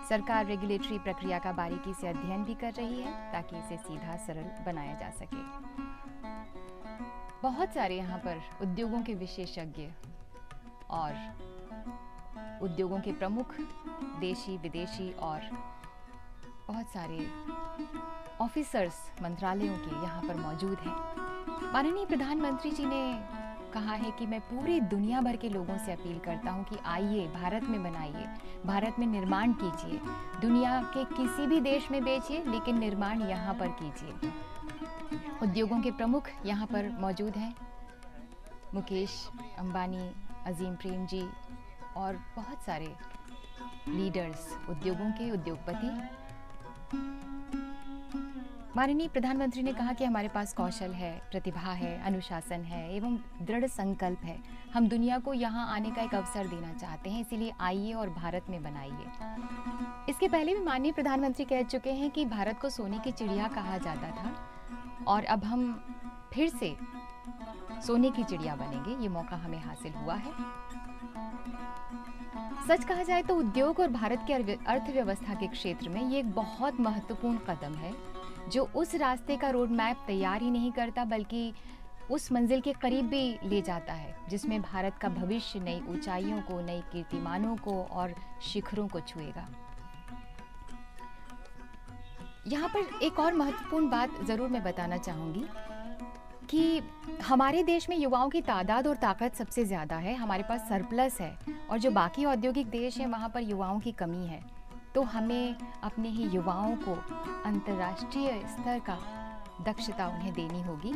सरकार रेगुलेटरी प्रक्रिया का बारीकी से अध्ययन भी कर रही है ताकि इसे सीधा सरल बनाया जा सके। बहुत सारे यहाँ पर उद्योगों के विशेषज्ञ और उद्योगों के प्रमुख देशी विदेशी और बहुत सारे ऑफिसर्स मंत्रालयों के यहाँ पर मौजूद हैं। माननीय प्रधानमंत्री जी ने कहा है कि मैं पूरी दुनिया भर के लोगों से अपील करता हूँ कि आइए, भारत में बनाइए, भारत में निर्माण कीजिए, दुनिया के किसी भी देश में बेचिए, लेकिन निर्माण यहाँ पर कीजिए। उद्योगों के प्रमुख यहाँ पर मौजूद हैं, मुकेश अंबानी, अजीम प्रेम जी और बहुत सारे लीडर्स, उद्योगों के उद्योगपति। माननीय प्रधानमंत्री ने कहा कि हमारे पास कौशल है, प्रतिभा है, अनुशासन है एवं दृढ़ संकल्प है। हम दुनिया को यहाँ आने का एक अवसर देना चाहते हैं, इसीलिए आइए और भारत में बनाइए। इसके पहले भी माननीय प्रधानमंत्री कह चुके हैं कि भारत को सोने की चिड़िया कहा जाता था और अब हम फिर से सोने की चिड़िया बनेंगे। ये मौका हमें हासिल हुआ है। सच कहा जाए तो उद्योग और भारत की अर्थव्यवस्था के क्षेत्र में ये एक बहुत महत्वपूर्ण कदम है, जो उस रास्ते का रोड मैप तैयार ही नहीं करता बल्कि उस मंजिल के करीब भी ले जाता है जिसमें भारत का भविष्य नई ऊंचाइयों को, नई कीर्तिमानों को और शिखरों को छुएगा। यहाँ पर एक और महत्वपूर्ण बात जरूर मैं बताना चाहूँगी कि हमारे देश में युवाओं की तादाद और ताकत सबसे ज़्यादा है, हमारे पास सरप्लस है, और जो बाकी औद्योगिक देश हैं वहाँ पर युवाओं की कमी है। तो हमें अपने ही युवाओं को अंतर्राष्ट्रीय स्तर का दक्षता उन्हें देनी होगी,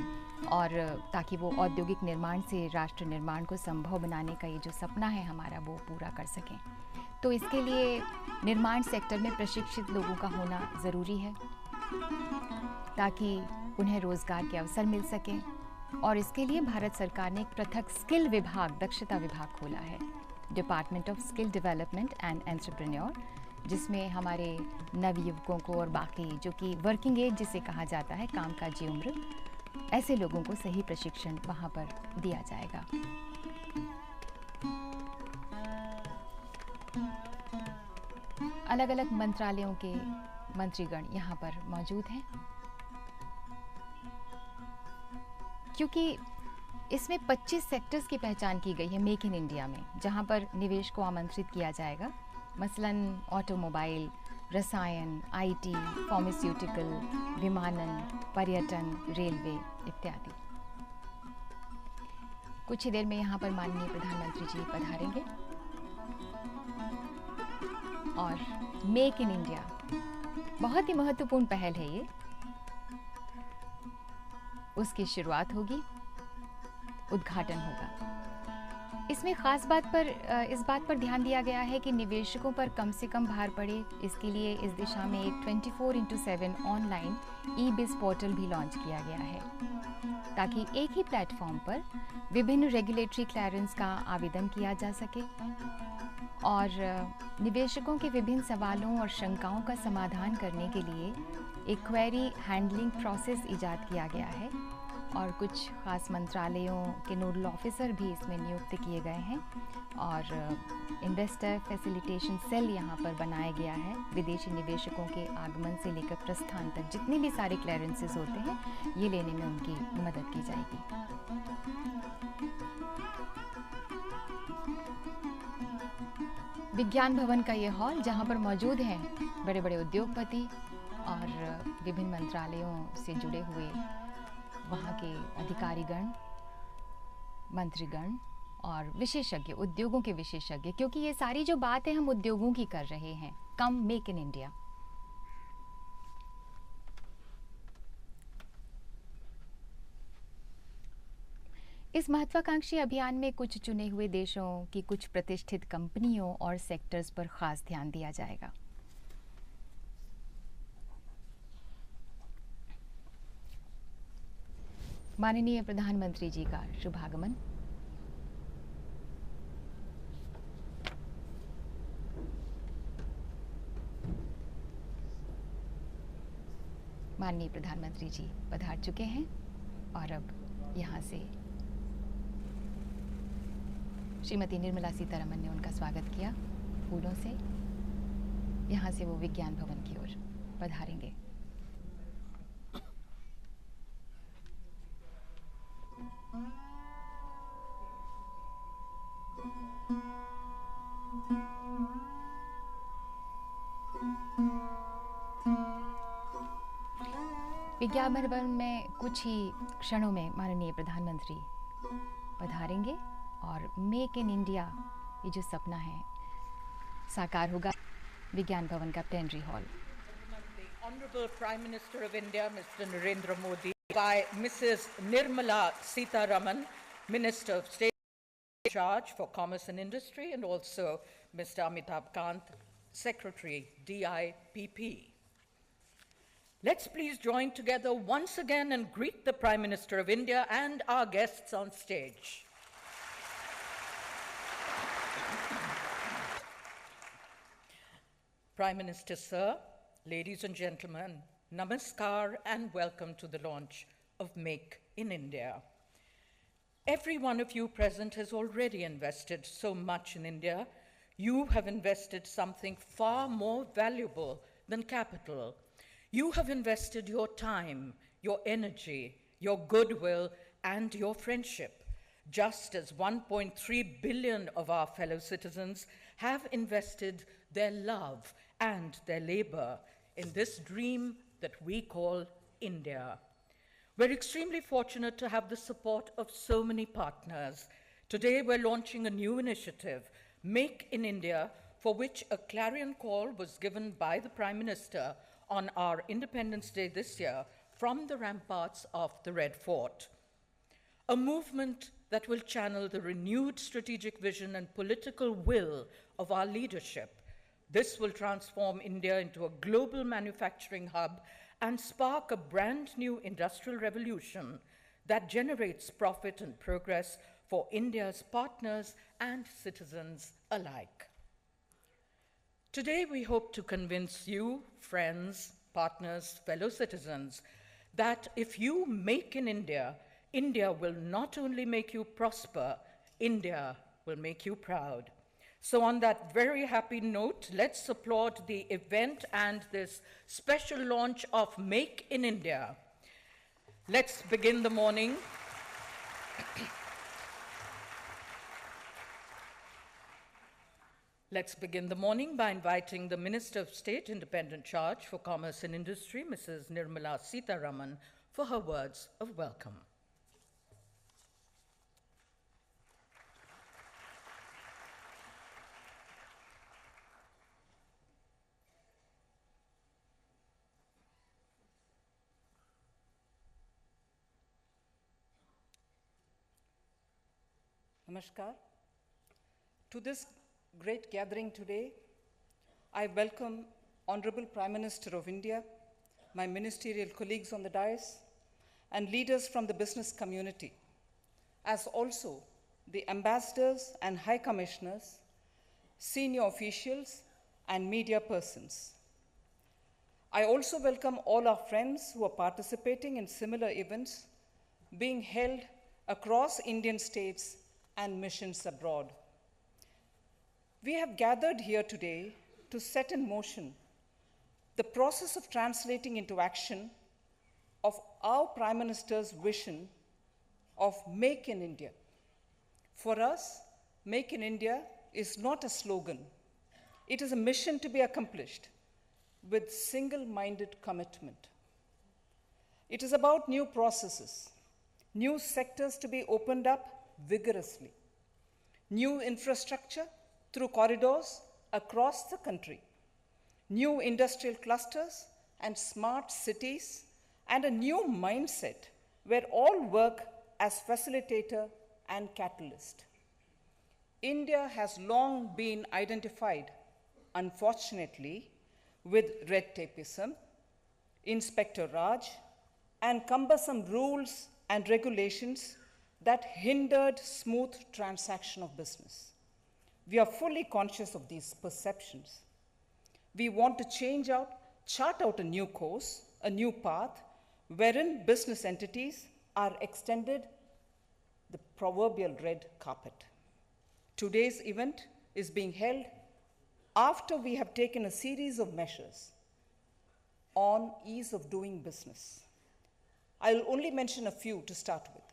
और ताकि वो औद्योगिक निर्माण से राष्ट्र निर्माण को संभव बनाने का ये जो सपना है हमारा, वो पूरा कर सकें। तो इसके लिए निर्माण सेक्टर में प्रशिक्षित लोगों का होना ज़रूरी है ताकि उन्हें रोज़गार के अवसर मिल सकें, और इसके लिए भारत सरकार ने एक पृथक स्किल विभाग, दक्षता विभाग खोला है, department of skill development and entrepreneur, जिसमें हमारे नवयुवकों को और बाकी जो कि वर्किंग एज जिसे कहा जाता है, कामकाजी उम्र, ऐसे लोगों को सही प्रशिक्षण वहाँ पर दिया जाएगा। अलग अलग मंत्रालयों के मंत्रीगण यहाँ पर मौजूद हैं, क्योंकि इसमें 25 सेक्टर्स की पहचान की गई है मेक इन इंडिया में, जहाँ पर निवेश को आमंत्रित किया जाएगा, मसलन ऑटोमोबाइल, रसायन, आईटी, फार्मास्यूटिकल, विमानन, पर्यटन, रेलवे इत्यादि। कुछ ही देर में यहाँ पर माननीय प्रधानमंत्री जी पधारेंगे और मेक इन इंडिया बहुत ही महत्वपूर्ण पहल है ये, उसकी शुरुआत होगी, उद्घाटन होगा। इसमें इस बात पर ध्यान दिया गया है कि निवेशकों पर कम से कम भार पड़े। इसके लिए इस दिशा में एक 24/7 ऑनलाइन ई-बिज़ पोर्टल भी लॉन्च किया गया है, ताकि एक ही प्लेटफॉर्म पर विभिन्न रेगुलेटरी क्लियरेंस का आवेदन किया जा सके और निवेशकों के विभिन्न सवालों और शंकाओं का समाधान करने के लिए एक क्वेरी हैंडलिंग प्रोसेस इजाद किया गया है, और कुछ खास मंत्रालयों के नोडल ऑफिसर भी इसमें नियुक्त किए गए हैं, और इन्वेस्टर फैसिलिटेशन सेल यहाँ पर बनाया गया है। विदेशी निवेशकों के आगमन से लेकर प्रस्थान तक जितने भी सारे क्लियरेंसेस होते हैं, ये लेने में उनकी मदद की जाएगी। विज्ञान भवन का ये हॉल, जहाँ पर मौजूद हैं बड़े बड़े उद्योगपति और विभिन्न मंत्रालयों से जुड़े हुए वहाँ के अधिकारीगण, मंत्रीगण और विशेषज्ञ, उद्योगों के विशेषज्ञ, क्योंकि ये सारी जो बात है हम उद्योगों की कर रहे हैं, कम मेक इन इंडिया। इस महत्वाकांक्षी अभियान में कुछ चुने हुए देशों की कुछ प्रतिष्ठित कंपनियों और सेक्टर्स पर खास ध्यान दिया जाएगा। माननीय प्रधानमंत्री जी का शुभागमन। माननीय प्रधानमंत्री जी पधार चुके हैं और अब यहाँ से श्रीमती निर्मला सीतारमण ने उनका स्वागत किया फूलों से। यहाँ से वो विज्ञान भवन की ओर पधारेंगे। विज्ञान भवन में कुछ ही क्षणों में माननीय प्रधानमंत्री पधारेंगे और मेक इन इंडिया ये जो सपना है साकार होगा विज्ञान भवन का plenary hall. Honorable Prime Minister of India, Mr. Narendra Modi, by Mrs. Nirmala Sitharaman, Minister of State in charge for Commerce and Industry, and also Mr. Amitabh Kant, Secretary, DIPP. Let's please join together once again and greet the Prime Minister of India and our guests on stage. Prime Minister, sir, ladies and gentlemen, namaskar and welcome to the launch of Make in India. Every one of you present has already invested so much in India. You have invested something far more valuable than capital. You have invested your time, your energy, your goodwill, and your friendship, just as 1.3 billion of our fellow citizens have invested their love and their labor in this dream that we call India. We're extremely fortunate to have the support of so many partners. Today, we're launching a new initiative, Make in India, for which a clarion call was given by the Prime Minister on our Independence Day this year from the ramparts of the Red Fort. A movement that will channel the renewed strategic vision and political will of our leadership. This will transform India into a global manufacturing hub and spark a brand new industrial revolution that generates profit and progress for India's partners and citizens alike. Today, we hope to convince you, friends, partners, fellow citizens, that if you make in India, India will not only make you prosper, India will make you proud. So on that very happy note, let's applaud the event and this special launch of Make in India. Let's begin the morning. Let's begin the morning by inviting the Minister of State, Independent Charge for Commerce and Industry, Mrs. Nirmala Sitharaman, for her words of welcome. Namaskar. To this great gathering today, I welcome Honorable Prime Minister of India, my ministerial colleagues on the dais, and leaders from the business community, as also the ambassadors and high commissioners, senior officials, and media persons. I also welcome all our friends who are participating in similar events being held across Indian states and missions abroad. We have gathered here today to set in motion the process of translating into action of our Prime Minister's vision of Make in India. For us, Make in India is not a slogan. It is a mission to be accomplished with single-minded commitment. It is about new processes, new sectors to be opened up vigorously, new infrastructure through corridors across the country, new industrial clusters and smart cities, and a new mindset where all work as facilitator and catalyst. India has long been identified, unfortunately, with red tapeism, Inspector Raj, and cumbersome rules and regulations that hindered smooth transaction of business. We are fully conscious of these perceptions. We want to chart out a new course, a new path, wherein business entities are extended the proverbial red carpet. Today's event is being held after we have taken a series of measures on ease of doing business. I'll only mention a few to start with.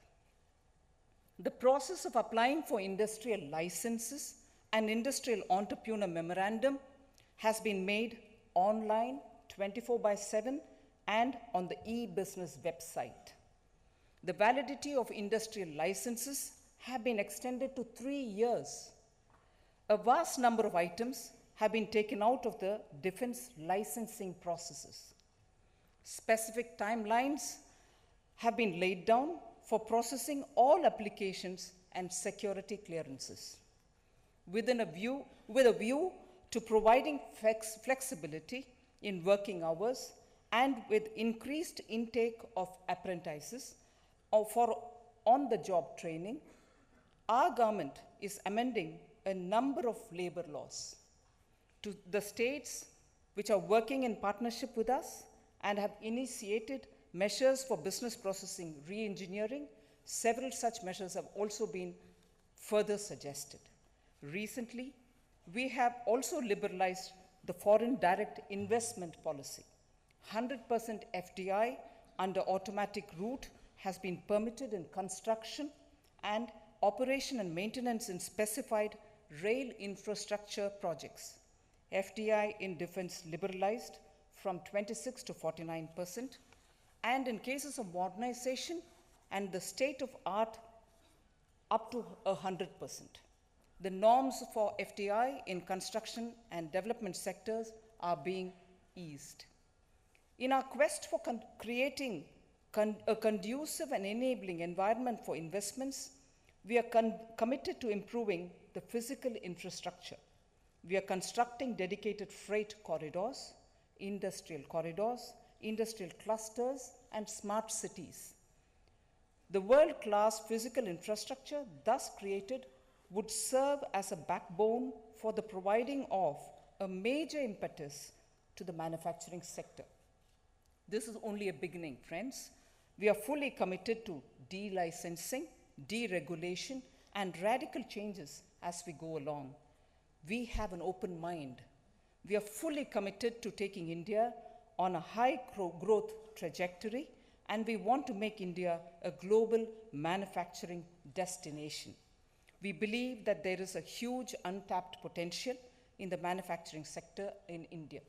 The process of applying for industrial licenses and industrial entrepreneur memorandum has been made online 24/7 and on the e-business website. The validity of industrial licenses have been extended to 3 years. A vast number of items have been taken out of the defense licensing processes. Specific timelines have been laid down for processing all applications and security clearances. With a view to providing flexibility in working hours and with increased intake of apprentices for on-the-job training, our government is amending a number of labor laws. To the states which are working in partnership with us and have initiated measures for business processing re-engineering, several such measures have also been further suggested. Recently, we have also liberalized the foreign direct investment policy. 100% FDI under automatic route has been permitted in construction and operation and maintenance in specified rail infrastructure projects. FDI in defense liberalized from 26 to 49%, and in cases of modernization and the state of art up to 100%. The norms for FDI in construction and development sectors are being eased. In our quest for creating a conducive and enabling environment for investments, we are committed to improving the physical infrastructure. We are constructing dedicated freight corridors, industrial clusters, and smart cities. The world-class physical infrastructure thus created would serve as a backbone for the providing of a major impetus to the manufacturing sector. This is only a beginning, friends. We are fully committed to de-licensing, deregulation, and radical changes as we go along. We have an open mind. We are fully committed to taking India on a high growth trajectory, and we want to make India a global manufacturing destination. We believe that there is a huge untapped potential in the manufacturing sector in India.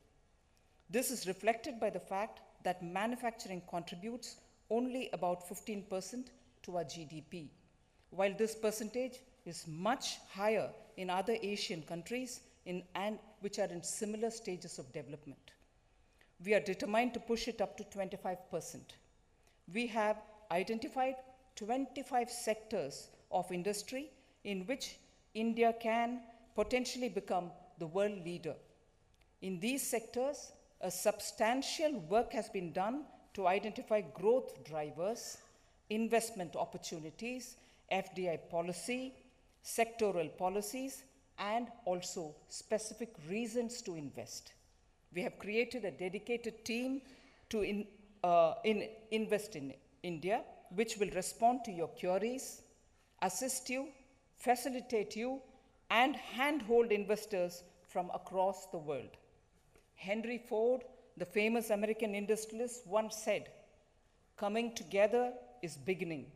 This is reflected by the fact that manufacturing contributes only about 15% to our GDP, while this percentage is much higher in other Asian countries which are in similar stages of development. We are determined to push it up to 25%. We have identified 25 sectors of industry in which India can potentially become the world leader. In these sectors, a substantial work has been done to identify growth drivers, investment opportunities, FDI policy, sectoral policies, and also specific reasons to invest. We have created a dedicated team to invest in India, which will respond to your queries, assist you, facilitate you, and handhold investors from across the world. Henry Ford, the famous American industrialist, once said, "Coming together is beginning.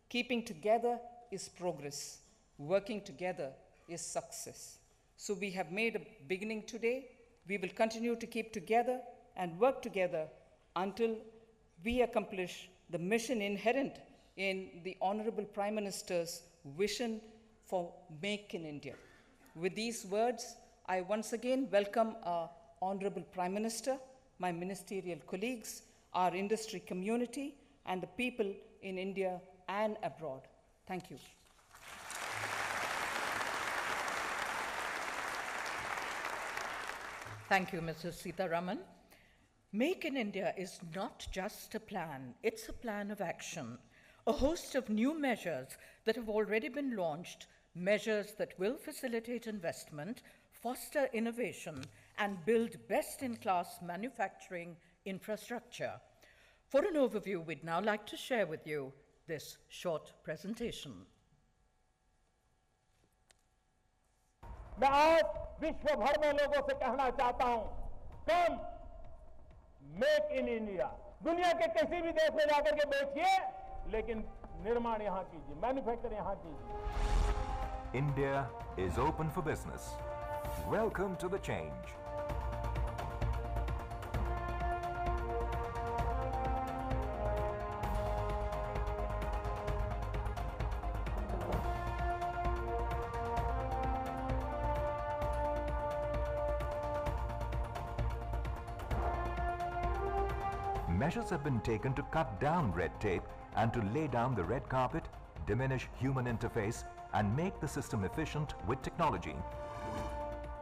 Keeping together is progress. Working together is success." So we have made a beginning today. We will continue to keep together and work together until we accomplish the mission inherent in the Honorable Prime Minister's vision for Make in India. With these words, I once again welcome our Honorable Prime Minister, my ministerial colleagues, our industry community, and the people in India and abroad. Thank you. Thank you, Mrs. Sitharaman. Make in India is not just a plan, it's a plan of action. A host of new measures that have already been launched, measures that will facilitate investment, foster innovation, and build best-in-class manufacturing infrastructure. For an overview, we'd now like to share with you this short presentation. मैं आप विश्व भर में लोगों से कहना चाहता हूं, कम मेक इन इंडिया। दुनिया के किसी भी देश में जाकर के बेचिए, लेकिन निर्माण यहां कीजिए, मैन्युफैक्चर यहां कीजिए। India is open for business. Welcome to the change. Measures have been taken to cut down red tape and to lay down the red carpet, diminish human interface, and make the system efficient with technology.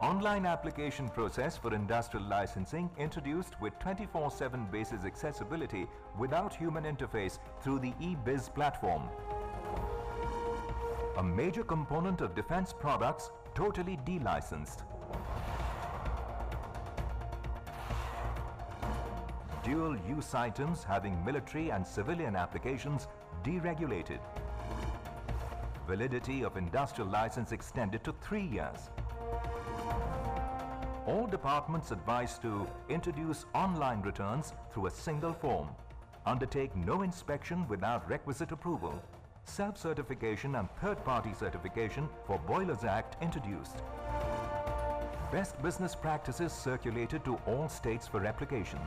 Online application process for industrial licensing introduced with 24/7 basis accessibility without human interface through the eBiz platform. A major component of defense products totally delicensed. Dual-use items having military and civilian applications deregulated. Validity of industrial license extended to 3 years. All departments advised to introduce online returns through a single form. Undertake no inspection without requisite approval. Self-certification and third-party certification for Boilers Act introduced. Best business practices circulated to all states for replication.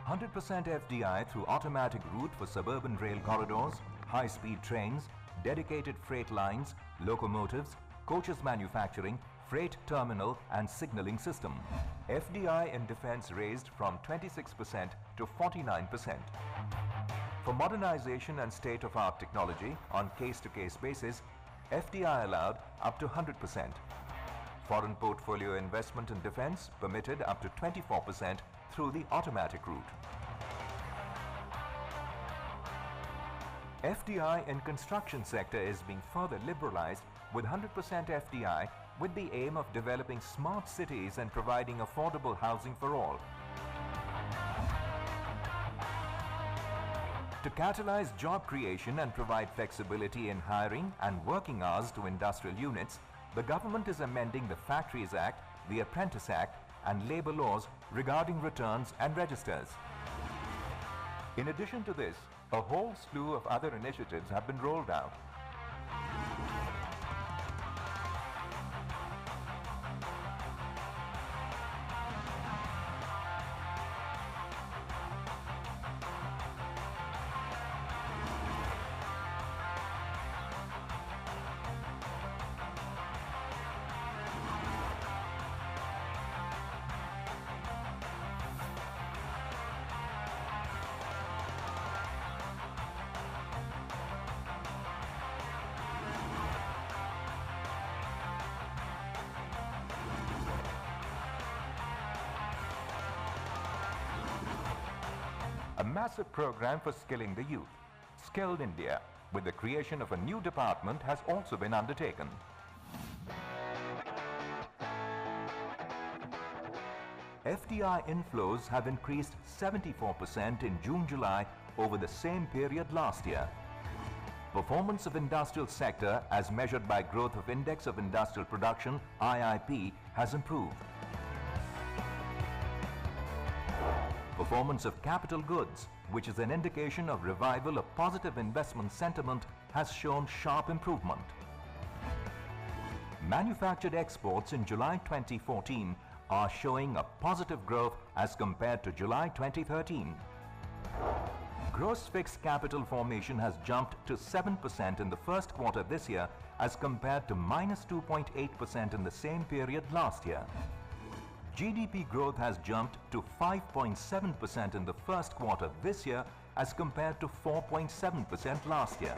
100% FDI through automatic route for suburban rail corridors, high-speed trains, dedicated freight lines, locomotives, coaches manufacturing, freight terminal and signaling system. FDI in defense raised from 26% to 49%. For modernization and state-of-art technology on case-to-case basis, FDI allowed up to 100%. Foreign portfolio investment in defense permitted up to 24% through the automatic route. FDI in construction sector is being further liberalized with 100% FDI with the aim of developing smart cities and providing affordable housing for all. To catalyze job creation and provide flexibility in hiring and working hours to industrial units, the government is amending the Factories Act, the Apprentice Act, and labor laws regarding returns and registers. In addition to this, a whole slew of other initiatives have been rolled out. A massive program for skilling the youth, Skilled India, with the creation of a new department has also been undertaken. FDI inflows have increased 74% in June-July over the same period last year. Performance of industrial sector as measured by growth of Index of Industrial Production, IIP, has improved. Performance of capital goods, which is an indication of revival of positive investment sentiment, has shown sharp improvement. Manufactured exports in July 2014 are showing a positive growth as compared to July 2013. Gross fixed capital formation has jumped to 7% in the first quarter this year as compared to -2.8% in the same period last year. GDP growth has jumped to 5.7% in the first quarter this year as compared to 4.7% last year.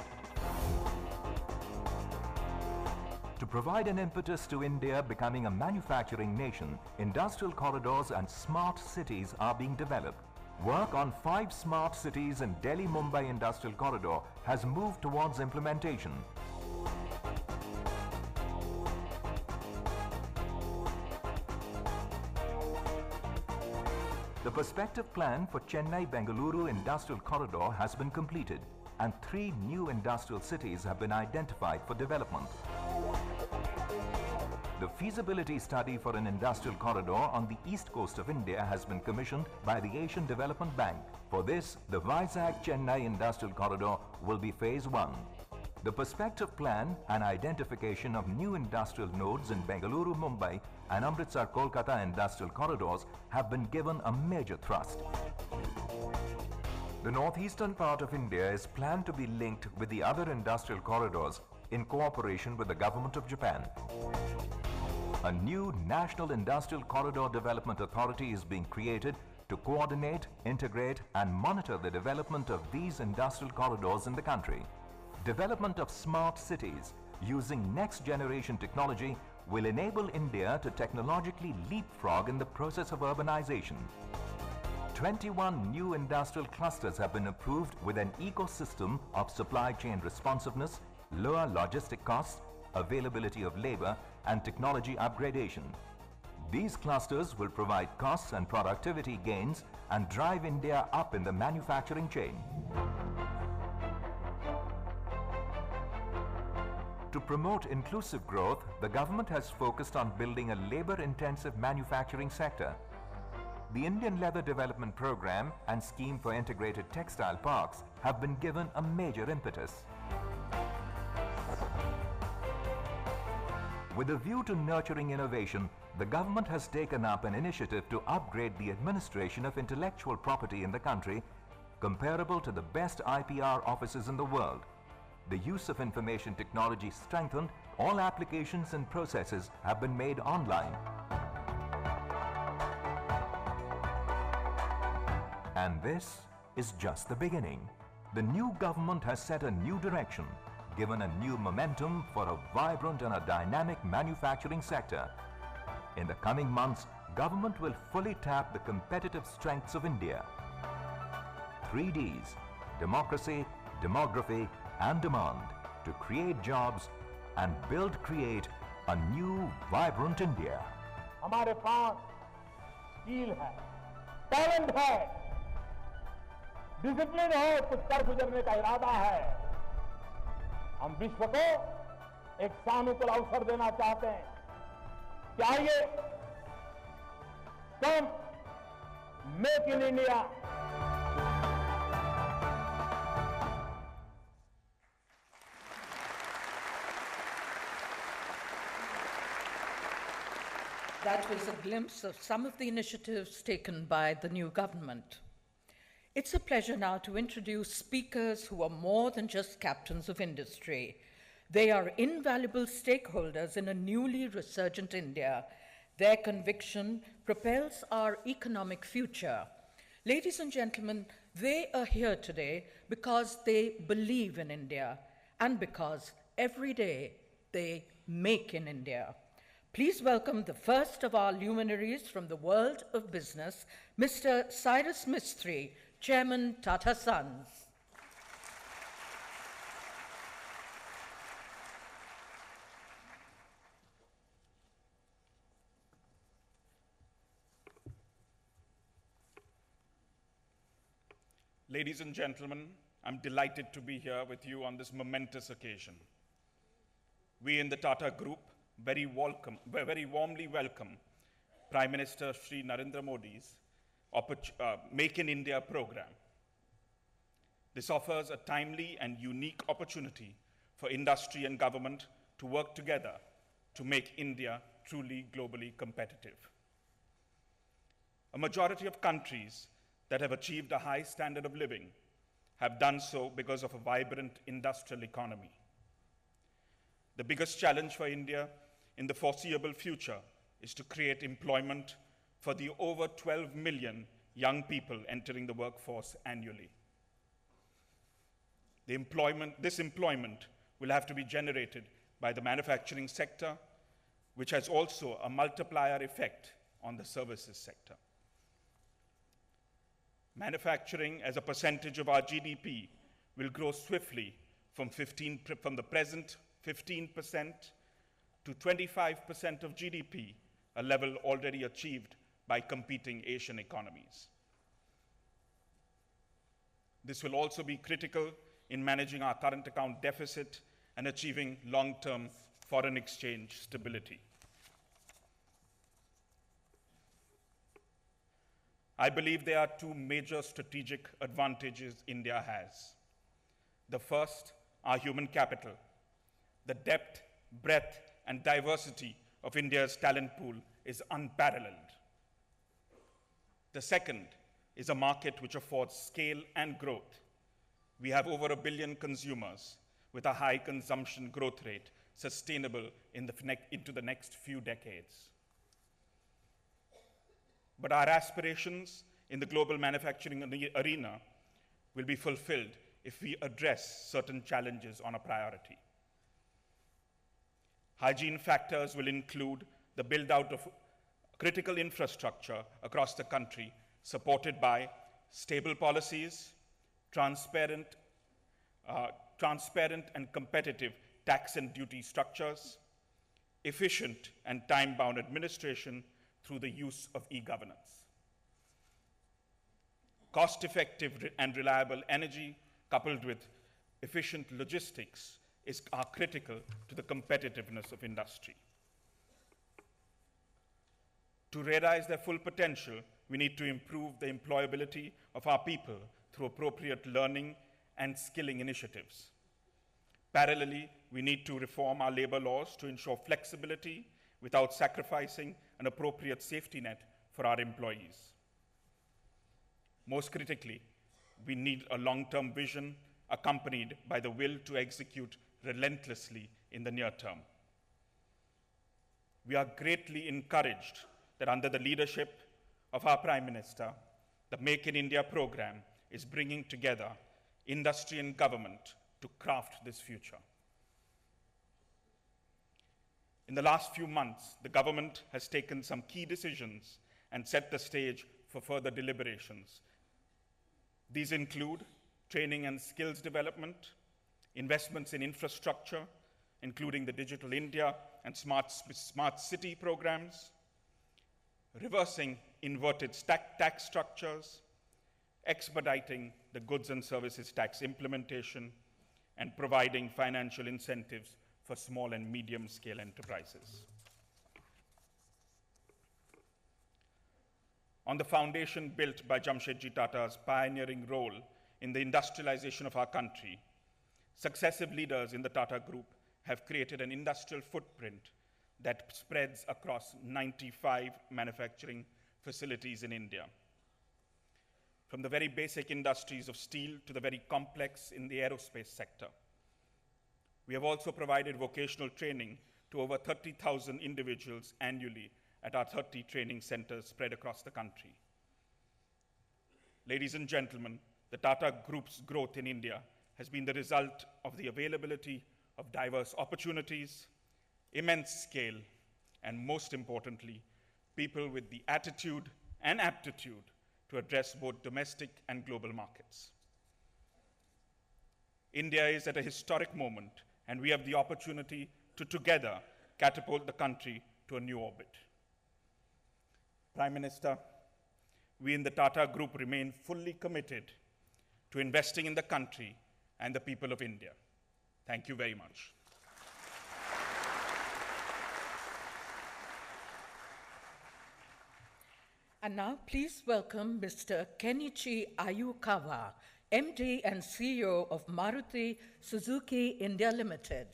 To provide an impetus to India becoming a manufacturing nation, industrial corridors and smart cities are being developed. Work on 5 smart cities in Delhi-Mumbai Industrial Corridor has moved towards implementation. The perspective plan for Chennai-Bengaluru Industrial Corridor has been completed. and 3 new industrial cities have been identified for development. The feasibility study for an industrial corridor on the east coast of India has been commissioned by the Asian Development Bank. For this, the Vizag-Chennai Industrial Corridor will be phase 1. The perspective plan and identification of new industrial nodes in Bengaluru, Mumbai and Amritsar-Kolkata industrial corridors have been given a major thrust. The northeastern part of India is planned to be linked with the other industrial corridors in cooperation with the Government of Japan. A new National Industrial Corridor Development Authority is being created to coordinate, integrate and monitor the development of these industrial corridors in the country. Development of smart cities using next-generation technology will enable India to technologically leapfrog in the process of urbanization. 21 new industrial clusters have been approved with an ecosystem of supply chain responsiveness, lower logistic costs, availability of labor and technology upgradation. These clusters will provide costs and productivity gains and drive India up in the manufacturing chain. To promote inclusive growth, the government has focused on building a labor-intensive manufacturing sector. The Indian Leather Development Program and Scheme for Integrated Textile Parks have been given a major impetus. With a view to nurturing innovation, the government has taken up an initiative to upgrade the administration of intellectual property in the country, comparable to the best IPR offices in the world. The use of information technology strengthened, all applications and processes have been made online. And this is just the beginning. The new government has set a new direction, given a new momentum for a vibrant and a dynamic manufacturing sector. In the coming months, government will fully tap the competitive strengths of India. 3 Ds, democracy, demography and demand, to create jobs and create a new vibrant India. हमारे पास skill है, talent है, discipline है, कुछ कर गुजरने का इरादा है। हम विश्व को एक सानुकूल अवसर देना चाहते हैं। चाहिए कम make in India. That was a glimpse of some of the initiatives taken by the new government. It's a pleasure now to introduce speakers who are more than just captains of industry. They are invaluable stakeholders in a newly resurgent India. Their conviction propels our economic future. Ladies and gentlemen, they are here today because they believe in India and because every day they make in India. Please welcome the first of our luminaries from the world of business, Mr. Cyrus Mistry, Chairman, Tata Sons. Ladies and gentlemen, I'm delighted to be here with you on this momentous occasion. We in the Tata Group very warmly welcome Prime Minister Shri Narendra Modi's Make in India program. This offers a timely and unique opportunity for industry and government to work together to make India truly globally competitive. A majority of countries that have achieved a high standard of living have done so because of a vibrant industrial economy. The biggest challenge for India in the foreseeable future is to create employment for the over 12 million young people entering the workforce annually. This employment will have to be generated by the manufacturing sector, which has also a multiplier effect on the services sector. Manufacturing as a percentage of our GDP will grow swiftly from the present 15% to 25% of GDP, a level already achieved by competing Asian economies. This will also be critical in managing our current account deficit and achieving long-term foreign exchange stability. I believe there are two major strategic advantages India has. The first, our human capital. The depth, breadth, and diversity of India's talent pool is unparalleled. The second is a market which affords scale and growth. We have over 1 billion consumers with a high consumption growth rate sustainable into the next few decades. But our aspirations in the global manufacturing arena will be fulfilled if we address certain challenges on a priority. Hygiene factors will include the build-out of critical infrastructure across the country, supported by stable policies, transparent and competitive tax and duty structures, efficient and time-bound administration through the use of e-governance. Cost-effective and reliable energy coupled with efficient logistics are critical to the competitiveness of industry. To realize their full potential, we need to improve the employability of our people through appropriate learning and skilling initiatives. Parallelly, we need to reform our labor laws to ensure flexibility without sacrificing an appropriate safety net for our employees. Most critically, we need a long-term vision accompanied by the will to execute relentlessly in the near term. We are greatly encouraged that under the leadership of our Prime Minister, the Make in India program is bringing together industry and government to craft this future. In the last few months, the government has taken some key decisions and set the stage for further deliberations. These include training and skills development, investments in infrastructure, including the Digital India and Smart City programs, reversing inverted tax structures, expediting the goods and services tax implementation, and providing financial incentives for small and medium-scale enterprises. On the foundation built by Jamshedji Tata's pioneering role in the industrialization of our country, successive leaders in the Tata Group have created an industrial footprint that spreads across 95 manufacturing facilities in India. From the very basic industries of steel to the very complex in the aerospace sector. We have also provided vocational training to over 30,000 individuals annually at our 30 training centers spread across the country. Ladies and gentlemen, the Tata Group's growth in India has been the result of the availability of diverse opportunities, immense scale, and most importantly, people with the attitude and aptitude to address both domestic and global markets. India is at a historic moment, and we have the opportunity to together catapult the country to a new orbit. Prime Minister, we in the Tata Group remain fully committed to investing in the country and the people of India. Thank you very much. And now please welcome Mr. Kenichi Ayukawa, MD and CEO of Maruti Suzuki India Limited.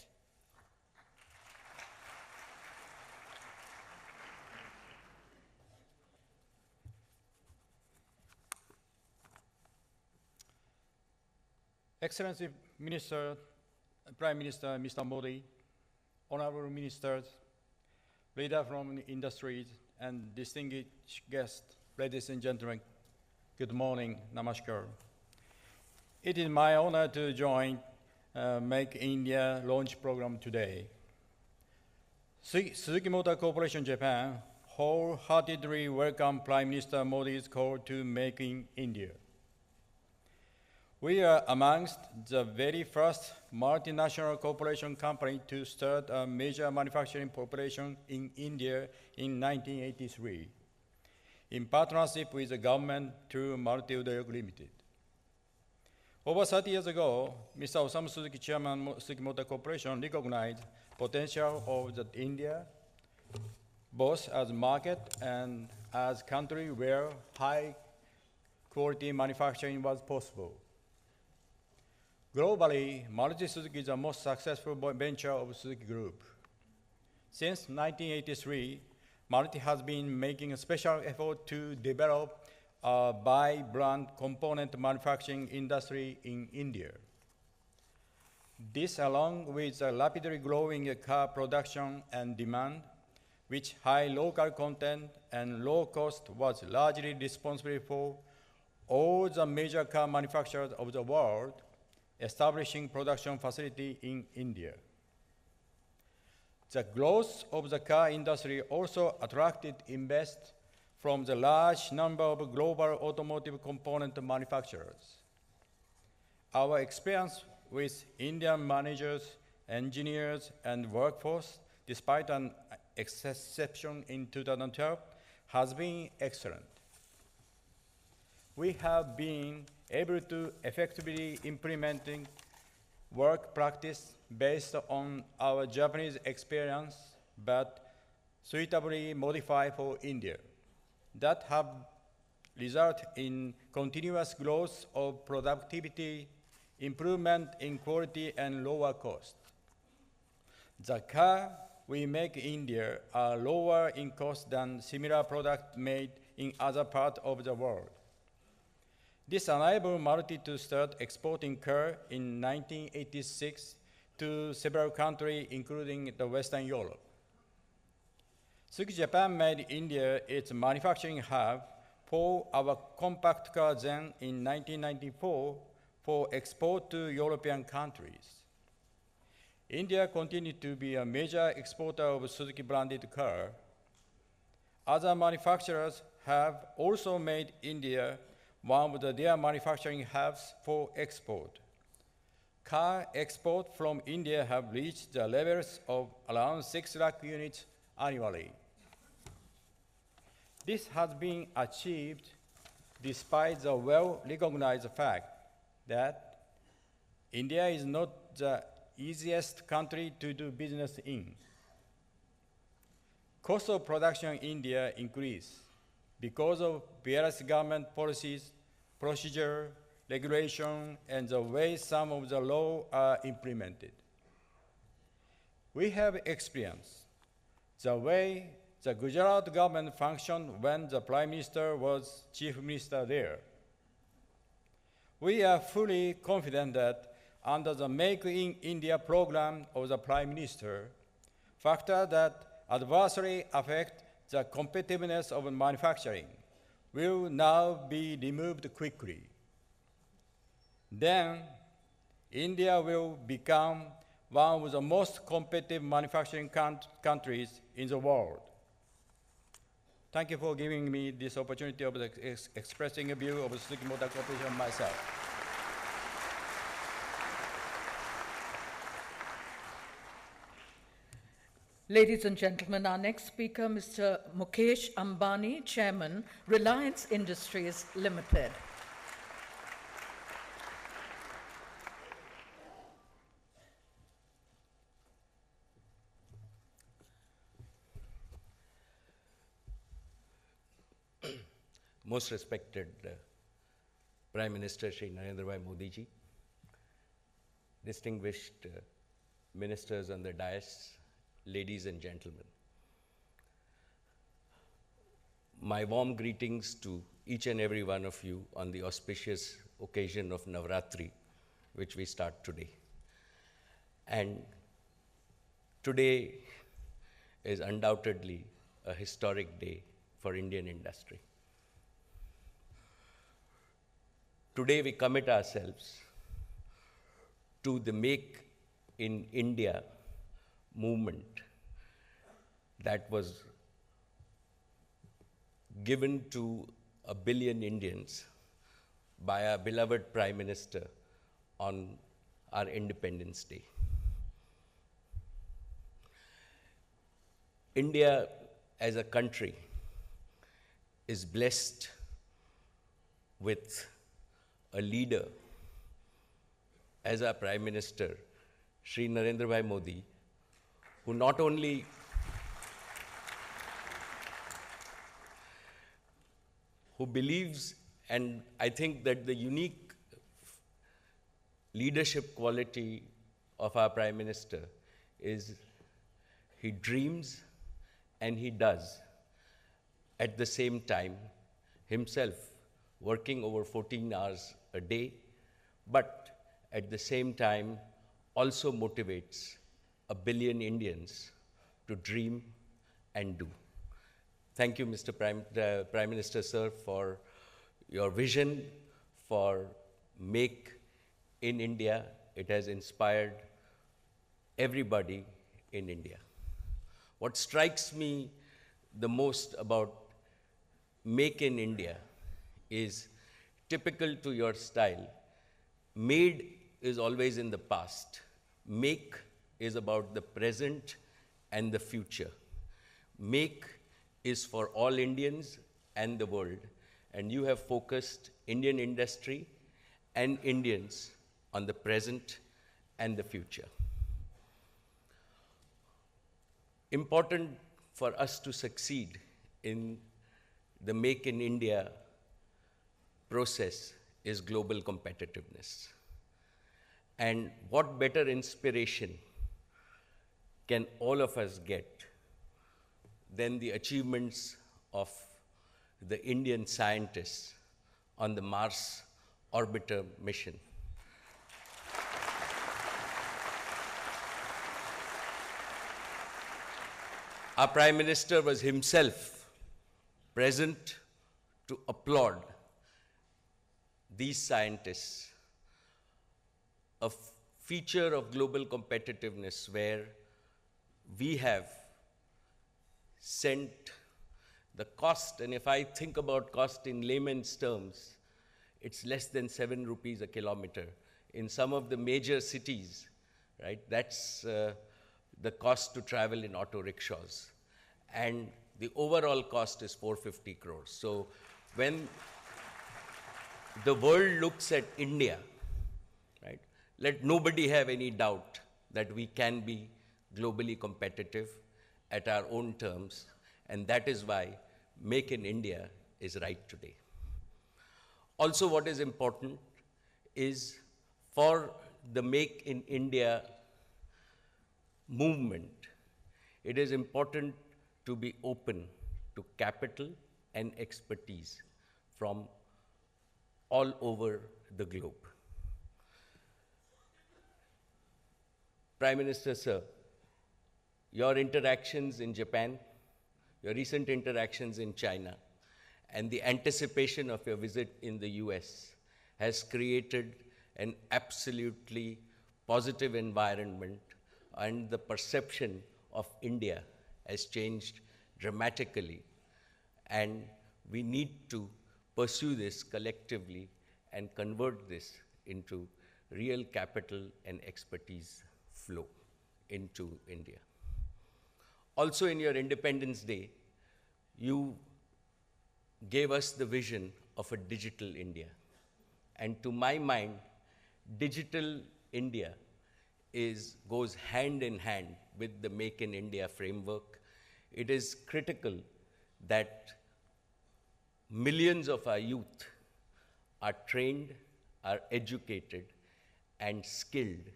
Excellency Minister, Prime Minister Mr. Modi, Honorable Ministers, leaders from the industries, and distinguished guests, ladies and gentlemen, good morning, namaskar. It is my honor to join Make India launch program today. Suzuki Motor Corporation Japan wholeheartedly welcome Prime Minister Modi's call to Make in India. We are amongst the very first multinational corporation company to start a major manufacturing operation in India in 1983, in partnership with the government through Maruti Udyog Limited. Over 30 years ago, Mr. Osamu Suzuki, Chairman of Suzuki Motor Corporation, recognized potential of India, both as market and as country where high quality manufacturing was possible. Globally, Maruti Suzuki is the most successful venture of Suzuki Group. Since 1983, Maruti has been making a special effort to develop a by-brand component manufacturing industry in India. This, along with the rapidly growing car production and demand, which high local content and low cost was largely responsible for all the major car manufacturers of the world establishing production facility in India. The growth of the car industry also attracted investment from the large number of global automotive component manufacturers. Our experience with Indian managers, engineers, and workforce, despite an exception in 2012, has been excellent. We have been able to effectively implementing work practice based on our Japanese experience, but suitably modified for India, that have resulted in continuous growth of productivity, improvement in quality, and lower cost. The car we make in India are lower in cost than similar products made in other parts of the world. This enabled Maruti to start exporting cars in 1986 to several countries, including the Western Europe. Suzuki Japan made India its manufacturing hub for our compact car then in 1994 for export to European countries. India continued to be a major exporter of Suzuki branded cars. Other manufacturers have also made India one of their manufacturing hubs for export. Car exports from India have reached the levels of around 6 lakh units annually. This has been achieved despite the well-recognized fact that India is not the easiest country to do business in. Cost of production in India increased because of various government policies, procedure, regulation, and the way some of the laws are implemented. We have experienced the way the Gujarat government functioned when the Prime Minister was Chief Minister there. We are fully confident that under the Make in India program of the Prime Minister, factors that adversely affect the competitiveness of manufacturing will now be removed quickly. Then, India will become one of the most competitive manufacturing countries in the world. Thank you for giving me this opportunity of expressing a view of Suzuki Motor Corporation myself. Ladies and gentlemen, our next speaker, Mr. Mukesh Ambani, Chairman, Reliance Industries Limited. Most respected Prime Minister Shri Narendra Bhai Modi ji, distinguished ministers on the dais, ladies and gentlemen. My warm greetings to each and every one of you on the auspicious occasion of Navratri, which we start today. And today is undoubtedly a historic day for Indian industry. Today we commit ourselves to the Make in India movement that was given to 1 billion Indians by our beloved Prime Minister on our Independence Day. India as a country is blessed with a leader as our Prime Minister, Shri Narendra Bhai Modi, who not only who believes, and I think that the unique leadership quality of our Prime Minister is he dreams and he does at the same time, himself working over 14 hours a day, but at the same time also motivates 1 billion Indians to dream and do. Thank you, Mr. Prime Minister, sir, for your vision for Make in India. It has inspired everybody in India. What strikes me the most about Make in India is typical to your style. Made is always in the past. Make is about the present and the future. Make is for all Indians and the world, and you have focused Indian industry and Indians on the present and the future. Important for us to succeed in the Make in India process is global competitiveness. And what better inspiration can all of us get than the achievements of the Indian scientists on the Mars orbiter mission. Our Prime Minister was himself present to applaud these scientists, a feature of global competitiveness where we have sent the cost, and if I think about cost in layman's terms, it's less than 7 rupees a kilometer. In some of the major cities, right, that's the cost to travel in auto rickshaws. And the overall cost is 450 crores. So when the world looks at India, right, let nobody have any doubt that we can be globally competitive at our own terms, and that is why Make in India is right today. Also, what is important is for the Make in India movement, it is important to be open to capital and expertise from all over the globe. Prime Minister, sir, your interactions in Japan, your recent interactions in China, and the anticipation of your visit in the US has created an absolutely positive environment, and the perception of India has changed dramatically. And we need to pursue this collectively and convert this into real capital and expertise flow into India. Also, in your Independence Day, you gave us the vision of a digital India. And to my mind, digital India goes hand in hand with the Make in India framework. It is critical that millions of our youth are trained, are educated, and skilled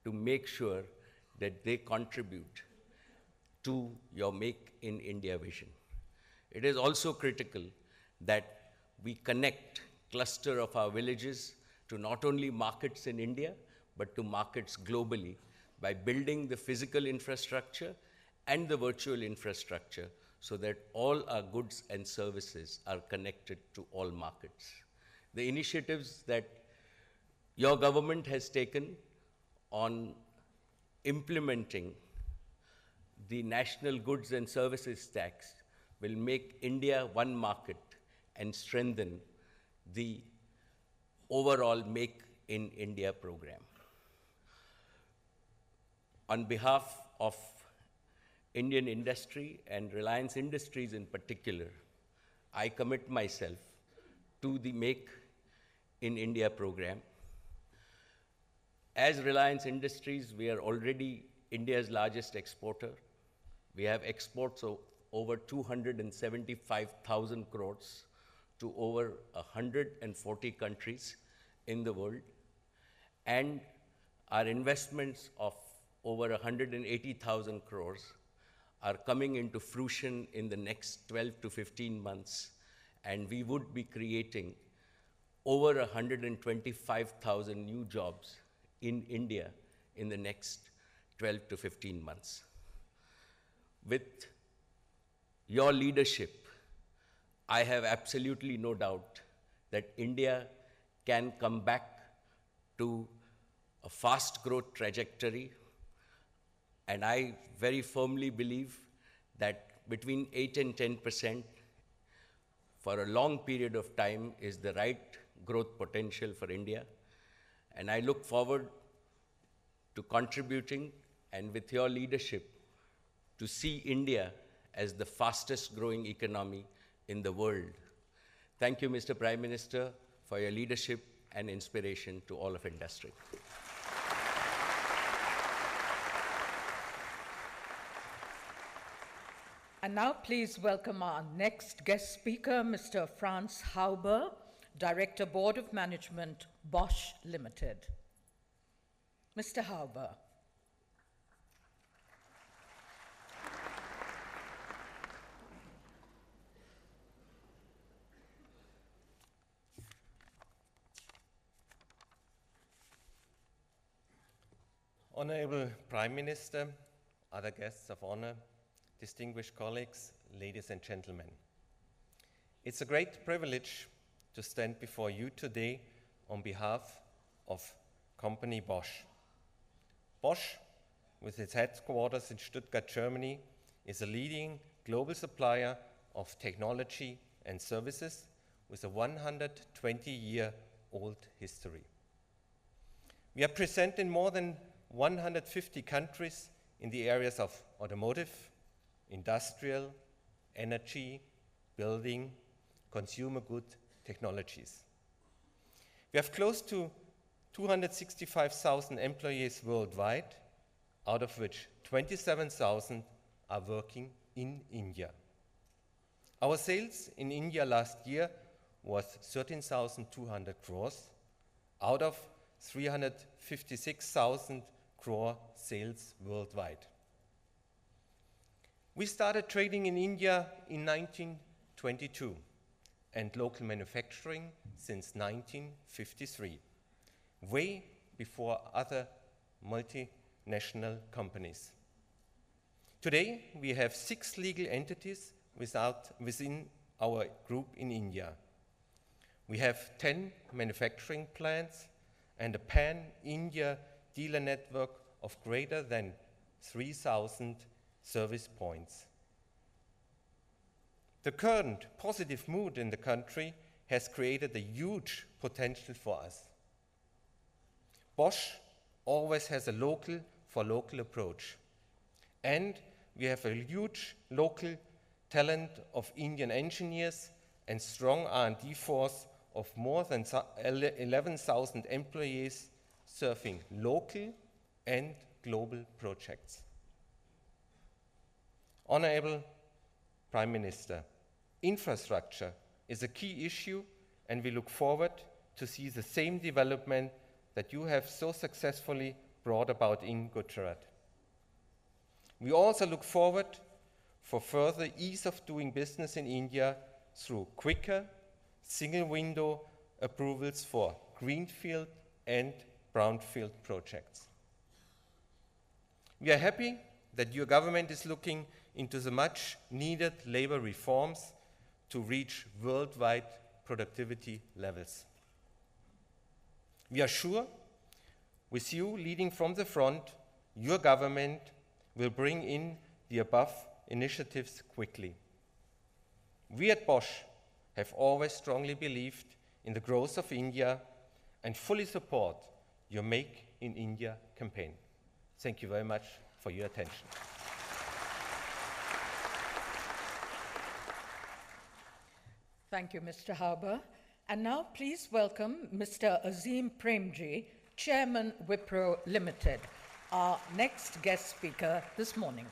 to make sure that they contribute to your Make in India vision. It is also critical that we connect cluster of our villages to not only markets in India, but to markets globally by building the physical infrastructure and the virtual infrastructure so that all our goods and services are connected to all markets. The initiatives that your government has taken on implementing the national goods and services tax will make India one market and strengthen the overall Make in India program. On behalf of Indian industry and Reliance Industries in particular, I commit myself to the Make in India program As Reliance Industries, we are already India's largest exporter. We have exports of over 275,000 crores to over 140 countries in the world. And our investments of over 180,000 crores are coming into fruition in the next 12 to 15 months. And we would be creating over 125,000 new jobs in India in the next 12 to 15 months. With your leadership, I have absolutely no doubt that India can come back to a fast growth trajectory. And I very firmly believe that between 8 and 10% for a long period of time is the right growth potential for India. And I look forward to contributing, and with your leadership, to see India as the fastest growing economy in the world. Thank you, Mr. Prime Minister, for your leadership and inspiration to all of industry. And now please welcome our next guest speaker, Mr. Franz Hauber, Director, Board of Management, Bosch Limited. Mr. Hauber. Honorable Prime Minister, other guests of honor, distinguished colleagues, ladies and gentlemen. It's a great privilege to stand before you today on behalf of company Bosch. Bosch, with its headquarters in Stuttgart, Germany, is a leading global supplier of technology and services with a 120-year-old history. We are present in more than 150 countries in the areas of automotive, industrial, energy, building, consumer good technologies. We have close to 265,000 employees worldwide, out of which 27,000 are working in India. Our sales in India last year was 13,200 crores, out of 356,000 crore sales worldwide. We started trading in India in 1922 and local manufacturing since 1953, way before other multinational companies. Today, we have 6 legal entities within our group in India. We have 10 manufacturing plants and a pan-India dealer network of greater than 3,000 service points. The current positive mood in the country has created a huge potential for us. Bosch always has a local for local approach, and we have a huge local talent of Indian engineers and strong R&D force of more than 11,000 employees serving local and global projects. Honorable Prime Minister, infrastructure is a key issue, and we look forward to see the same development that you have so successfully brought about in Gujarat. We also look forward for further ease of doing business in India through quicker single-window approvals for greenfield and brownfield projects. We are happy that your government is looking into the much-needed labor reforms to reach worldwide productivity levels. We are sure, with you leading from the front, your government will bring in the above initiatives quickly. We at Bosch have always strongly believed in the growth of India and fully support your Make in India campaign. Thank you very much for your attention. Thank you, Mr. Hauber. And now please welcome Mr. Azim Premji Chairman Wipro Limited, our next guest speaker this morning.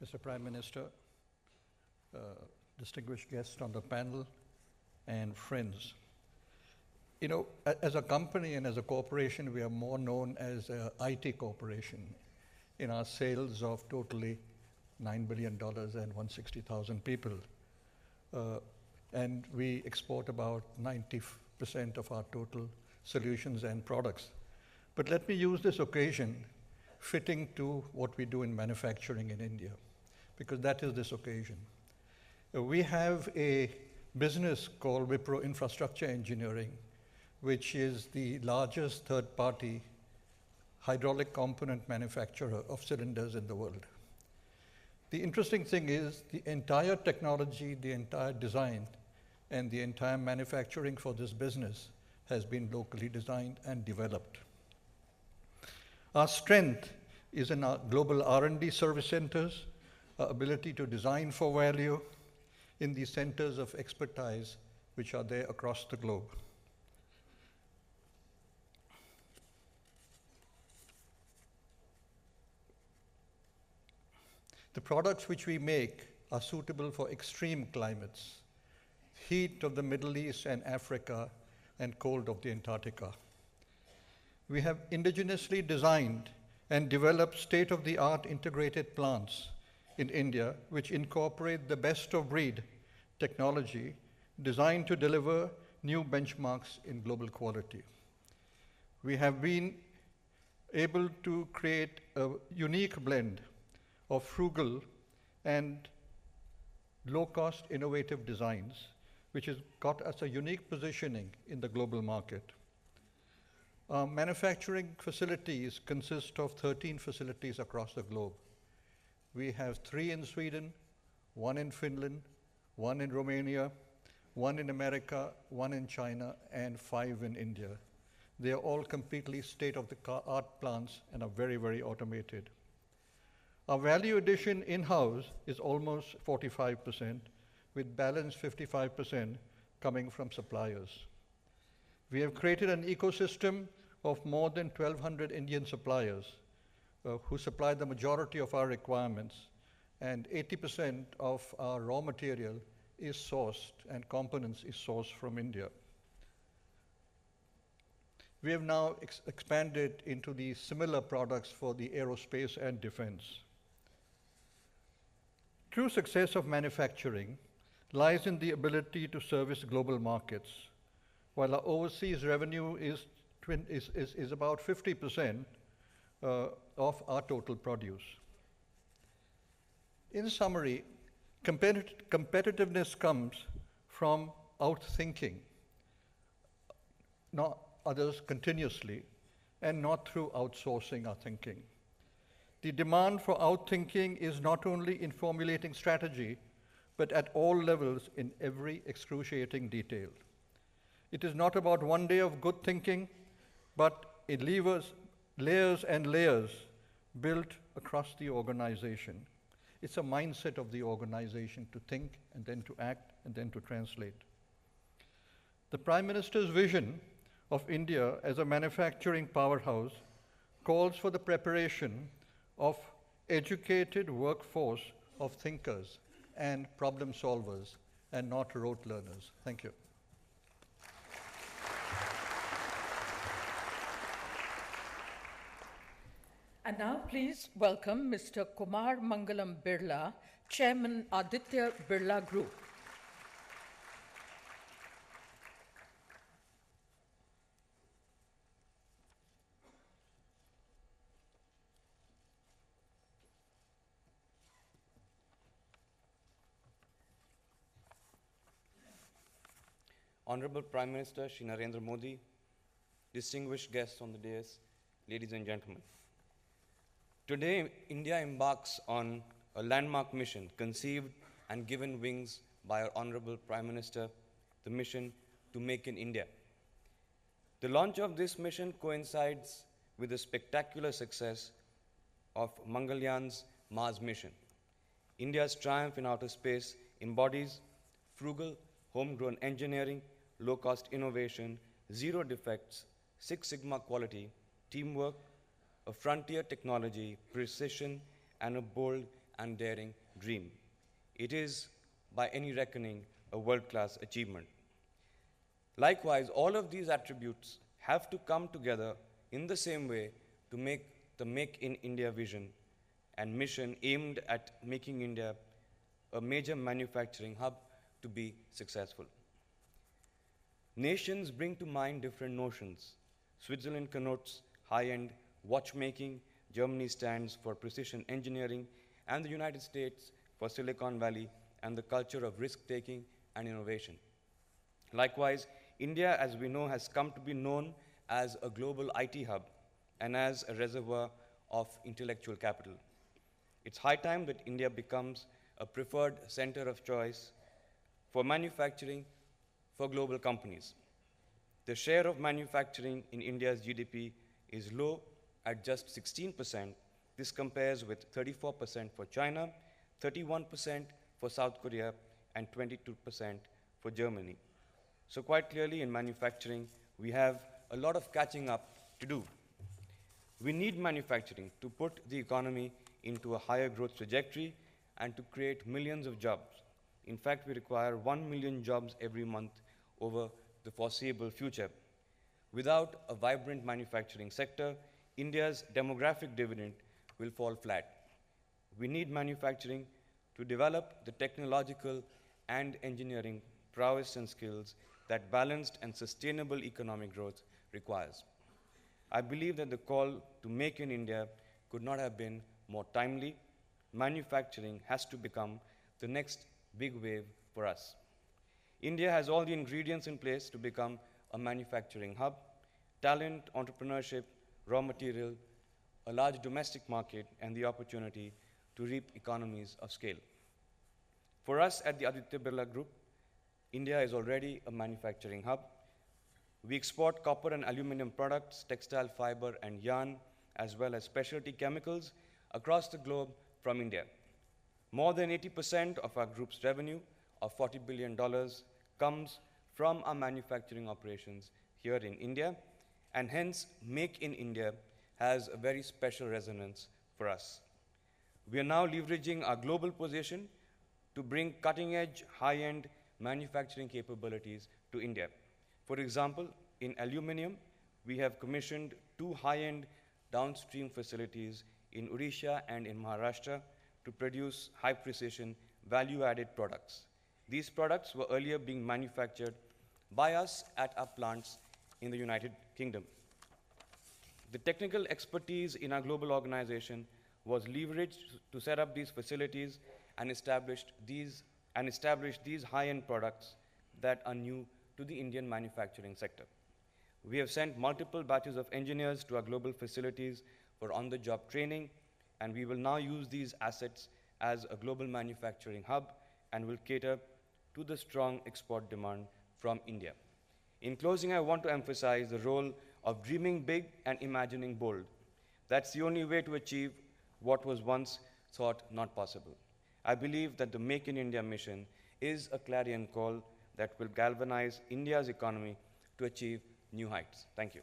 Mr. Prime Minister, distinguished guests on the panel, and friends. You know, as a company and as a corporation, we are more known as an IT corporation in our sales of totally $9 billion and 160,000 people. And we export about 90% of our total solutions and products. But let me use this occasion fitting to what we do in manufacturing in India, because that is this occasion. We have a business called Wipro Infrastructure Engineering, which is the largest third-party hydraulic component manufacturer of cylinders in the world. The interesting thing is the entire technology, the entire design, and the entire manufacturing for this business has been locally designed and developed. Our strength is in our global R&D service centers, our ability to design for value in these centers of expertise which are there across the globe. The products which we make are suitable for extreme climates, heat of the Middle East and Africa, and cold of the Antarctica. We have indigenously designed and developed state-of-the-art integrated plants in India, which incorporate the best-of-breed technology designed to deliver new benchmarks in global quality. We have been able to create a unique blend of frugal and low-cost innovative designs, which has got us a unique positioning in the global market. Our manufacturing facilities consist of 13 facilities across the globe. We have 3 in Sweden, 1 in Finland, 1 in Romania, 1 in America, 1 in China, and 5 in India. They are all completely state-of-the-art plants and are very, very automated. Our value addition in-house is almost 45%, with balance 55% coming from suppliers. We have created an ecosystem of more than 1,200 Indian suppliers who supply the majority of our requirements, and 80% of our raw material is sourced and components is sourced from India. We have now expanded into the similar products for the aerospace and defense. True success of manufacturing lies in the ability to service global markets. While our overseas revenue is about 50% of our total produce. In summary, competitiveness comes from outthinking not others continuously and not through outsourcing our thinking. The demand for outthinking is not only in formulating strategy, but at all levels in every excruciating detail. It is not about one day of good thinking, but it layers and layers built across the organization. It's a mindset of the organization to think and then to act and then to translate. The Prime Minister's vision of India as a manufacturing powerhouse calls for the preparation of educated workforce of thinkers and problem solvers and not rote learners. Thank you. And now please welcome Mr. Kumar Mangalam Birla, Chairman Aditya Birla Group. Honorable Prime Minister Shri Narendra Modi, distinguished guests on the dais, ladies and gentlemen. Today, India embarks on a landmark mission conceived and given wings by our Honorable Prime Minister the mission to Make in India. The launch of this mission coincides with the spectacular success of Mangalyaaan's Mars mission. India's triumph in outer space embodies frugal, homegrown engineering, low-cost innovation, zero defects, Six Sigma quality, teamwork, a frontier technology, precision, and a bold and daring dream. It is, by any reckoning, a world-class achievement. Likewise, all of these attributes have to come together in the same way to make the Make in India vision and mission aimed at making India a major manufacturing hub to be successful. Nations bring to mind different notions. Switzerland connotes high-end watchmaking, Germany stands for precision engineering, and the United States for Silicon Valley and the culture of risk-taking and innovation. Likewise, India, as we know, has come to be known as a global IT hub and as a reservoir of intellectual capital. It's high time that India becomes a preferred center of choice for manufacturing for global companies. The share of manufacturing in India's GDP is low at just 16%. This compares with 34% for China, 31% for South Korea, and 22% for Germany. So quite clearly in manufacturing, we have a lot of catching up to do. We need manufacturing to put the economy into a higher growth trajectory and to create millions of jobs. In fact, we require 1 million jobs every month over the foreseeable future. Without a vibrant manufacturing sector, India's demographic dividend will fall flat. We need manufacturing to develop the technological and engineering prowess and skills that balanced and sustainable economic growth requires. I believe that the call to Make in India could not have been more timely. Manufacturing has to become the next big wave for us. India has all the ingredients in place to become a manufacturing hub: talent, entrepreneurship, raw material, a large domestic market, and the opportunity to reap economies of scale. For us at the Aditya Birla Group, India is already a manufacturing hub. We export copper and aluminum products, textile fiber and yarn, as well as specialty chemicals across the globe from India. More than 80% of our group's revenue of $40 billion comes from our manufacturing operations here in India, and hence Make in India has a very special resonance for us. We are now leveraging our global position to bring cutting-edge, high-end manufacturing capabilities to India. For example, in aluminum, we have commissioned 2 high-end downstream facilities in Odisha and in Maharashtra to produce high-precision, value-added products. These products were earlier being manufactured by us at our plants in the United Kingdom. The technical expertise in our global organization was leveraged to set up these facilities and establish these high-end products that are new to the Indian manufacturing sector. We have sent multiple batches of engineers to our global facilities for on-the-job training, and we will now use these assets as a global manufacturing hub and will cater to the strong export demand from India. In closing, I want to emphasize the role of dreaming big and imagining bold. That's the only way to achieve what was once thought not possible. I believe that the Make in India mission is a clarion call that will galvanize India's economy to achieve new heights. Thank you.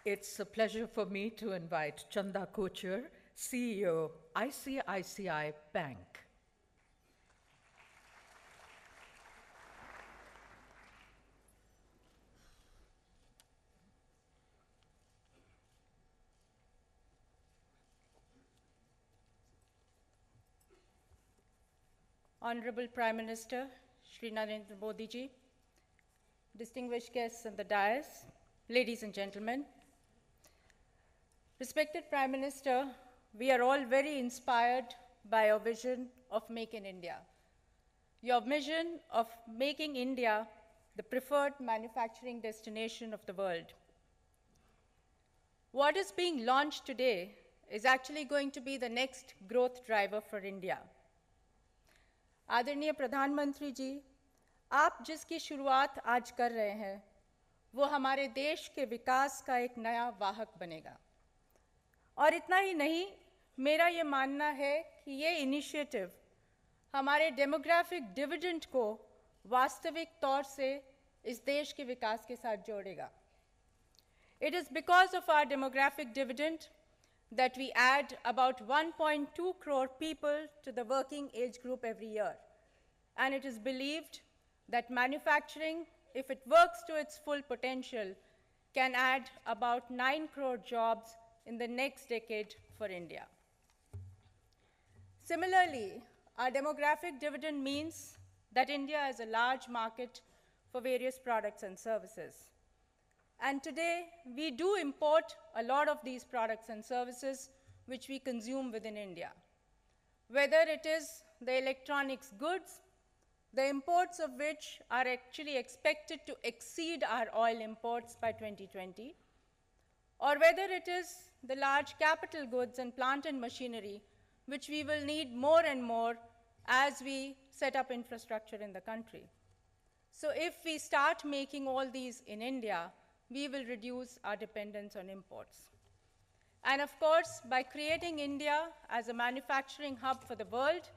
It's a pleasure for me to invite Chanda Kochhar, CEO, ICICI Bank. Honorable Prime Minister, Shri Narendra Modi ji, distinguished guests on the dais, ladies and gentlemen. Respected Prime Minister, we are all very inspired by your vision of Make in India. Your vision of making India the preferred manufacturing destination of the world. What is being launched today is actually going to be the next growth driver for India. आदरणीय प्रधानमंत्री जी, आप जिसकी शुरुआत आज कर रहे हैं, वो हमारे देश के विकास का एक नया वाहक बनेगा। और इतना ही नहीं, मेरा ये मानना है कि ये इनिशिएटिव हमारे डेमोग्राफिक डिविडेंड को वास्तविक तौर से इस देश के विकास के साथ जोड़ेगा। It is because of our demographic dividend that we add about 1.2 crore people to the working age group every year. And it is believed that manufacturing, if it works to its full potential, can add about 9 crore jobs in the next decade for India. Similarly, our demographic dividend means that India is a large market for various products and services. And today, we do import a lot of these products and services which we consume within India. Whether it is the electronics goods, the imports of which are actually expected to exceed our oil imports by 2020, or whether it is the large capital goods and plant and machinery, which we will need more and more as we set up infrastructure in the country. So if we start making all these in India, we will reduce our dependence on imports. And of course, by creating India as a manufacturing hub for the world,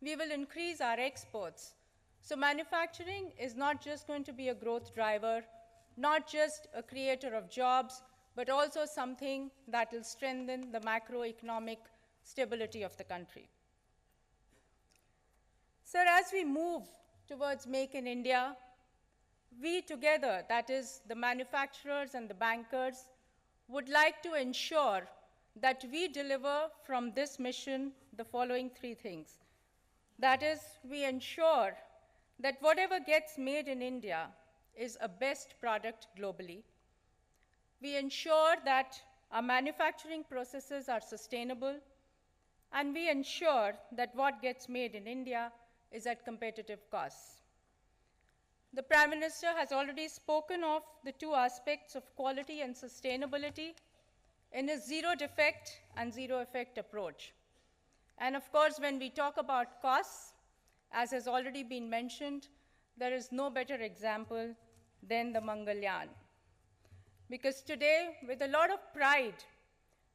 we will increase our exports. So manufacturing is not just going to be a growth driver, not just a creator of jobs, but also something that will strengthen the macroeconomic stability of the country. Sir, as we move towards Make in India, we together, that is the manufacturers and the bankers, would like to ensure that we deliver from this mission the following three things. That is, we ensure that whatever gets made in India is a best product globally. We ensure that our manufacturing processes are sustainable, and we ensure that what gets made in India is at competitive costs. The Prime Minister has already spoken of the two aspects of quality and sustainability in his zero defect and zero effect approach. And of course, when we talk about costs, as has already been mentioned, there is no better example than the Mangalyaan. Because today, with a lot of pride,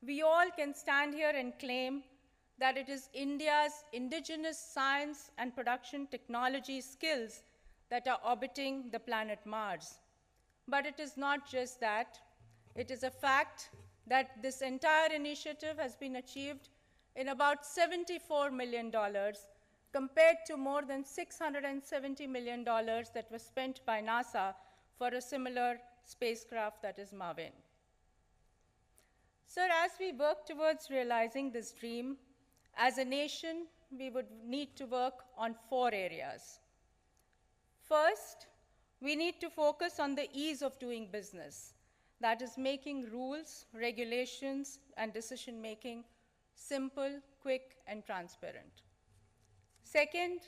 we all can stand here and claim that it is India's indigenous science and production technology skills that are orbiting the planet Mars. But it is not just that. It is a fact that this entire initiative has been achieved in about $74 million compared to more than $670 million that was spent by NASA for a similar spacecraft, that is Marvin. Sir, as we work towards realizing this dream, as a nation, we would need to work on 4 areas. First, we need to focus on the ease of doing business. That is making rules, regulations, and decision-making simple, quick, and transparent. Second,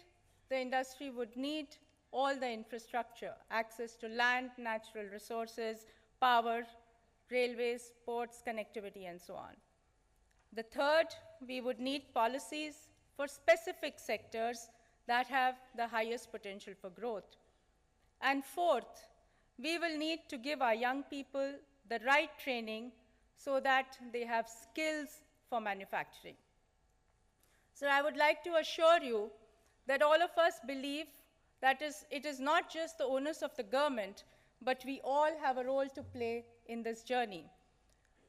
the industry would need all the infrastructure, access to land, natural resources, power, railways, ports, connectivity, and so on. The third, we would need policies for specific sectors that have the highest potential for growth. And fourth, we will need to give our young people the right training so that they have skills for manufacturing. So I would like to assure you that all of us believe that it is not just the onus of the government, but we all have a role to play in this journey.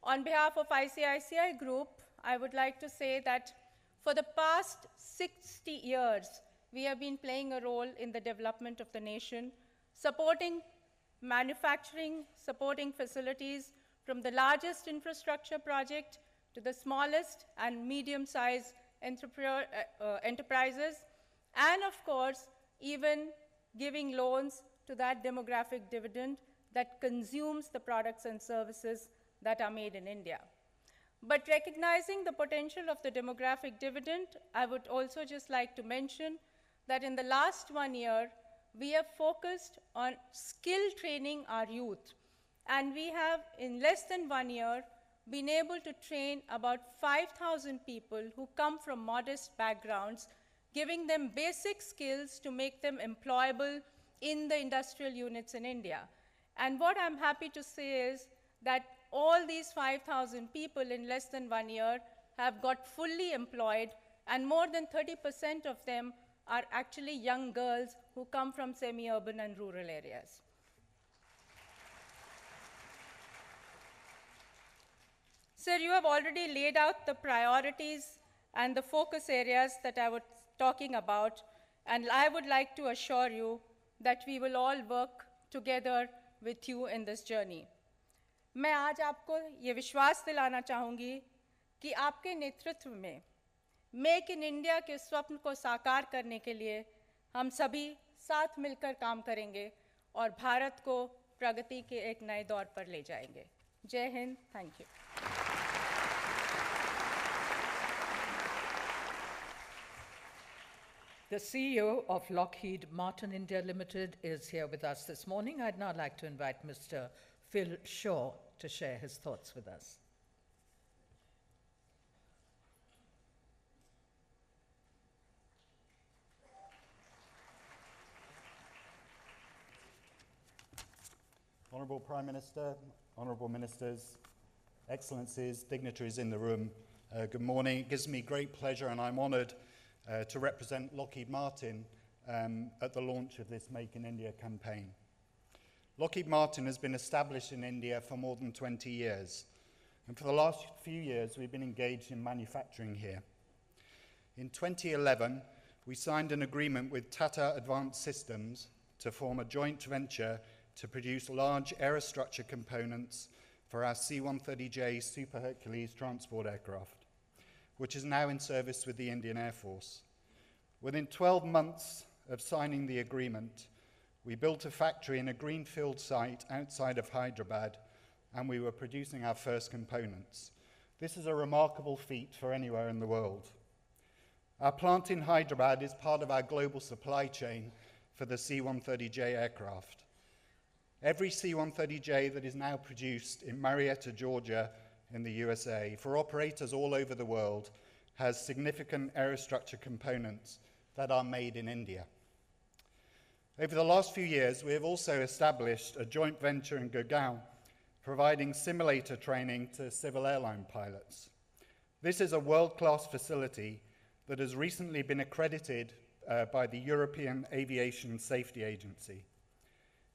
On behalf of ICICI Group, I would like to say that for the past 60 years, we have been playing a role in the development of the nation, supporting manufacturing, supporting facilities from the largest infrastructure project to the smallest and medium-sized enterprises, and of course, even giving loans to that demographic dividend that consumes the products and services that are made in India. But recognizing the potential of the demographic dividend, I would also just like to mention that in the last 1 year, we have focused on skill training our youth. And we have, in less than 1 year, been able to train about 5,000 people who come from modest backgrounds, giving them basic skills to make them employable in the industrial units in India. And what I'm happy to say is that all these 5,000 people in less than 1 year have got fully employed, and more than 30% of them are actually young girls who come from semi-urban and rural areas. Sir, you have already laid out the priorities and the focus areas that I was talking about, and I would like to assure you that we will all work together with you in this journey. मैं आज आपको ये विश्वास दिलाना चाहूँगी कि आपके नेतृत्व में मेक इन इंडिया के स्वप्न को साकार करने के लिए हम सभी साथ मिलकर काम करेंगे और भारत को प्रगति के एक नए दौर पर ले जाएंगे। जय Hind, thank you. The CEO of Lockheed Martin India Limited is here with us this morning. I'd now like to invite Mr. Phil Shaw to share his thoughts with us. Honourable Prime Minister, Honourable Ministers, Excellencies, dignitaries in the room, good morning. It gives me great pleasure and I'm honoured to represent Lockheed Martin at the launch of this Make in India campaign. Lockheed Martin has been established in India for more than 20 years, and for the last few years we've been engaged in manufacturing here. In 2011, we signed an agreement with Tata Advanced Systems to form a joint venture to produce large aerostructure components for our C-130J Super Hercules transport aircraft, which is now in service with the Indian Air Force. Within 12 months of signing the agreement, we built a factory in a greenfield site outside of Hyderabad, and we were producing our first components. This is a remarkable feat for anywhere in the world. Our plant in Hyderabad is part of our global supply chain for the C-130J aircraft. Every C-130J that is now produced in Marietta, Georgia, in the USA, for operators all over the world, has significant aerostructure components that are made in India. Over the last few years, we have also established a joint venture in Gurgaon, providing simulator training to civil airline pilots. This is a world-class facility that has recently been accredited by the European Aviation Safety Agency.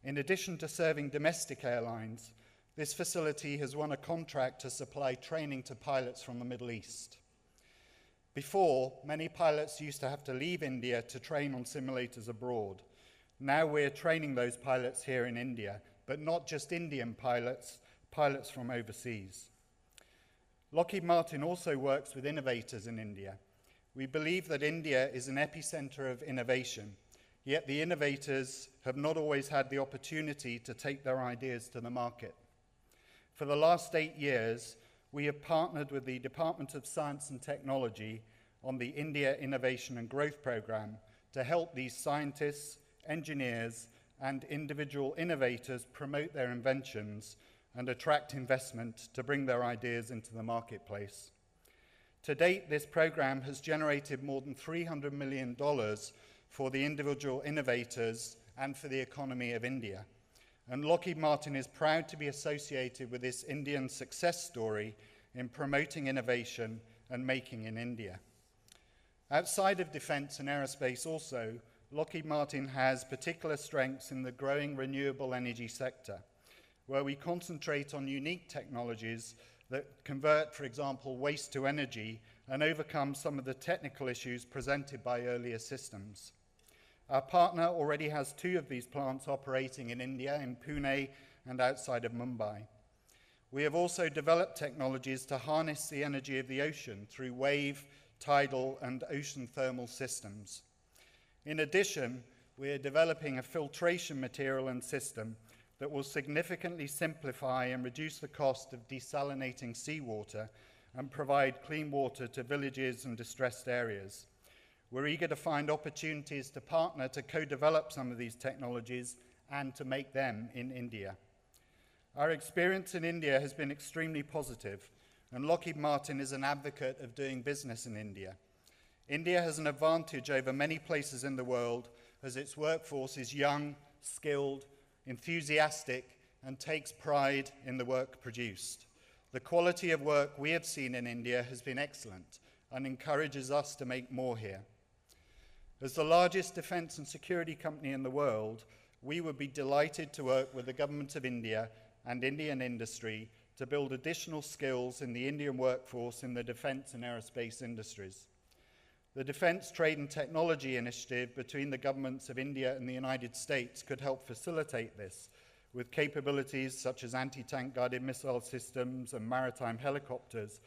In addition to serving domestic airlines, this facility has won a contract to supply training to pilots from the Middle East. Before, many pilots used to have to leave India to train on simulators abroad. Now we're training those pilots here in India, but not just Indian pilots, pilots from overseas. Lockheed Martin also works with innovators in India. We believe that India is an epicenter of innovation, yet the innovators have not always had the opportunity to take their ideas to the market. For the last 8 years, we have partnered with the Department of Science and Technology on the India Innovation and Growth Programme to help these scientists, engineers, and individual innovators promote their inventions and attract investment to bring their ideas into the marketplace. To date, this program has generated more than $300 million for the individual innovators and for the economy of India. And Lockheed Martin is proud to be associated with this Indian success story in promoting innovation and making in India. Outside of defense and aerospace also, Lockheed Martin has particular strengths in the growing renewable energy sector, where we concentrate on unique technologies that convert, for example, waste to energy and overcome some of the technical issues presented by earlier systems. Our partner already has 2 of these plants operating in India, in Pune and outside of Mumbai. We have also developed technologies to harness the energy of the ocean through wave, tidal, and ocean thermal systems. In addition, we are developing a filtration material and system that will significantly simplify and reduce the cost of desalinating seawater and provide clean water to villages and distressed areas. We're eager to find opportunities to partner to co-develop some of these technologies and to make them in India. Our experience in India has been extremely positive, and Lockheed Martin is an advocate of doing business in India. India has an advantage over many places in the world as its workforce is young, skilled, enthusiastic, and takes pride in the work produced. The quality of work we have seen in India has been excellent and encourages us to make more here. As the largest defense and security company in the world, we would be delighted to work with the Government of India and Indian industry to build additional skills in the Indian workforce in the defense and aerospace industries. The Defense Trade and Technology Initiative between the governments of India and the United States could help facilitate this, with capabilities such as anti-tank guided missile systems and maritime helicopters.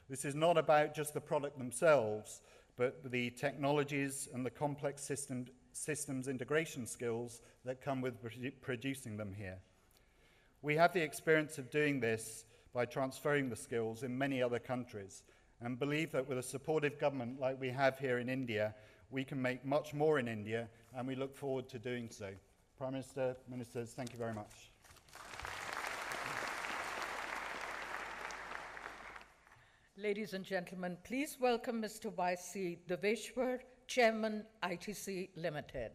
This is not about just the product themselves, but the technologies and the complex systems integration skills that come with producing them here. We have the experience of doing this by transferring the skills in many other countries, and believe that with a supportive government like we have here in India, we can make much more in India, and we look forward to doing so. Prime Minister, Ministers, thank you very much. Ladies and gentlemen, please welcome Mr. Y.C. Deveshwar, Chairman, ITC Limited.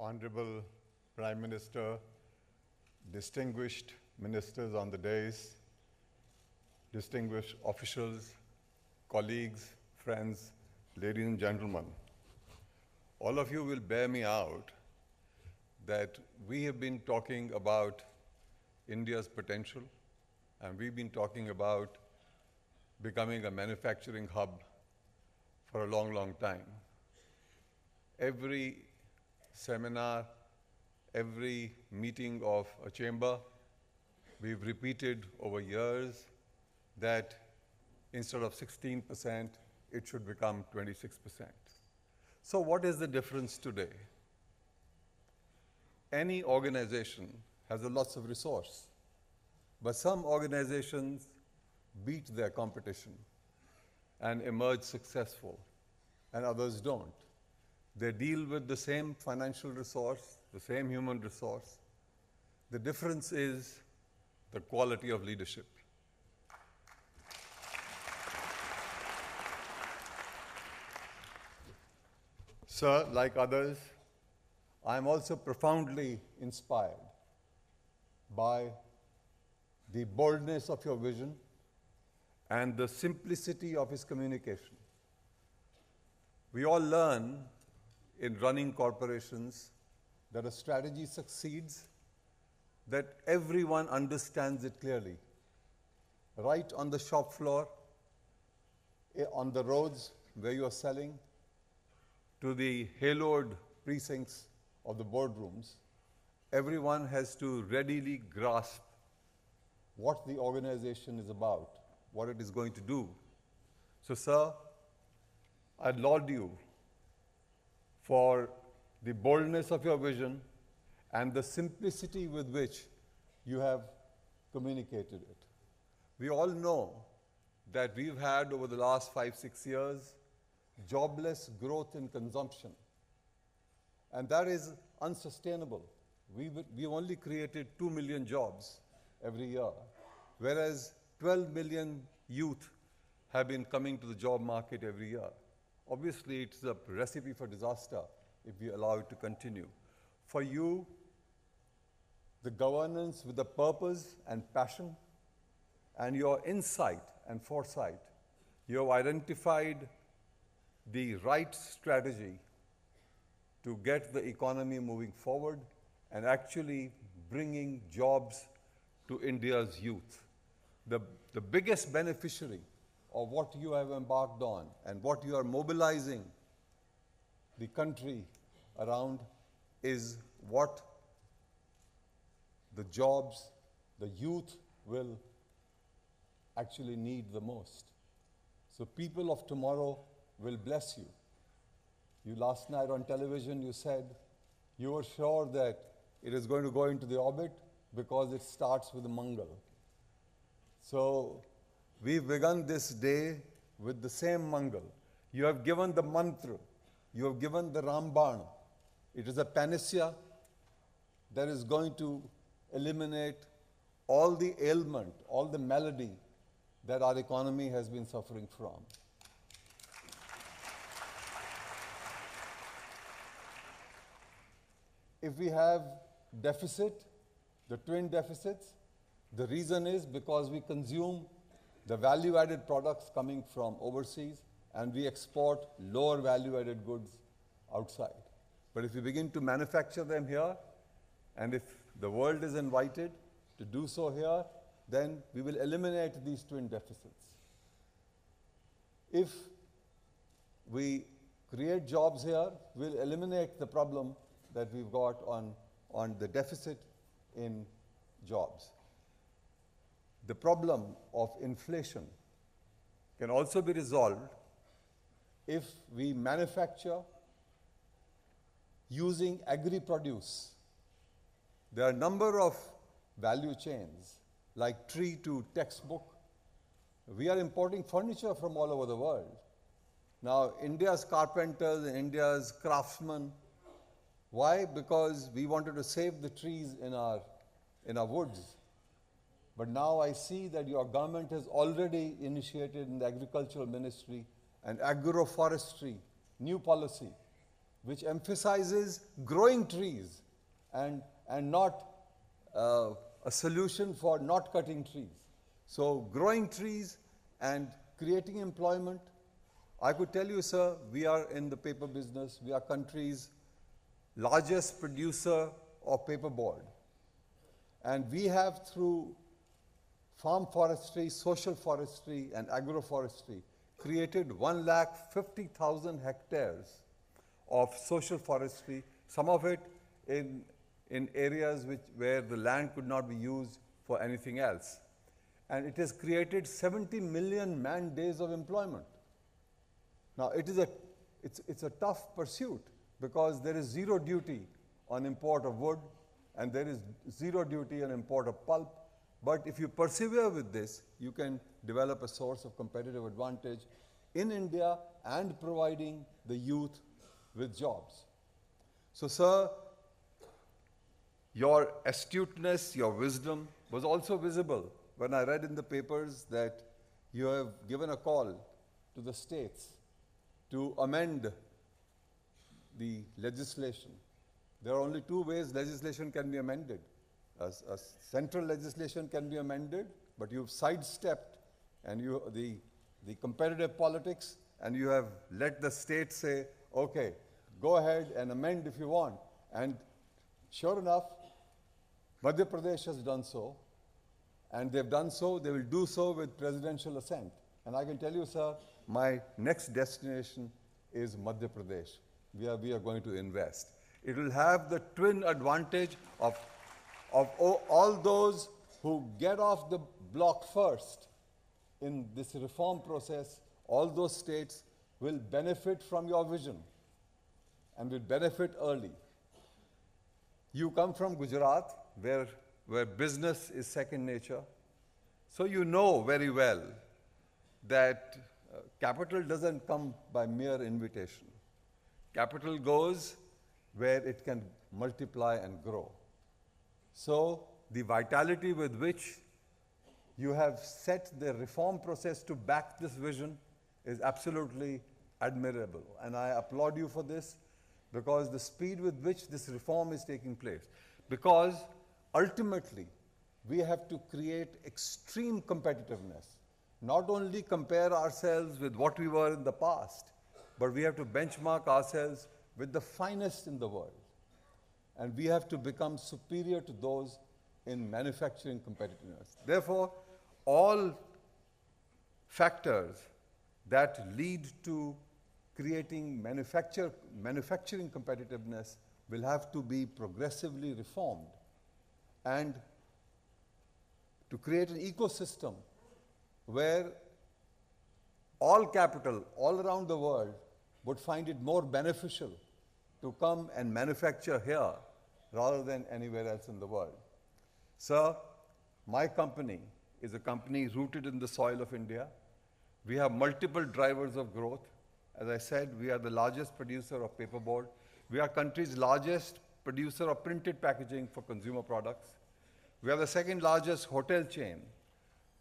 Honorable Prime Minister, distinguished ministers on the dais, distinguished officials, colleagues, friends, ladies and gentlemen, all of you will bear me out that we have been talking about India's potential, and we've been talking about becoming a manufacturing hub for a long, long time. Every seminar, every meeting of a chamber, we've repeated over years that instead of 16%, it should become 26%. So what is the difference today? Any organization has a lots of resource, but some organizations beat their competition and emerge successful, and others don't. They deal with the same financial resource, the same human resource. The difference is the quality of leadership. Sir, like others, I'm also profoundly inspired by the boldness of your vision and the simplicity of his communication. We all learn in running corporations that a strategy succeeds, that everyone understands it clearly. Right on the shop floor, on the roads where you are selling, to the haloed precincts of the boardrooms, everyone has to readily grasp what the organization is about, what it is going to do. So, sir, I laud you for the boldness of your vision and the simplicity with which you have communicated it. We all know that we've had over the last 5-6 years jobless growth in consumption, and that is unsustainable. We've only created 2 million jobs every year, whereas 12 million youth have been coming to the job market every year. Obviously, it's a recipe for disaster if we allow it to continue. For you, the governance with the purpose and passion and your insight and foresight, you have identified the right strategy to get the economy moving forward and actually bringing jobs to India's youth. The biggest beneficiary of what you have embarked on and what you are mobilizing the country around is what the jobs, the youth will actually need the most. So people of tomorrow will bless you. You last night on television, you said you were sure that it is going to go into the orbit, because it starts with a Mangal. So we've begun this day with the same Mangal. You have given the mantra, you have given the Ramban. It is a panacea that is going to eliminate all the ailment, all the malady that our economy has been suffering from. If we have deficit, the twin deficits, the reason is because we consume the value-added products coming from overseas and we export lower value-added goods outside. But if we begin to manufacture them here, and if the world is invited to do so here, then we will eliminate these twin deficits. If we create jobs here, we'll eliminate the problem that we've got on the deficit in jobs. The problem of inflation can also be resolved if we manufacture using agri-produce. There are a number of value chains, like tree to textbook. We are importing furniture from all over the world. Now, India's carpenters and India's craftsmen, why? Because we wanted to save the trees in our woods. But now I see that your government has already initiated in the Agricultural Ministry an agroforestry new policy, which emphasizes growing trees and not a solution for not cutting trees. So growing trees and creating employment. I could tell you, sir, we are in the paper business. We are country's largest producer of paperboard. And we have, through farm forestry, social forestry, and agroforestry, created 150,000 hectares of social forestry, some of it in areas where the land could not be used for anything else. And it has created 70 million man-days of employment. Now, it's a tough pursuit because there is zero duty on import of wood and there is zero duty on import of pulp. But if you persevere with this, you can develop a source of competitive advantage in India and providing the youth with jobs. So, sir, your astuteness, your wisdom was also visible when I read in the papers that you have given a call to the states to amend the legislation. There are only two ways legislation can be amended. A central legislation can be amended, but you've sidestepped and the competitive politics, and you have let the state say, okay, go ahead and amend if you want. And sure enough, Madhya Pradesh has done so, and they've done so, they will do so with presidential assent. And I can tell you, sir, my next destination is Madhya Pradesh. We are going to invest. It will have the twin advantage of all those who get off the block first in this reform process. All those states will benefit from your vision and will benefit early. You come from Gujarat, where business is second nature. So you know very well that capital doesn't come by mere invitation. Capital goes where it can multiply and grow. So the vitality with which you have set the reform process to back this vision is absolutely admirable. And I applaud you for this, because the speed with which this reform is taking place. Because ultimately, we have to create extreme competitiveness. Not only compare ourselves with what we were in the past, but we have to benchmark ourselves with the finest in the world. And we have to become superior to those in manufacturing competitiveness. Therefore, all factors that lead to creating manufacturing competitiveness will have to be progressively reformed. And to create an ecosystem where all capital all around the world would find it more beneficial to come and manufacture here rather than anywhere else in the world. Sir, my company is a company rooted in the soil of India. We have multiple drivers of growth. As I said, we are the largest producer of paperboard. We are country's largest producer of printed packaging for consumer products. We are the second largest hotel chain.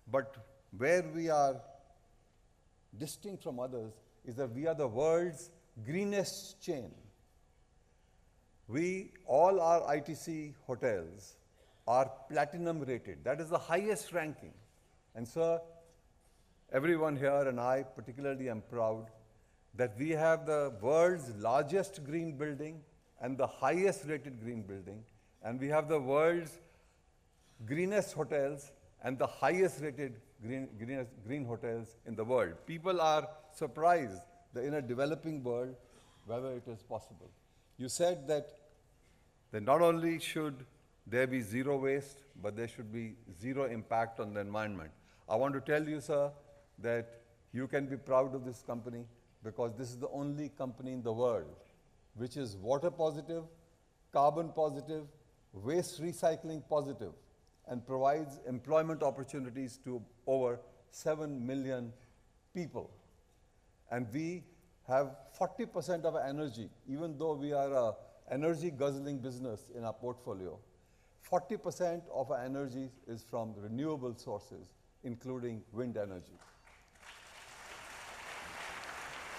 But where we are distinct from others is that we are the world's greenest chain. All our ITC hotels are platinum rated. That is the highest ranking. And sir, everyone here and I particularly am proud that we have the world's largest green building and the highest rated green building. And we have the world's greenest hotels and the highest rated green hotels in the world. People are surprised that in a developing world, whether it is possible. You said that not only should there be zero waste, but there should be zero impact on the environment. I want to tell you, sir, that you can be proud of this company because this is the only company in the world which is water positive, carbon positive, waste recycling positive, and provides employment opportunities to over 7 million people. And we have 40% of our energy, even though we are an energy guzzling business in our portfolio, 40% of our energy is from renewable sources, including wind energy.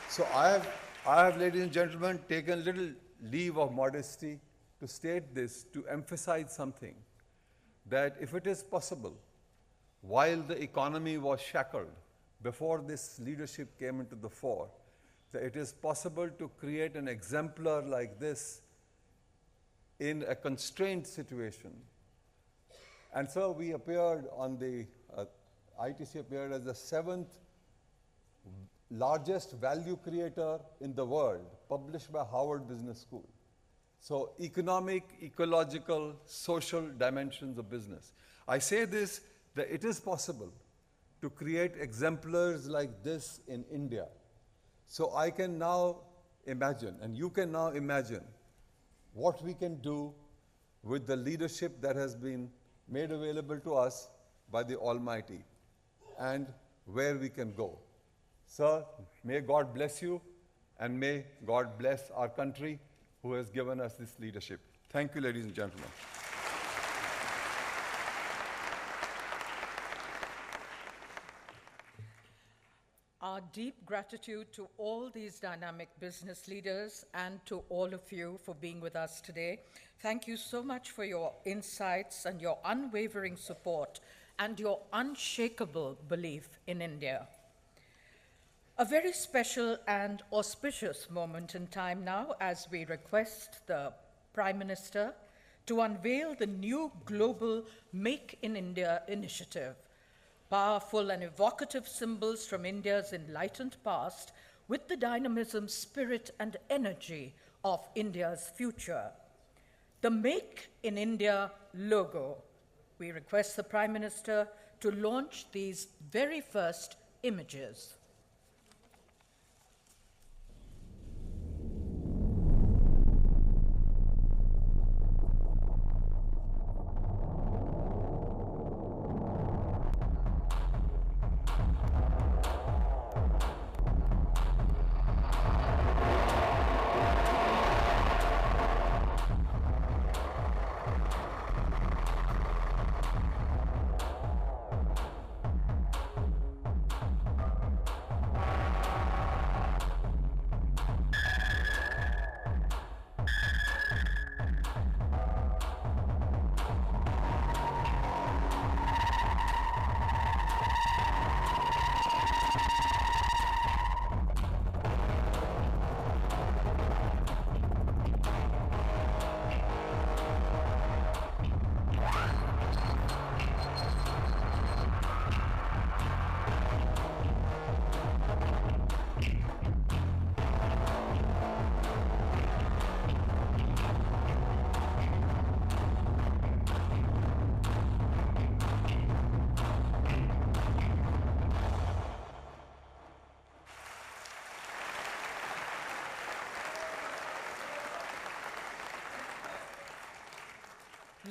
So I have, ladies and gentlemen, taken a little leave of modesty to state this, to emphasize something, that if it is possible, while the economy was shackled, before this leadership came into the fore, that it is possible to create an exemplar like this in a constrained situation. And so we appeared on the, ITC appeared as the 7th largest value creator in the world, published by Harvard Business School. So economic, ecological, social dimensions of business. I say this, that it is possible to create exemplars like this in India. So I can now imagine, and you can now imagine, what we can do with the leadership that has been made available to us by the Almighty, and where we can go. Sir, may God bless you, and may God bless our country who has given us this leadership. Thank you, ladies and gentlemen. Our deep gratitude to all these dynamic business leaders and to all of you for being with us today. Thank you so much for your insights and your unwavering support and your unshakable belief in India. A very special and auspicious moment in time now as we request the Prime Minister to unveil the new global Make in India initiative. Powerful and evocative symbols from India's enlightened past with the dynamism, spirit, and energy of India's future. The Make in India logo. We request the Prime Minister to launch these very first images.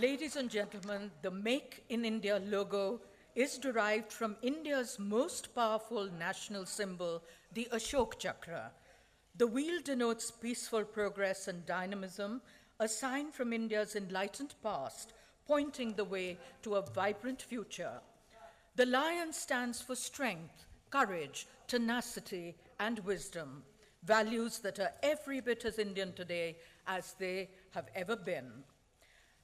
Ladies and gentlemen, the Make in India logo is derived from India's most powerful national symbol, the Ashok Chakra. The wheel denotes peaceful progress and dynamism, a sign from India's enlightened past, pointing the way to a vibrant future. The lion stands for strength, courage, tenacity, and wisdom, values that are every bit as Indian today as they have ever been.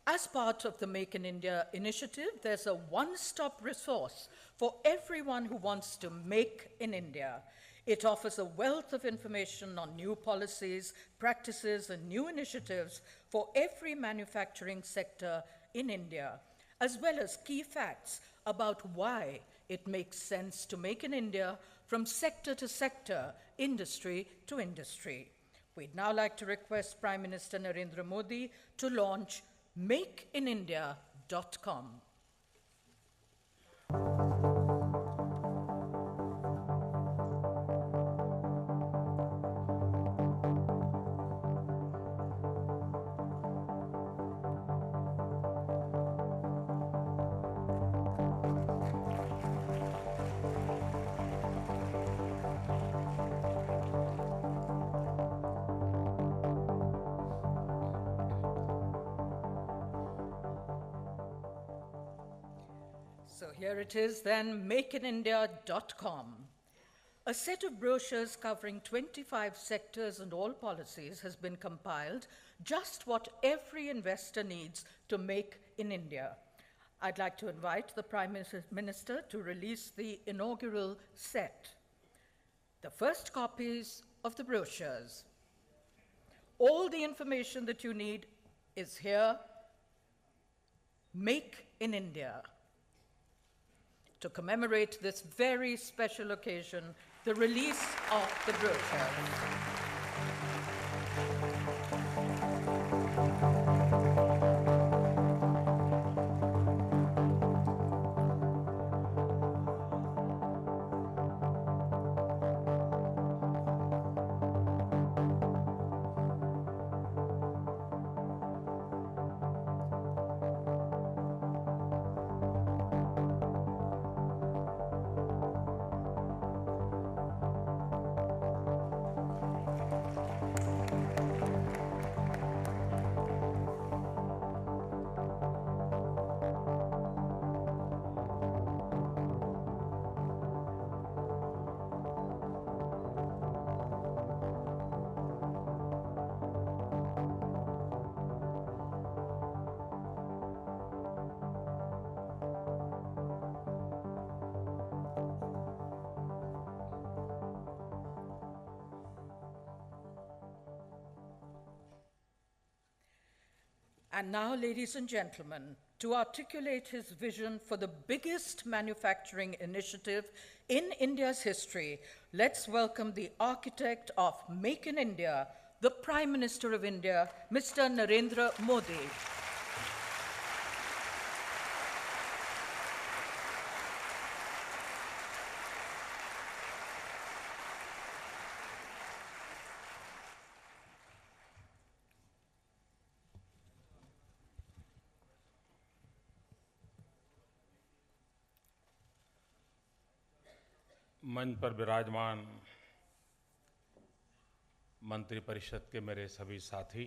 As part of the Make in India initiative, there's a one-stop resource for everyone who wants to make in India. It offers a wealth of information on new policies, practices, and new initiatives for every manufacturing sector in India, as well as key facts about why it makes sense to make in India from sector to sector, industry to industry. We'd now like to request Prime Minister Narendra Modi to launch makeinindia.com. So here it is then, makeinindia.com. A set of brochures covering 25 sectors and all policies has been compiled, just what every investor needs to make in India. I'd like to invite the Prime Minister to release the inaugural set. The first copies of the brochures. All the information that you need is here. Make in India. To commemorate this very special occasion, the release of the brochure. And now, ladies and gentlemen, to articulate his vision for the biggest manufacturing initiative in India's history, let's welcome the architect of Make in India, the Prime Minister of India, Mr. Narendra Modi. मंच पर विराजमान मंत्रिपरिषद के मेरे सभी साथी,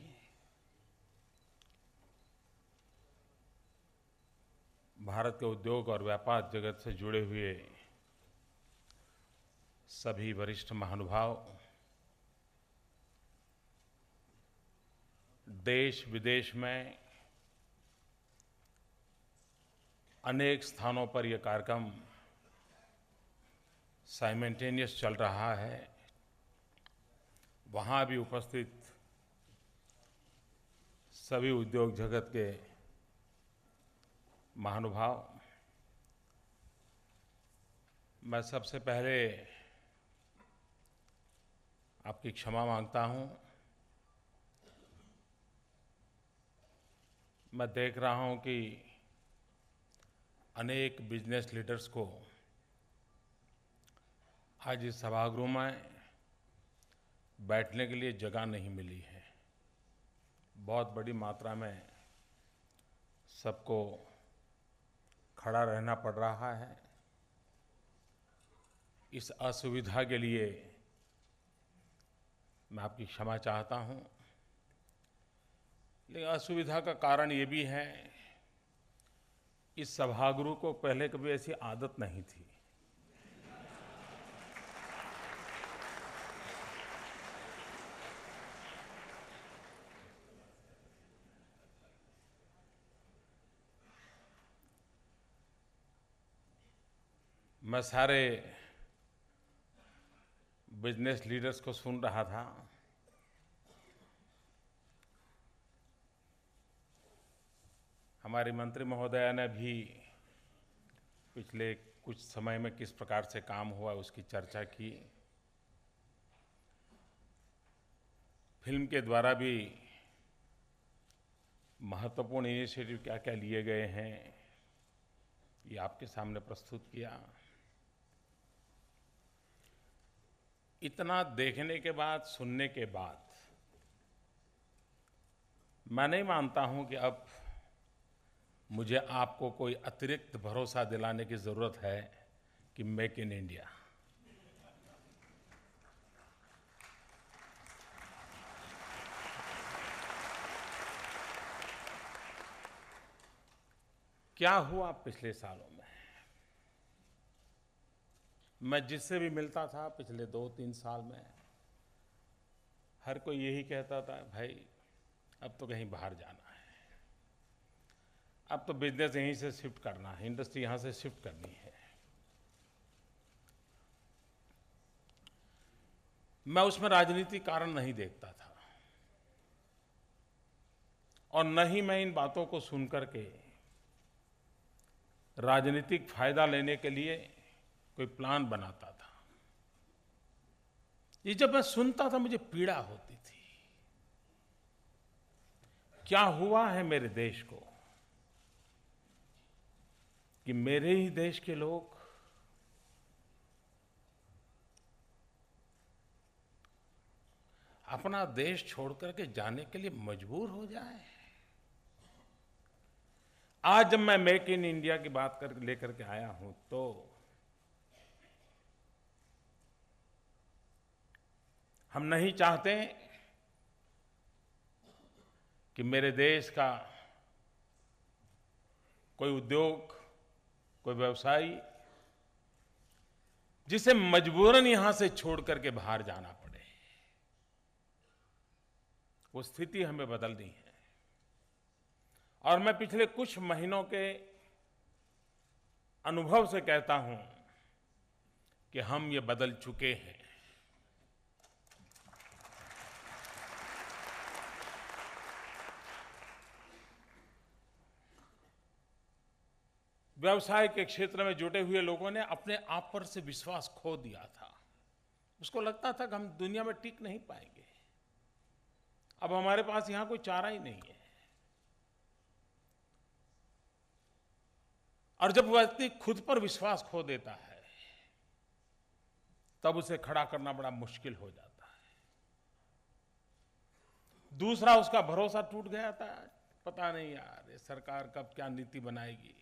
भारत के उद्योग और व्यापार जगत से जुड़े हुए सभी वरिष्ठ महानुभाव, देश विदेश में अनेक स्थानों पर यह कार्यक्रम साइमल्टेनियस चल रहा है, वहाँ भी उपस्थित सभी उद्योग जगत के महानुभाव, मैं सबसे पहले आपकी क्षमा मांगता हूँ। मैं देख रहा हूँ कि अनेक बिजनेस लीडर्स को आज इस सभागृह में बैठने के लिए जगह नहीं मिली है। बहुत बड़ी मात्रा में सबको खड़ा रहना पड़ रहा है। इस असुविधा के लिए मैं आपकी क्षमा चाहता हूँ, लेकिन असुविधा का कारण ये भी है, इस सभागृह को पहले कभी ऐसी आदत नहीं थी। मैं सारे बिजनेस लीडर्स को सुन रहा था। हमारी मंत्री महोदया ने भी पिछले कुछ समय में किस प्रकार से काम हुआ उसकी चर्चा की। फिल्म के द्वारा भी महत्वपूर्ण इनिशिएटिव क्या क्या लिए गए हैं, ये आपके सामने प्रस्तुत किया। इतना देखने के बाद, सुनने के बाद मैं नहीं मानता हूं कि अब मुझे आपको कोई अतिरिक्त भरोसा दिलाने की जरूरत है कि मेक इन इंडिया। क्या हुआ पिछले सालों में? मैं जिससे भी मिलता था पिछले 2-3 साल में, हर कोई यही कहता था, भाई अब तो कहीं बाहर जाना है, अब तो बिजनेस यहीं से शिफ्ट करना है, इंडस्ट्री यहां से शिफ्ट करनी है। मैं उसमें राजनीतिक कारण नहीं देखता था, और न ही मैं इन बातों को सुनकर के राजनीतिक फायदा लेने के लिए कोई प्लान बनाता था। ये जब मैं सुनता था मुझे पीड़ा होती थी। क्या हुआ है मेरे देश को कि मेरे ही देश के लोग अपना देश छोड़कर के जाने के लिए मजबूर हो जाए। आज जब मैं मेक इन इंडिया की बात कर लेकर के आया हूं, तो हम नहीं चाहते कि मेरे देश का कोई उद्योग, कोई व्यवसायी जिसे मजबूरन यहां से छोड़ करके बाहर जाना पड़े। वो स्थिति हमें बदलनी है, और मैं पिछले कुछ महीनों के अनुभव से कहता हूं कि हम ये बदल चुके हैं। व्यवसाय के क्षेत्र में जुटे हुए लोगों ने अपने आप पर से विश्वास खो दिया था। उसको लगता था कि हम दुनिया में टिक नहीं पाएंगे, अब हमारे पास यहां कोई चारा ही नहीं है। और जब व्यक्ति खुद पर विश्वास खो देता है, तब उसे खड़ा करना बड़ा मुश्किल हो जाता है। दूसरा, उसका भरोसा टूट गया था। पता नहीं यार, ये सरकार कब क्या नीति बनाएगी,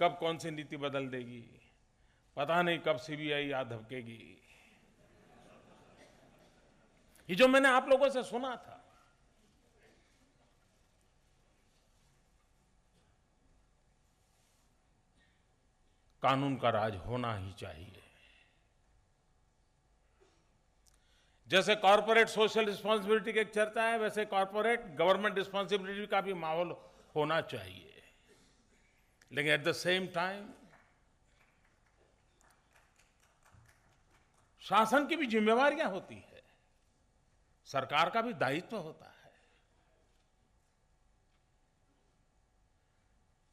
कब कौन सी नीति बदल देगी, पता नहीं कब सीबीआई याद धबकेगी। ये जो मैंने आप लोगों से सुना था, कानून का राज होना ही चाहिए। जैसे कॉर्पोरेट सोशल रिस्पांसिबिलिटी की एक चर्चा है, वैसे कॉर्पोरेट गवर्नमेंट रिस्पांसिबिलिटी का भी माहौल होना चाहिए। लेकिन एट द सेम टाइम शासन की भी जिम्मेवारियां होती है, सरकार का भी दायित्व होता है।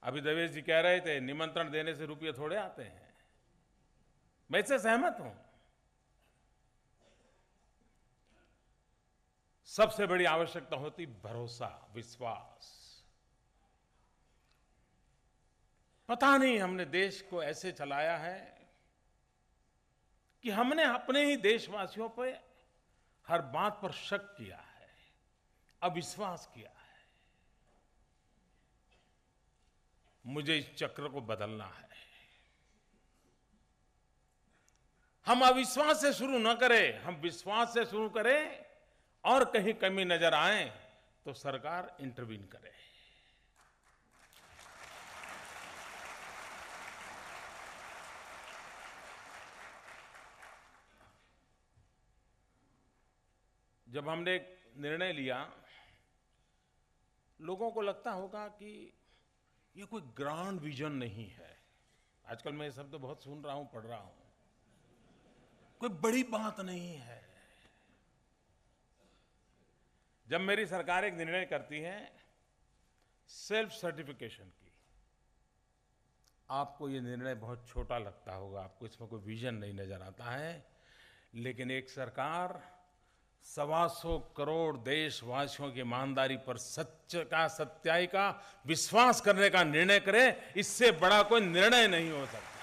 अभी देवेश जी कह रहे थे, निमंत्रण देने से रुपये थोड़े आते हैं। मैं इससे सहमत हूं। सबसे बड़ी आवश्यकता होती भरोसा, विश्वास। पता नहीं हमने देश को ऐसे चलाया है कि हमने अपने ही देशवासियों पे हर बात पर शक किया है, अविश्वास किया है। मुझे इस चक्र को बदलना है। हम अविश्वास से शुरू न करें, हम विश्वास से शुरू करें, और कहीं कमी नजर आए तो सरकार इंटरवीन करे। जब हमने एक निर्णय लिया, लोगों को लगता होगा कि ये कोई ग्रांड विजन नहीं है। आजकल मैं ये शब्द बहुत सुन रहा हूं, पढ़ रहा हूं। कोई बड़ी बात नहीं है। जब मेरी सरकार एक निर्णय करती है सेल्फ सर्टिफिकेशन की, आपको ये निर्णय बहुत छोटा लगता होगा, आपको इसमें कोई विजन नहीं नजर आता है, लेकिन एक सरकार 125 करोड़ देशवासियों की ईमानदारी पर सच्चाई का विश्वास करने का निर्णय करे, इससे बड़ा कोई निर्णय नहीं हो सकता।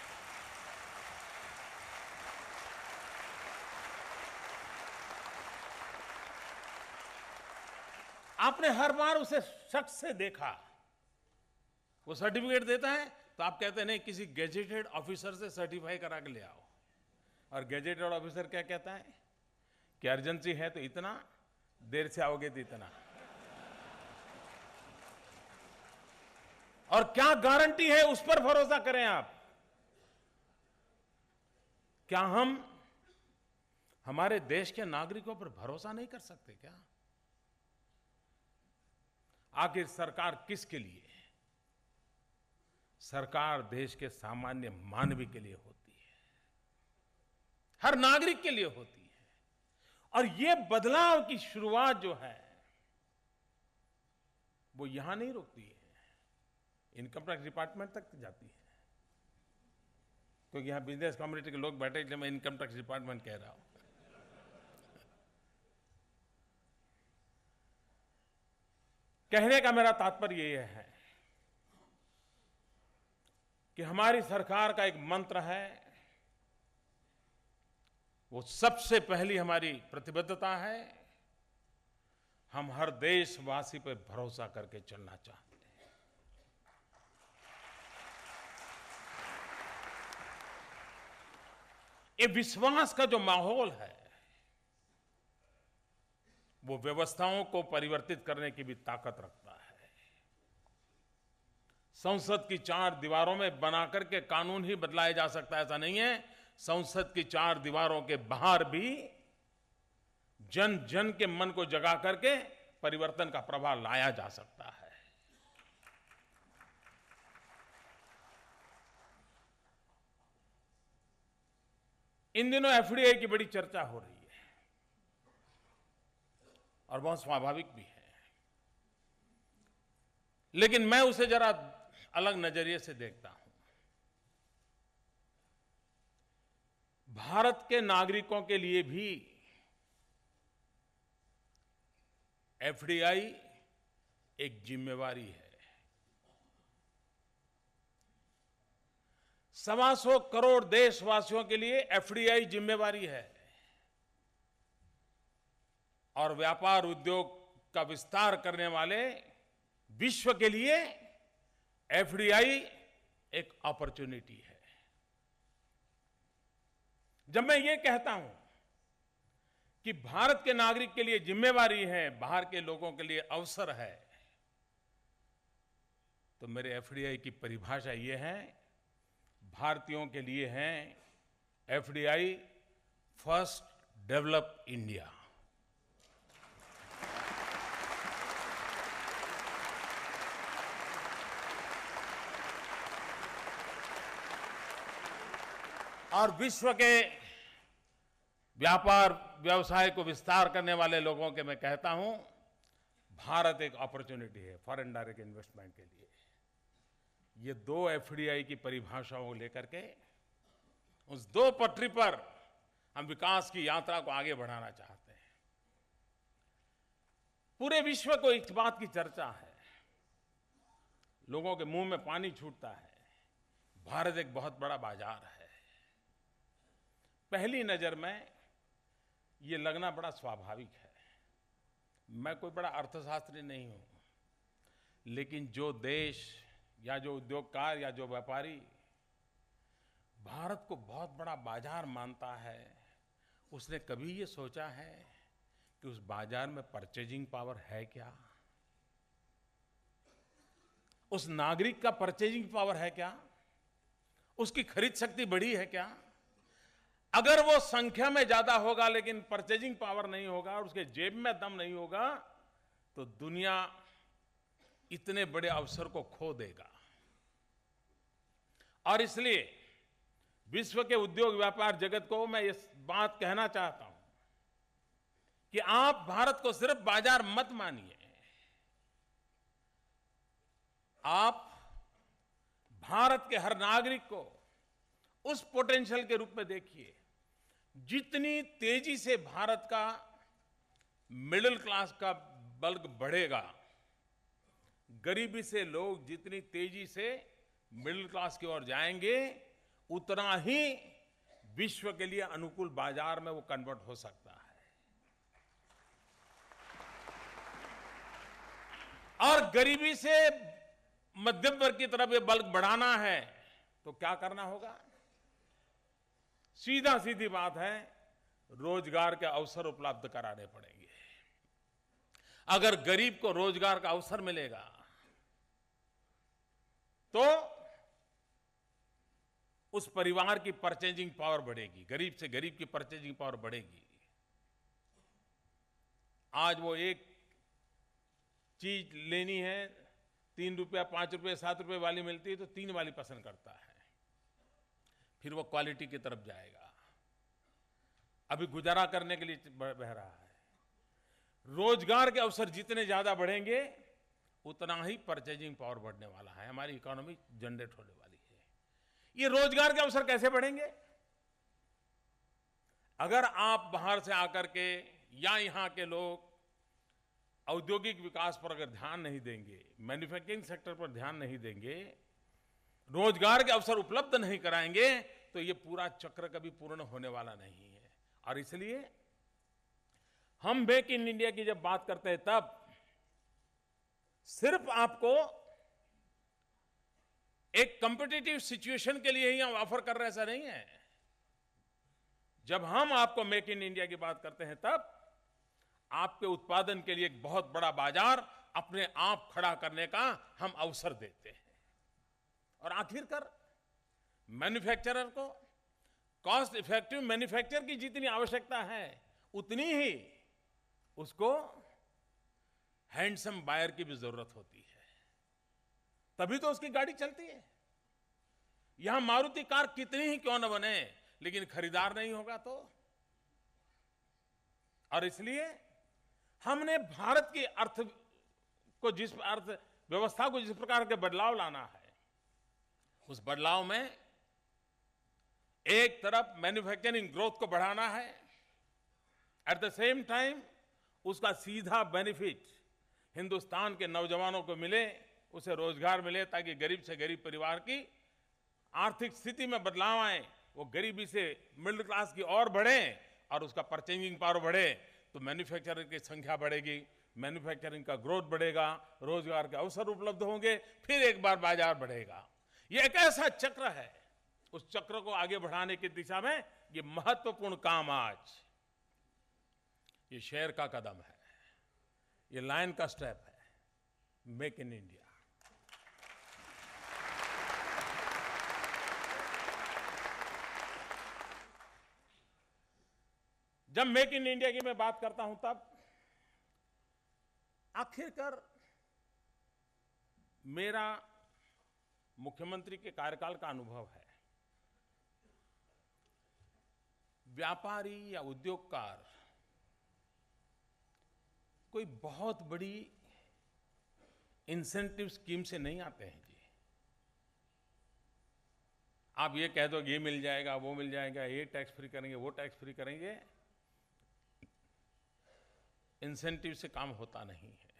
आपने हर बार उसे शख्स से देखा, वो सर्टिफिकेट देता है तो आप कहते हैं नहीं, किसी गेजेटेड ऑफिसर से सर्टिफाई करा के ले आओ। और गेजेटेड ऑफिसर क्या कहता है कि अर्जेंसी है तो इतना, देर से आओगे तो इतना। और क्या गारंटी है, उस पर भरोसा करें आप। क्या हम हमारे देश के नागरिकों पर भरोसा नहीं कर सकते क्या? आखिर सरकार किसके लिए है? सरकार देश के सामान्य मानव के लिए होती है, हर नागरिक के लिए होती है। और ये बदलाव की शुरुआत जो है वो यहां नहीं रुकती है, इनकम टैक्स डिपार्टमेंट तक जाती है। क्योंकि यहां बिजनेस कम्युनिटी के लोग बैठे, इसलिए मैं इनकम टैक्स डिपार्टमेंट कह रहा हूं। कहने का मेरा तात्पर्य यह है कि हमारी सरकार का एक मंत्र है, वो सबसे पहली हमारी प्रतिबद्धता है, हम हर देशवासी पर भरोसा करके चलना चाहते हैं। ये विश्वास का जो माहौल है वो व्यवस्थाओं को परिवर्तित करने की भी ताकत रखता है। संसद की 4 दीवारों में बनाकर के कानून ही बदलाया जा सकता है, ऐसा नहीं है। संसद की 4 दीवारों के बाहर भी जन जन के मन को जगा करके परिवर्तन का प्रभाव लाया जा सकता है। इन दिनों एफडीआई की बड़ी चर्चा हो रही है और बहुत स्वाभाविक भी है, लेकिन मैं उसे जरा अलग नजरिए से देखता हूं। भारत के नागरिकों के लिए भी एफडीआई एक जिम्मेवारी है। 125 करोड़ देशवासियों के लिए एफडीआई जिम्मेवारी है और व्यापार उद्योग का विस्तार करने वाले विश्व के लिए एफडीआई एक अपॉर्चुनिटी है। जब मैं ये कहता हूं कि भारत के नागरिक के लिए जिम्मेवारी है, बाहर के लोगों के लिए अवसर है, तो मेरे एफडीआई की परिभाषा ये है, भारतीयों के लिए है एफडीआई फर्स्ट डेवलप इंडिया। और विश्व के व्यापार व्यवसाय को विस्तार करने वाले लोगों के मैं कहता हूं, भारत एक अपॉर्चुनिटी है फॉरेन डायरेक्ट इन्वेस्टमेंट के लिए। ये 2 एफडीआई की परिभाषाओं को लेकर के उस 2 पटरी पर हम विकास की यात्रा को आगे बढ़ाना चाहते हैं। पूरे विश्व को इस बात की चर्चा है, लोगों के मुंह में पानी छूटता है, भारत एक बहुत बड़ा बाजार है। पहली नजर में ये लगना बड़ा स्वाभाविक है। मैं कोई बड़ा अर्थशास्त्री नहीं हूं, लेकिन जो देश या जो उद्योगकार या जो व्यापारी भारत को बहुत बड़ा बाजार मानता है, उसने कभी ये सोचा है कि उस बाजार में परचेजिंग पावर है क्या? उस नागरिक का परचेजिंग पावर है क्या? उसकी खरीद शक्ति बढ़ी है क्या? अगर वो संख्या में ज्यादा होगा लेकिन परचेजिंग पावर नहीं होगा और उसके जेब में दम नहीं होगा, तो दुनिया इतने बड़े अवसर को खो देगा। और इसलिए विश्व के उद्योग व्यापार जगत को मैं इस बात कहना चाहता हूं कि आप भारत को सिर्फ बाजार मत मानिए, आप भारत के हर नागरिक को उस पोटेंशियल के रूप में देखिए। जितनी तेजी से भारत का मिडिल क्लास का बल्क बढ़ेगा, गरीबी से लोग जितनी तेजी से मिडिल क्लास की ओर जाएंगे, उतना ही विश्व के लिए अनुकूल बाजार में वो कन्वर्ट हो सकता है। और गरीबी से मध्यम वर्ग की तरफ ये बल्क बढ़ाना है तो क्या करना होगा? सीधा सीधी बात है, रोजगार के अवसर उपलब्ध कराने पड़ेंगे। अगर गरीब को रोजगार का अवसर मिलेगा तो उस परिवार की परचेजिंग पावर बढ़ेगी, गरीब से गरीब की परचेजिंग पावर बढ़ेगी। आज वो एक चीज लेनी है, 3 रुपया 5 रुपये 7 रुपये वाली मिलती है तो 3 वाली पसंद करता है, फिर वो क्वालिटी की तरफ जाएगा। अभी गुजारा करने के लिए बह रहा है। रोजगार के अवसर जितने ज्यादा बढ़ेंगे उतना ही परचेजिंग पावर बढ़ने वाला है, हमारी इकोनॉमी जनरेट होने वाली है। ये रोजगार के अवसर कैसे बढ़ेंगे? अगर आप बाहर से आकर के या यहां के लोग औद्योगिक विकास पर अगर ध्यान नहीं देंगे, मैन्युफैक्चरिंग सेक्टर पर ध्यान नहीं देंगे, रोजगार के अवसर उपलब्ध नहीं कराएंगे, तो ये पूरा चक्र कभी पूर्ण होने वाला नहीं है। और इसलिए हम मेक इन इंडिया की जब बात करते हैं तब सिर्फ आपको एक कॉम्पिटिटिव सिचुएशन के लिए ही हम ऑफर कर रहे हैं, ऐसा नहीं है। जब हम आपको मेक इन इंडिया की बात करते हैं तब आपके उत्पादन के लिए एक बहुत बड़ा बाजार अपने आप खड़ा करने का हम अवसर देते हैं। और आखिरकार मैन्युफैक्चरर को कॉस्ट इफेक्टिव मैन्युफैक्चर की जितनी आवश्यकता है उतनी ही उसको हैंडसम बायर की भी जरूरत होती है, तभी तो उसकी गाड़ी चलती है। यहां मारुति कार कितनी ही क्यों न बने, लेकिन खरीदार नहीं होगा तो। और इसलिए हमने भारत की अर्थव्यवस्था को जिस प्रकार के बदलाव लाना है, उस बदलाव में एक तरफ मैन्युफैक्चरिंग ग्रोथ को बढ़ाना है, एट द सेम टाइम उसका सीधा बेनिफिट हिंदुस्तान के नौजवानों को मिले, उसे रोजगार मिले, ताकि गरीब से गरीब परिवार की आर्थिक स्थिति में बदलाव आए, वो गरीबी से मिडिल क्लास की ओर बढ़े और उसका परचेजिंग पावर बढ़े, तो मैन्युफैक्चरिंग की संख्या बढ़ेगी, मैन्युफैक्चरिंग का ग्रोथ बढ़ेगा, रोजगार के अवसर उपलब्ध होंगे, फिर एक बार बाजार बढ़ेगा। ये एक ऐसा चक्र है, उस चक्र को आगे बढ़ाने की दिशा में ये महत्वपूर्ण काम आज ये शेर का कदम है, ये लायन का स्टेप है, मेक इन इंडिया। जब मेक इन इंडिया की मैं बात करता हूं तब आखिरकार मेरा मुख्यमंत्री के कार्यकाल का अनुभव है। व्यापारी या उद्योगकार कोई बहुत बड़ी इंसेंटिव स्कीम से नहीं आते हैं जी। आप ये कह दो ये मिल जाएगा, वो मिल जाएगा, ये टैक्स फ्री करेंगे, वो टैक्स फ्री करेंगे, इंसेंटिव से काम होता नहीं है।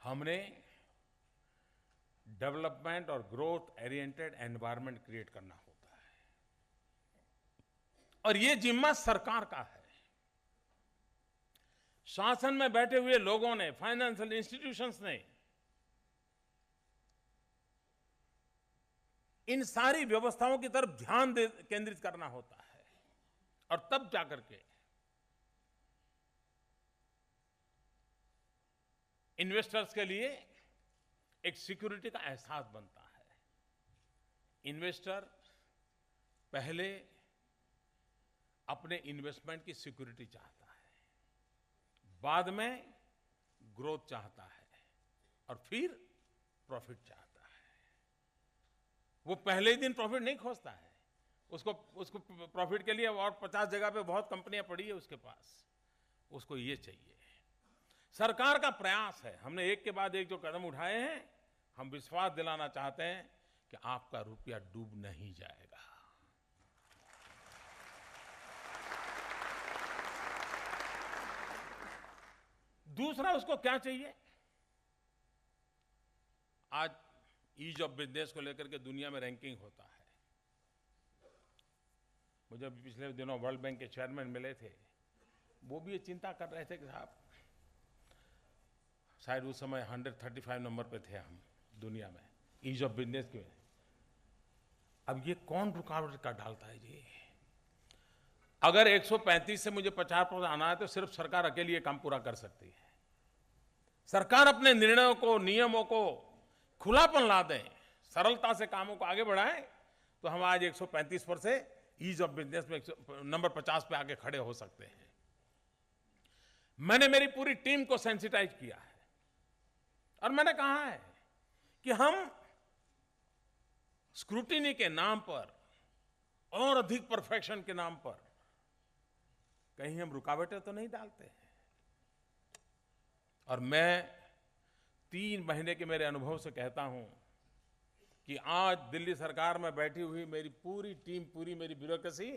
हमने डेवलपमेंट और ग्रोथ ओरिएंटेड एनवायरनमेंट क्रिएट करना होता है, और ये जिम्मा सरकार का है। शासन में बैठे हुए लोगों ने, फाइनेंशियल इंस्टीट्यूशंस ने इन सारी व्यवस्थाओं की तरफ ध्यान केंद्रित करना होता है और तब जाकर के इन्वेस्टर्स के लिए एक सिक्योरिटी का एहसास बनता है। इन्वेस्टर पहले अपने इन्वेस्टमेंट की सिक्योरिटी चाहता है, बाद में ग्रोथ चाहता है और फिर प्रॉफिट चाहता है। वो पहले ही दिन प्रॉफिट नहीं खोजता है, उसको प्रॉफिट के लिए और 50 जगह पे बहुत कंपनियां पड़ी है उसके पास, उसको ये चाहिए। सरकार का प्रयास है, हमने एक के बाद एक जो कदम उठाए हैं, हम विश्वास दिलाना चाहते हैं कि आपका रुपया डूब नहीं जाएगा। दूसरा उसको क्या चाहिए? आज ईज ऑफ बिजनेस को लेकर के दुनिया में रैंकिंग होता है। मुझे पिछले दिनों वर्ल्ड बैंक के चेयरमैन मिले थे, वो भी ये चिंता कर रहे थे कि साहब शायद उस समय 135 नंबर पे थे हम दुनिया में ईज ऑफ बिजनेस के। अब ये कौन रुकावट का डालता है जी? अगर 135 से मुझे 50% आना है तो सिर्फ सरकार अकेली ये काम पूरा कर सकती है। सरकार अपने निर्णयों को, नियमों को खुलापन ला दें, सरलता से कामों को आगे बढ़ाएं, तो हम आज 135 पर से ईज ऑफ बिजनेस में नंबर 50 पे आके खड़े हो सकते हैं। मैंने मेरी पूरी टीम को सेंसिटाइज किया है और मैंने कहा है कि हम स्क्रूटिनी के नाम पर और अधिक परफेक्शन के नाम पर कहीं हम रुकावटें तो नहीं डालते हैं। और मैं 3 महीने के मेरे अनुभव से कहता हूं कि आज दिल्ली सरकार में बैठी हुई मेरी पूरी टीम, पूरी मेरी ब्यूरोक्रेसी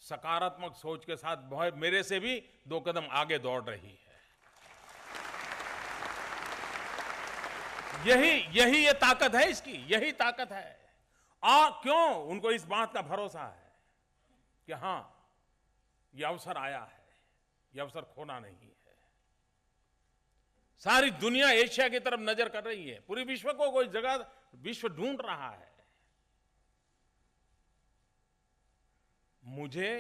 सकारात्मक सोच के साथ बहुत मेरे से भी 2 कदम आगे दौड़ रही है। यही ये ताकत है इसकी, यही ताकत है। क्यों उनको इस बात का भरोसा है कि हां ये अवसर आया है, ये अवसर खोना नहीं है। सारी दुनिया एशिया की तरफ नजर कर रही है, पूरी विश्व को कोई जगह विश्व ढूंढ रहा है। मुझे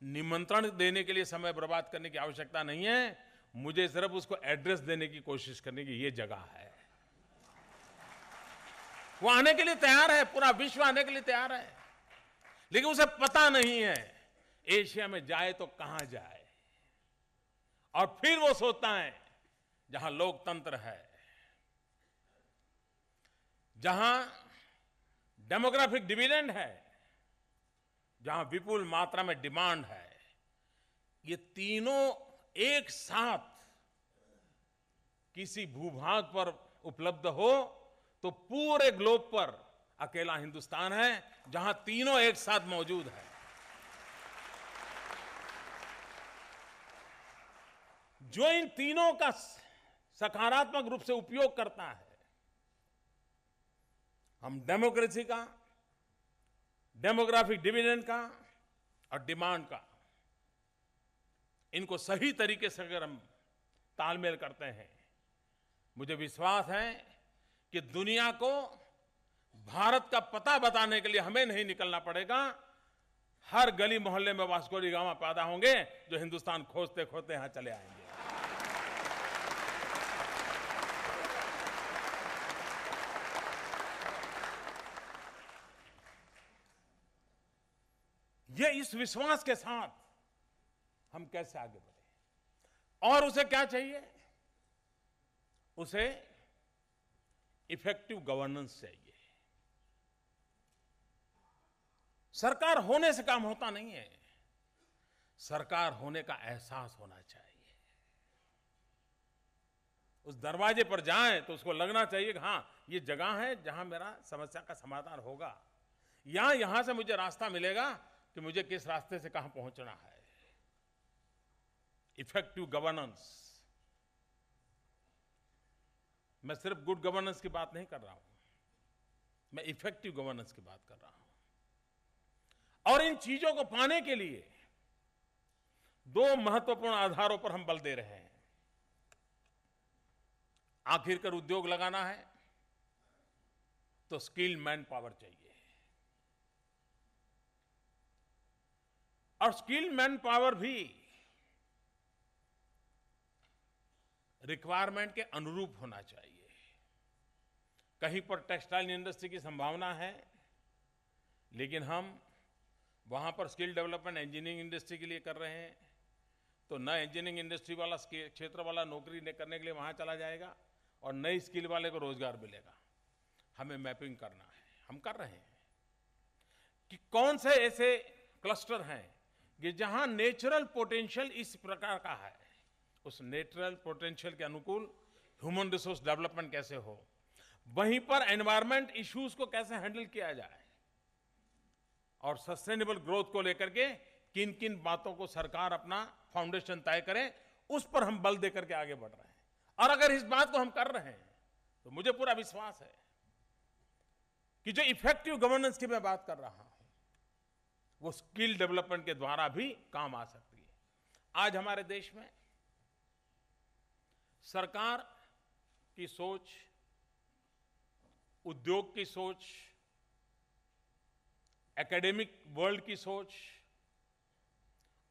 निमंत्रण देने के लिए समय बर्बाद करने की आवश्यकता नहीं है, मुझे सिर्फ उसको एड्रेस देने की कोशिश करने की ये जगह है। वो आने के लिए तैयार है, पूरा विश्व आने के लिए तैयार है, लेकिन उसे पता नहीं है एशिया में जाए तो कहां जाए। और फिर वो सोचता है जहां लोकतंत्र है, जहां डेमोग्राफिक डिविडेंड है, जहां विपुल मात्रा में डिमांड है, ये तीनों एक साथ किसी भूभाग पर उपलब्ध हो तो पूरे ग्लोब पर अकेला हिंदुस्तान है जहां तीनों एक साथ मौजूद है। जो इन तीनों का सकारात्मक रूप से उपयोग करता है, हम डेमोक्रेसी का, डेमोग्राफिक डिविडेंड का और डिमांड का, इनको सही तरीके से अगर हम तालमेल करते हैं, मुझे विश्वास है कि दुनिया को भारत का पता बताने के लिए हमें नहीं निकलना पड़ेगा। हर गली मोहल्ले में वास्को डी गामा पैदा होंगे जो हिंदुस्तान खोजते खोजते यहां चले आएंगे। ये इस विश्वास के साथ हम कैसे आगे बढ़े? और उसे क्या चाहिए? उसे इफेक्टिव गवर्नेंस चाहिए। सरकार होने से काम होता नहीं है, सरकार होने का एहसास होना चाहिए। उस दरवाजे पर जाएं तो उसको लगना चाहिए कि हां ये जगह है जहां मेरा समस्या का समाधान होगा, या यहां से मुझे रास्ता मिलेगा कि मुझे किस रास्ते से कहां पहुंचना है। इफेक्टिव गवर्नेंस, मैं सिर्फ गुड गवर्नेंस की बात नहीं कर रहा हूं, मैं इफेक्टिव गवर्नेंस की बात कर रहा हूं। और इन चीजों को पाने के लिए 2 महत्वपूर्ण आधारों पर हम बल दे रहे हैं। आखिरकार उद्योग लगाना है तो स्किल्ड मैन पावर चाहिए, और स्किल्ड मैन पावर भी रिक्वायरमेंट के अनुरूप होना चाहिए। कहीं पर टेक्सटाइल इंडस्ट्री की संभावना है, लेकिन हम वहां पर स्किल डेवलपमेंट इंजीनियरिंग इंडस्ट्री के लिए कर रहे हैं, तो न इंजीनियरिंग इंडस्ट्री वाला क्षेत्र वाला नौकरी करने के लिए वहां चला जाएगा और नई स्किल वाले को रोजगार मिलेगा। हमें मैपिंग करना है, हम कर रहे हैं कि कौन से ऐसे क्लस्टर हैं कि जहां नेचुरल पोटेंशियल इस प्रकार का है, उस नेचुरल पोटेंशियल के अनुकूल ह्यूमन रिसोर्स डेवलपमेंट कैसे हो, वहीं पर एनवायरमेंट इश्यूज को कैसे हैंडल किया जाए, और सस्टेनेबल ग्रोथ को लेकर के किन किन बातों को सरकार अपना फाउंडेशन तय करे, उस पर हम बल देकर के आगे बढ़ रहे हैं। और अगर इस बात को हम कर रहे हैं तो मुझे पूरा विश्वास है कि जो इफेक्टिव गवर्नेंस की मैं बात कर रहा हूं वो स्किल डेवलपमेंट के द्वारा भी काम आ सकती है। आज हमारे देश में सरकार की सोच, उद्योग की सोच, एकेडमिक वर्ल्ड की सोच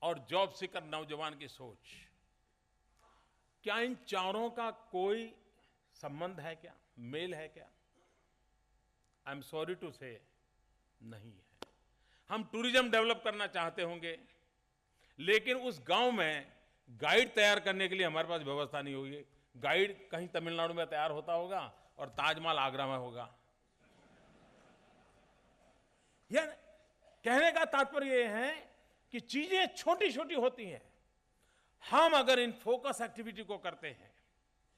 और जॉब सीकर नौजवान की सोच, क्या इन चारों का कोई संबंध है क्या, मेल है क्या? आई एम सॉरी टू से नहीं है। हम टूरिज्म डेवलप करना चाहते होंगे, लेकिन उस गांव में गाइड तैयार करने के लिए हमारे पास व्यवस्था नहीं होगी। गाइड कहीं तमिलनाडु में तैयार होता होगा और ताजमहल आगरा में होगा। यार कहने का तात्पर्य यह है कि चीजें छोटी छोटी होती हैं। हम अगर इन फोकस एक्टिविटी को करते हैं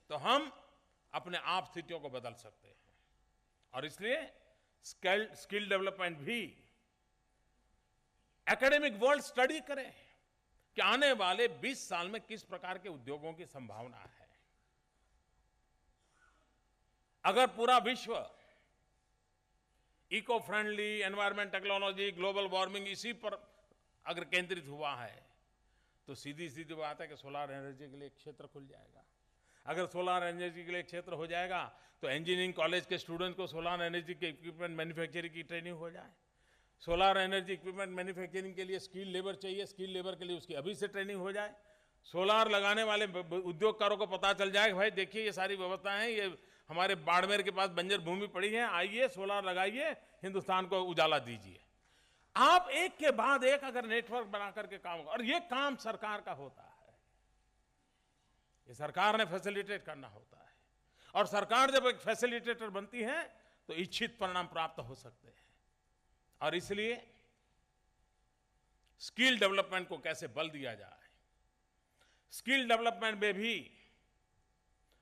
तो हम अपने आप स्थितियों को बदल सकते हैं, और इसलिए स्किल डेवलपमेंट भी एकेडमिक वर्ल्ड स्टडी करें कि आने वाले 20 साल में किस प्रकार के उद्योगों की संभावना है। अगर पूरा विश्व eco friendly, environment technology, global warming इसी पर अगर केंद्रित हुआ है तो सीधी सीधी बात है कि सोलर एनर्जी के लिए एक क्षेत्र खुल जाएगा। अगर सोलर एनर्जी के लिए एक क्षेत्र हो जाएगा तो इंजीनियरिंग कॉलेज के स्टूडेंट को सोलर एनर्जी के इक्विपमेंट मैन्युफैक्चरिंग की ट्रेनिंग हो जाए। सोलर एनर्जी इक्विपमेंट मैन्युफैक्चरिंग के लिए स्किल लेबर चाहिए, स्किल लेबर के लिए उसकी अभी से ट्रेनिंग हो जाए। सोलर लगाने वाले उद्योगकारों को पता चल जाए कि भाई देखिए ये सारी व्यवस्थाएं, ये हमारे बाड़मेर के पास बंजर भूमि पड़ी है, आइए सोलर लगाइए, हिंदुस्तान को उजाला दीजिए। आप एक के बाद एक अगर नेटवर्क बना करके काम, और ये काम सरकार का होता है, ये सरकार ने फैसिलिटेट करना होता है, और सरकार जब एक फैसिलिटेटर बनती है तो इच्छित परिणाम प्राप्त हो सकते हैं। और इसलिए स्किल डेवलपमेंट को कैसे बल दिया जाए, स्किल डेवलपमेंट में भी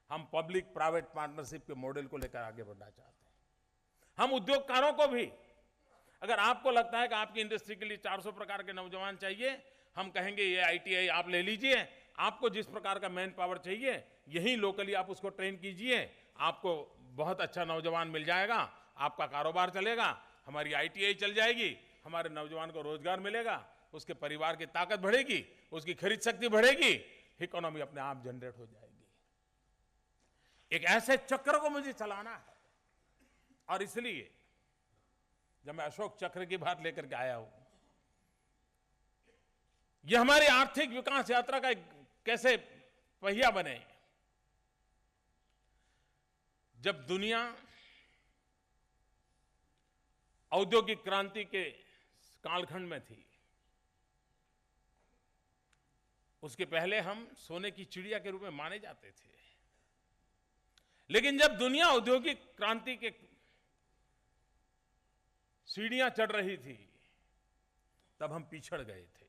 हम पब्लिक प्राइवेट पार्टनरशिप के मॉडल को लेकर आगे बढ़ना चाहते हैं। हम उद्योगकारों को भी, अगर आपको लगता है कि आपकी इंडस्ट्री के लिए 400 प्रकार के नौजवान चाहिए, हम कहेंगे ये ITI आप ले लीजिए, आपको जिस प्रकार का मैन पावर चाहिए यही लोकली आप उसको ट्रेन कीजिए, आपको बहुत अच्छा नौजवान मिल जाएगा, आपका कारोबार चलेगा, हमारी ITI चल जाएगी, हमारे नौजवान को रोजगार मिलेगा, उसके परिवार की ताकत बढ़ेगी, उसकी खरीद शक्ति बढ़ेगी, इकोनॉमी अपने आप जनरेट हो जाएगी। एक ऐसे चक्र को मुझे चलाना है, और इसलिए जब मैं अशोक चक्र की बात लेकर के आया हूं, यह हमारी आर्थिक विकास यात्रा का कैसे पहिया बने। जब दुनिया औद्योगिक क्रांति के कालखंड में थी, उसके पहले हम सोने की चिड़िया के रूप में माने जाते थे, लेकिन जब दुनिया औद्योगिक क्रांति के सीढ़ियां चढ़ रही थी तब हम पिछड़ गए थे।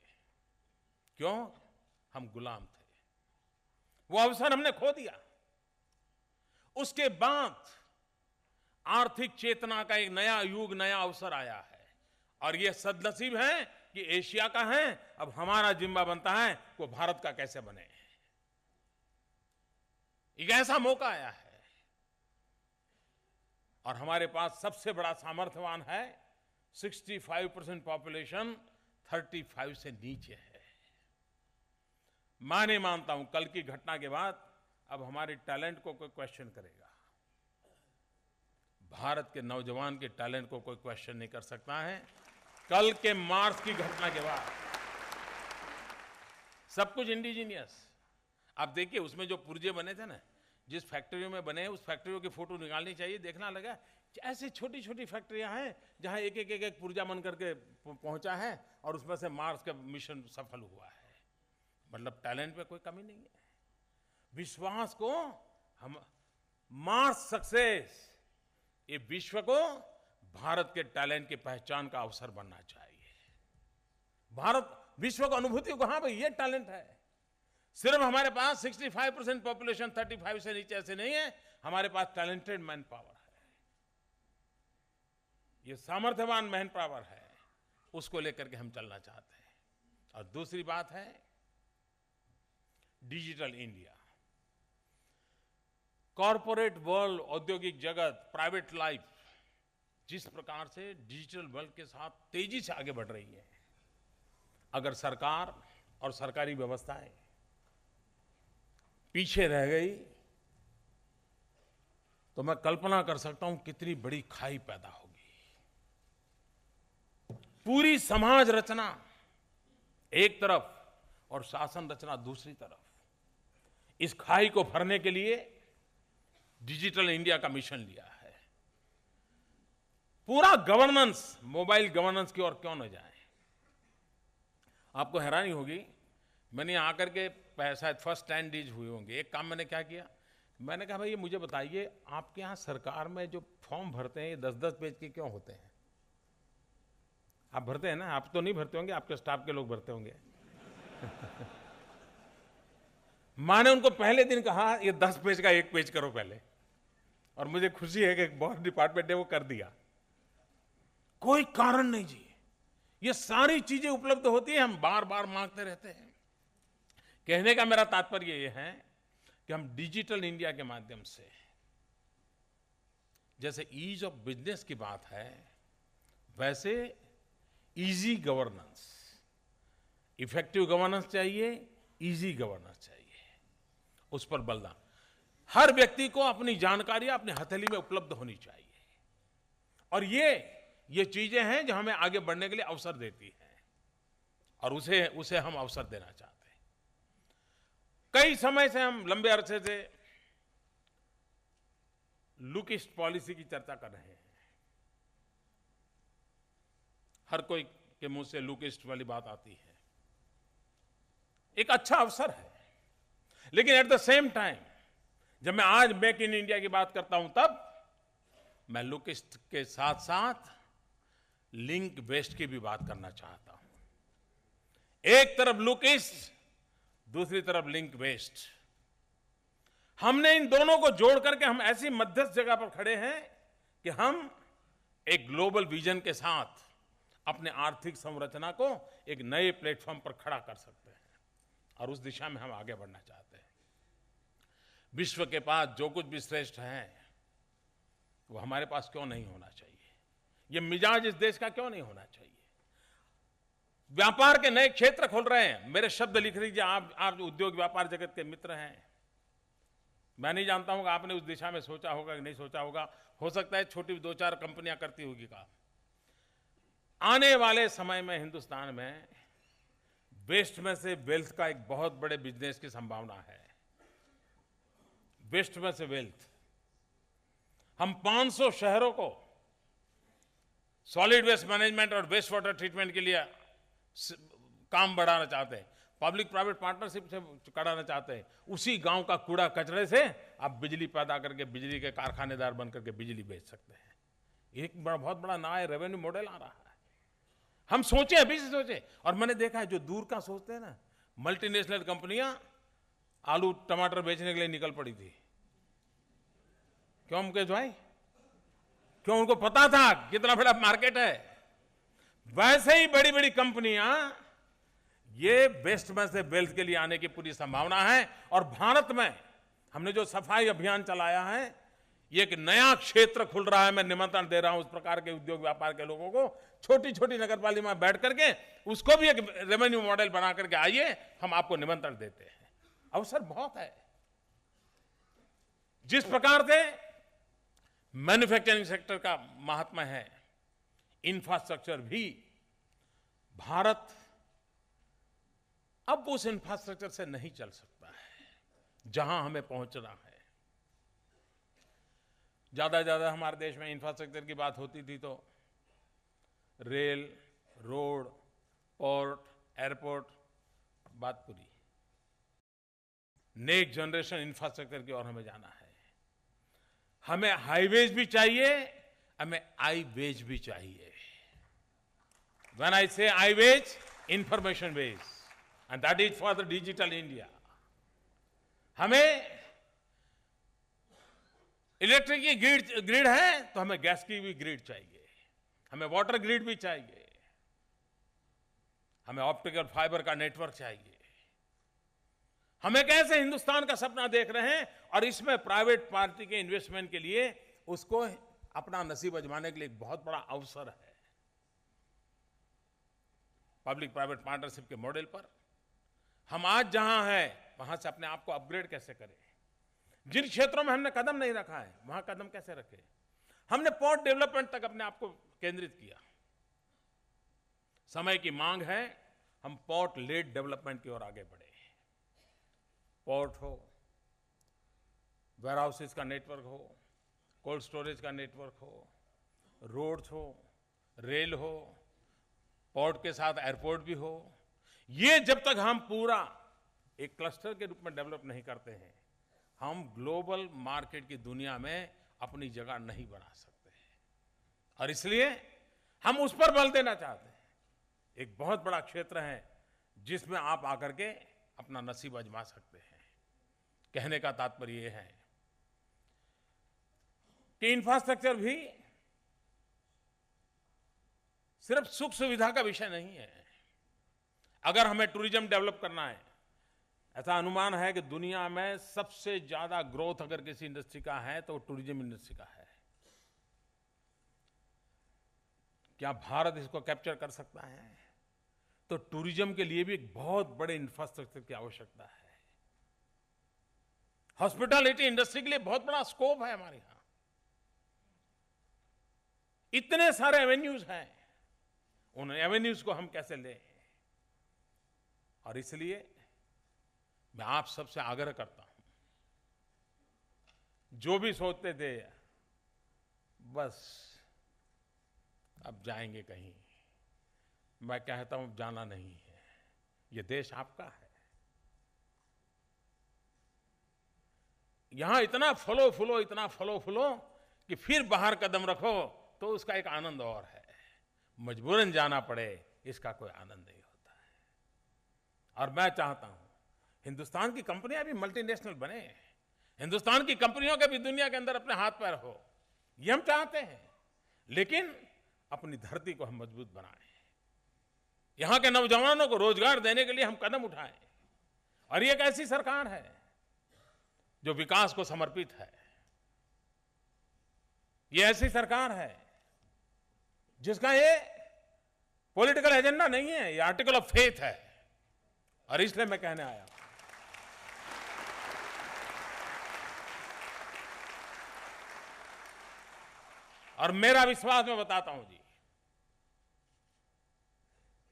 क्यों? हम गुलाम थे, वो अवसर हमने खो दिया। उसके बाद आर्थिक चेतना का एक नया युग, नया अवसर आया है, और यह सदनसीब है कि एशिया का है। अब हमारा जिम्मा बनता है वो भारत का कैसे बने। एक ऐसा मौका आया है, और हमारे पास सबसे बड़ा सामर्थ्यवान है। 65% पॉपुलेशन 35 से नीचे है। मैं नहीं मानता हूं कल की घटना के बाद अब हमारे टैलेंट को कोई क्वेश्चन करेगा। भारत के नौजवान के टैलेंट को कोई क्वेश्चन नहीं कर सकता है। कल के मार्च की घटना के बाद सब कुछ इंडिजीनियस। आप देखिए उसमें जो पुर्जे बने थे ना, जिस फैक्ट्रियों में बने उस फैक्ट्रियों की फोटो निकालनी चाहिए, देखना लगा ऐसी छोटी छोटी फैक्ट्रियां हैं जहां एक एक एक एक पुर्जा बन करके पहुंचा है और उसमें से मार्स का मिशन सफल हुआ है। मतलब टैलेंट में कोई कमी नहीं है। विश्वास को हम मार्स सक्सेस, ये विश्व को भारत के टैलेंट की पहचान का अवसर बनना चाहिए। भारत विश्व को अनुभूति को, हाँ भाई ये टैलेंट है। सिर्फ हमारे पास 65% पॉपुलेशन 35 से नीचे ऐसे नहीं है, हमारे पास टैलेंटेड मैन पावर है, ये सामर्थ्यवान मैन पावर है, उसको लेकर के हम चलना चाहते हैं। और दूसरी बात है डिजिटल इंडिया। कॉर्पोरेट वर्ल्ड, औद्योगिक जगत, प्राइवेट लाइफ जिस प्रकार से डिजिटल वर्ल्ड के साथ तेजी से आगे बढ़ रही है, अगर सरकार और सरकारी व्यवस्थाएं पीछे रह गई तो मैं कल्पना कर सकता हूं कितनी बड़ी खाई पैदा होगी। पूरी समाज रचना एक तरफ और शासन रचना दूसरी तरफ, इस खाई को भरने के लिए डिजिटल इंडिया का मिशन लिया है। पूरा गवर्नेंस, मोबाइल गवर्नेंस की ओर क्यों न जाए। आपको हैरानी होगी, मैंने यहाँ आकर के शायद फर्स्ट 10 डेज हुए होंगे। एक काम मैंने क्या किया, मैंने कहा भाई ये मुझे बताइए आपके यहाँ सरकार में जो फॉर्म भरते हैं ये 10-10 पेज के क्यों होते हैं? आप भरते हैं ना? आप तो नहीं भरते होंगे, आपके स्टाफ के लोग भरते होंगे। मैंने उनको पहले दिन कहा ये 10 पेज का 1 पेज करो पहले, और मुझे खुशी है कि बहुत डिपार्टमेंट ने वो कर दिया। कोई कारण नहीं जी, ये सारी चीजें उपलब्ध होती है, हम बार बार मांगते रहते हैं। कहने का मेरा तात्पर्य ये है कि हम डिजिटल इंडिया के माध्यम से, जैसे ईज ऑफ बिजनेस की बात है, वैसे इजी गवर्नेंस, इफेक्टिव गवर्नेंस चाहिए, इजी गवर्नेंस चाहिए, उस पर बल दें। हर व्यक्ति को अपनी जानकारी अपनी हथेली में उपलब्ध होनी चाहिए, और ये चीजें हैं जो हमें आगे बढ़ने के लिए अवसर देती हैं, और उसे हम अवसर देना चाहते हैं। कई समय से हम लंबे अरसे से लुक ईस्ट पॉलिसी की चर्चा कर रहे हैं। हर कोई के मुंह से लुक ईस्ट वाली बात आती है, एक अच्छा अवसर है, लेकिन एट द सेम टाइम जब मैं आज मेक इन इंडिया की बात करता हूं तब मैं लुक ईस्ट के साथ साथ लिंक वेस्ट की भी बात करना चाहता हूं। एक तरफ लुक ईस्ट, दूसरी तरफ लिंक वेस्ट। हमने इन दोनों को जोड़ करके हम ऐसी मध्यस्थ जगह पर खड़े हैं कि हम एक ग्लोबल विजन के साथ अपने आर्थिक संरचना को एक नए प्लेटफॉर्म पर खड़ा कर सकते हैं, और उस दिशा में हम आगे बढ़ना चाहते हैं। विश्व के पास जो कुछ भी श्रेष्ठ है वो हमारे पास क्यों नहीं होना चाहिए? ये मिजाज इस देश का क्यों नहीं होना चाहिए? व्यापार के नए क्षेत्र खुल रहे हैं। मेरे शब्द लिख लीजिए, आप उद्योग व्यापार जगत के मित्र हैं। मैं नहीं जानता हूं कि आपने उस दिशा में सोचा होगा कि नहीं सोचा होगा। हो सकता है छोटी 2-4 कंपनियां करती होगी काम। आने वाले समय में हिंदुस्तान में वेस्ट में से वेल्थ का एक बहुत बड़े बिजनेस की संभावना है। वेस्ट में से वेल्थ, हम 500 शहरों को सॉलिड वेस्ट मैनेजमेंट और वेस्ट वाटर ट्रीटमेंट के लिए काम बढ़ाना चाहते हैं, पब्लिक प्राइवेट पार्टनरशिप से कराना चाहते हैं। उसी गांव का कूड़ा कचरे से आप बिजली पैदा करके बिजली के कारखानेदार बन करके बिजली बेच सकते हैं। एक बहुत बड़ा नया रेवेन्यू मॉडल आ रहा है। हम सोचे, अभी से सोचे। और मैंने देखा है जो दूर का सोचते हैं ना, मल्टीनेशनल कंपनियां आलू टमाटर बेचने के लिए निकल पड़ी थी। क्यों मुकेश भाई? क्यों? उनको पता था कितना बड़ा मार्केट है। वैसे ही बड़ी बड़ी कंपनियां ये वेस्ट में से वेल्थ के लिए आने की पूरी संभावना है। और भारत में हमने जो सफाई अभियान चलाया है, ये एक नया क्षेत्र खुल रहा है। मैं निमंत्रण दे रहा हूं उस प्रकार के उद्योग व्यापार के लोगों को, छोटी छोटी नगर पालिका में बैठ करके उसको भी एक रेवेन्यू मॉडल बना करके आइए, हम आपको निमंत्रण देते हैं। अवसर बहुत है। जिस प्रकार से मैन्युफैक्चरिंग सेक्टर का महात्मा है, इंफ्रास्ट्रक्चर भी। भारत अब उस इंफ्रास्ट्रक्चर से नहीं चल सकता है जहां हमें पहुंचना है। ज्यादा से ज्यादा हमारे देश में इंफ्रास्ट्रक्चर की बात होती थी तो रेल, रोड, पोर्ट, एयरपोर्ट, बात पूरी। नेक्स्ट जनरेशन इंफ्रास्ट्रक्चर की ओर हमें जाना है। हमें हाईवेज भी चाहिए, हमें आईवेज भी चाहिए। When I say I-Wage, information base, and that is for the digital India. हमें इलेक्ट्रिक की ग्रिड है तो हमें गैस की भी ग्रिड चाहिए, हमें वाटर ग्रिड भी चाहिए, हमें ऑप्टिकल फाइबर का नेटवर्क चाहिए। हमें कैसे हिंदुस्तान का सपना देख रहे हैं और इसमें प्राइवेट पार्टी के इन्वेस्टमेंट के लिए उसको अपना नसीब आजमाने के लिए एक बहुत बड़ा अवसर है। पब्लिक प्राइवेट पार्टनरशिप के मॉडल पर हम आज जहां हैं वहां से अपने आप को अपग्रेड कैसे करें। जिन क्षेत्रों में हमने कदम नहीं रखा है वहां कदम कैसे रखें। हमने पोर्ट डेवलपमेंट तक अपने आप को केंद्रित किया। समय की मांग है हम पोर्ट लेड डेवलपमेंट की ओर आगे बढ़े। पोर्ट हो, वेयर हाउसेज का नेटवर्क हो, कोल्ड स्टोरेज का नेटवर्क हो, रोड्स हो, रेल हो, पोर्ट के साथ एयरपोर्ट भी हो। ये जब तक हम पूरा एक क्लस्टर के रूप में डेवलप नहीं करते हैं, हम ग्लोबल मार्केट की दुनिया में अपनी जगह नहीं बना सकते हैं। और इसलिए हम उस पर बल देना चाहते हैं। एक बहुत बड़ा क्षेत्र है जिसमें आप आकर के अपना नसीब आजमा सकते हैं। कहने का तात्पर्य यह है कि इंफ्रास्ट्रक्चर भी सिर्फ सुख सुविधा का विषय नहीं है। अगर हमें टूरिज्म डेवलप करना है, ऐसा अनुमान है कि दुनिया में सबसे ज्यादा ग्रोथ अगर किसी इंडस्ट्री का है तो टूरिज्म इंडस्ट्री का है। क्या भारत इसको कैप्चर कर सकता है? तो टूरिज्म के लिए भी एक बहुत बड़े इंफ्रास्ट्रक्चर की आवश्यकता है। हॉस्पिटैलिटी इंडस्ट्री के लिए बहुत बड़ा स्कोप है हमारे यहां। इतने सारे एवेन्यूज हैं, उन एवेन्यूज को हम कैसे लें। और इसलिए मैं आप सबसे आग्रह करता हूं, जो भी सोचते थे बस अब जाएंगे कहीं, मैं कहता हूं जाना नहीं है। ये देश आपका है। यहां इतना फलो फूलो, इतना फलो फूलो कि फिर बाहर कदम रखो तो उसका एक आनंद और है। मजबूरन जाना पड़े इसका कोई आनंद नहीं होता है। और मैं चाहता हूं हिंदुस्तान की कंपनियां भी मल्टीनेशनल बने, हिंदुस्तान की कंपनियों के भी दुनिया के अंदर अपने हाथ पैर हो, ये हम चाहते हैं। लेकिन अपनी धरती को हम मजबूत बनाएं, यहां के नौजवानों को रोजगार देने के लिए हम कदम उठाएं। और ये एक ऐसी सरकार है जो विकास को समर्पित है। ये ऐसी सरकार है जिसका ये पॉलिटिकल एजेंडा नहीं है, ये आर्टिकल ऑफ फेथ है। और इसलिए मैं कहने आया हूं और मेरा विश्वास मैं बताता हूं जी।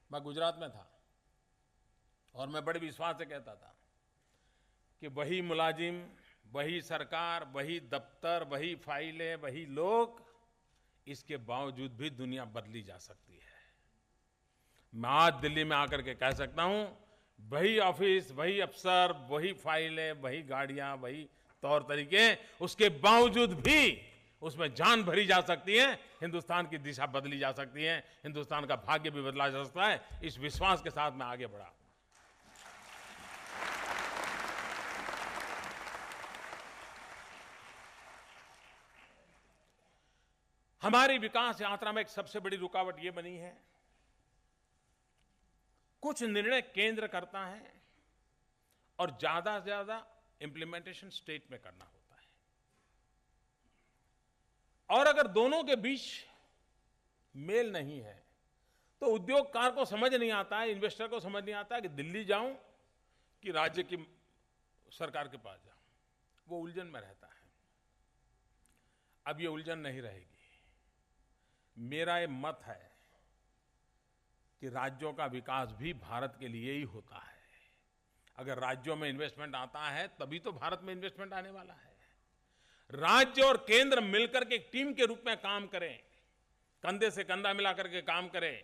मैं गुजरात में था और मैं बड़े विश्वास से कहता था कि वही मुलाजिम, वही सरकार, वही दफ्तर, वही फाइलें, वही लोग, इसके बावजूद भी दुनिया बदली जा सकती है। मैं आज दिल्ली में आकर के कह सकता हूं, वही ऑफिस, वही अफसर, वही फाइलें, वही गाड़ियां, वही तौर तरीके, उसके बावजूद भी उसमें जान भरी जा सकती है, हिंदुस्तान की दिशा बदली जा सकती है, हिंदुस्तान का भाग्य भी बदला जा सकता है। इस विश्वास के साथ मैं आगे बढ़ा। हमारी विकास यात्रा में एक सबसे बड़ी रुकावट यह बनी है, कुछ निर्णय केंद्र करता है और ज्यादा से ज्यादा इंप्लीमेंटेशन स्टेट में करना होता है। और अगर दोनों के बीच मेल नहीं है तो उद्योगकार को समझ नहीं आता है, इन्वेस्टर को समझ नहीं आता है कि दिल्ली जाऊं कि राज्य की सरकार के पास जाऊं। वो उलझन में रहता है। अब ये उलझन नहीं रहेगी। मेरा ये मत है कि राज्यों का विकास भी भारत के लिए ही होता है। अगर राज्यों में इन्वेस्टमेंट आता है तभी तो भारत में इन्वेस्टमेंट आने वाला है। राज्य और केंद्र मिलकर के एक टीम के रूप में काम करें, कंधे से कंधा मिलाकर के काम करें।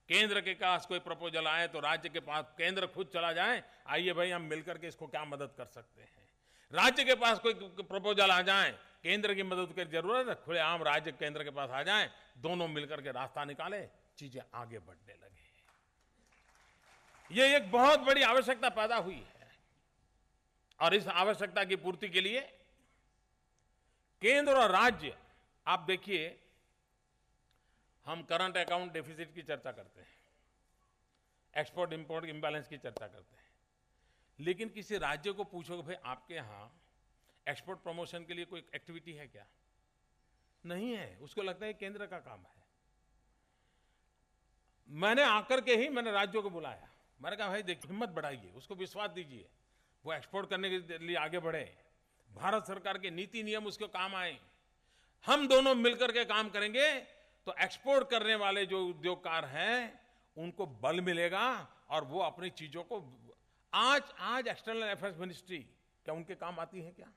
केंद्र के पास कोई प्रपोजल आए तो राज्य के पास केंद्र खुद चला जाए, आइए भाई हम मिलकर के इसको क्या मदद कर सकते हैं। राज्य के पास कोई प्रपोजल आ जाए, केंद्र की मदद की जरूरत है, खुलेआम राज्य केंद्र के पास आ जाए, दोनों मिलकर के रास्ता निकाले, चीजें आगे बढ़ने लगे। ये एक बहुत बड़ी आवश्यकता पैदा हुई है और इस आवश्यकता की पूर्ति के लिए केंद्र और राज्य, आप देखिए हम करंट अकाउंट डेफिसिट की चर्चा करते हैं, एक्सपोर्ट इंपोर्ट इम्बैलेंस की चर्चा करते हैं, लेकिन किसी राज्य को पूछोगे भाई आपके यहाँ एक्सपोर्ट प्रमोशन के लिए कोई एक्टिविटी है क्या? नहीं है, उसको लगता है केंद्र का काम है। मैंने आकर के ही मैंने राज्यों को बुलाया, मैंने कहा भाई देखिए हिम्मत बढ़ाइए, उसको विश्वास दीजिए, वो एक्सपोर्ट करने के लिए आगे बढ़े, भारत सरकार के नीति नियम उसको काम आए, हम दोनों मिलकर के काम करेंगे तो एक्सपोर्ट करने वाले जो उद्योगकार हैं उनको बल मिलेगा और वो अपनी चीजों को आज एक्सटर्नल अफेयर्स मिनिस्ट्री क्या उनके काम आती है क्या?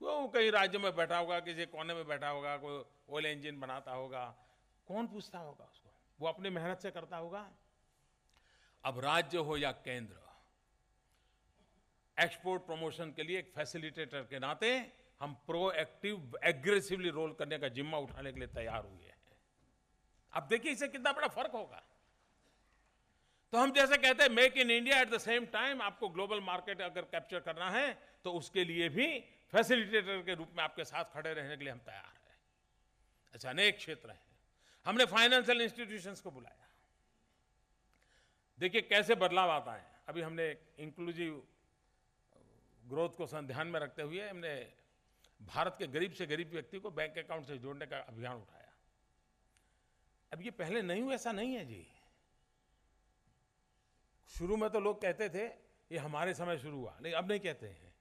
वो कहीं राज्य में बैठा होगा, किसी कोने में बैठा होगा, कोई ऑयल इंजन बनाता होगा, कौन पूछता होगा उसको? वो अपनी मेहनत से करता होगा। अब राज्य हो या केंद्र, एक्सपोर्ट प्रमोशन के लिए एक फैसिलिटेटर के नाते हम प्रोएक्टिव एग्रेसिवली रोल करने का जिम्मा उठाने के लिए तैयार हुए हैं। अब देखिए इससे कितना बड़ा फर्क होगा। तो हम जैसे कहते हैं make in India, at the same time आपको ग्लोबल मार्केट अगर कैप्चर करना है तो उसके लिए भी फैसिलिटेटर के रूप में आपके साथ खड़े रहने के लिए हम तैयार हैं। ऐसे अनेक क्षेत्र हैं। हमने फाइनेंशियल इंस्टीट्यूशंस को बुलाया, देखिए कैसे बदलाव आता है। अभी हमने इंक्लूसिव ग्रोथ को ध्यान में रखते हुए हमने भारत के गरीब से गरीब व्यक्ति को बैंक अकाउंट से जोड़ने का अभियान उठाया। अब ये पहले नहीं हुआ, ऐसा नहीं है जी। शुरू में तो लोग कहते थे ये हमारे समय शुरू हुआ, नहीं अब नहीं कहते हैं,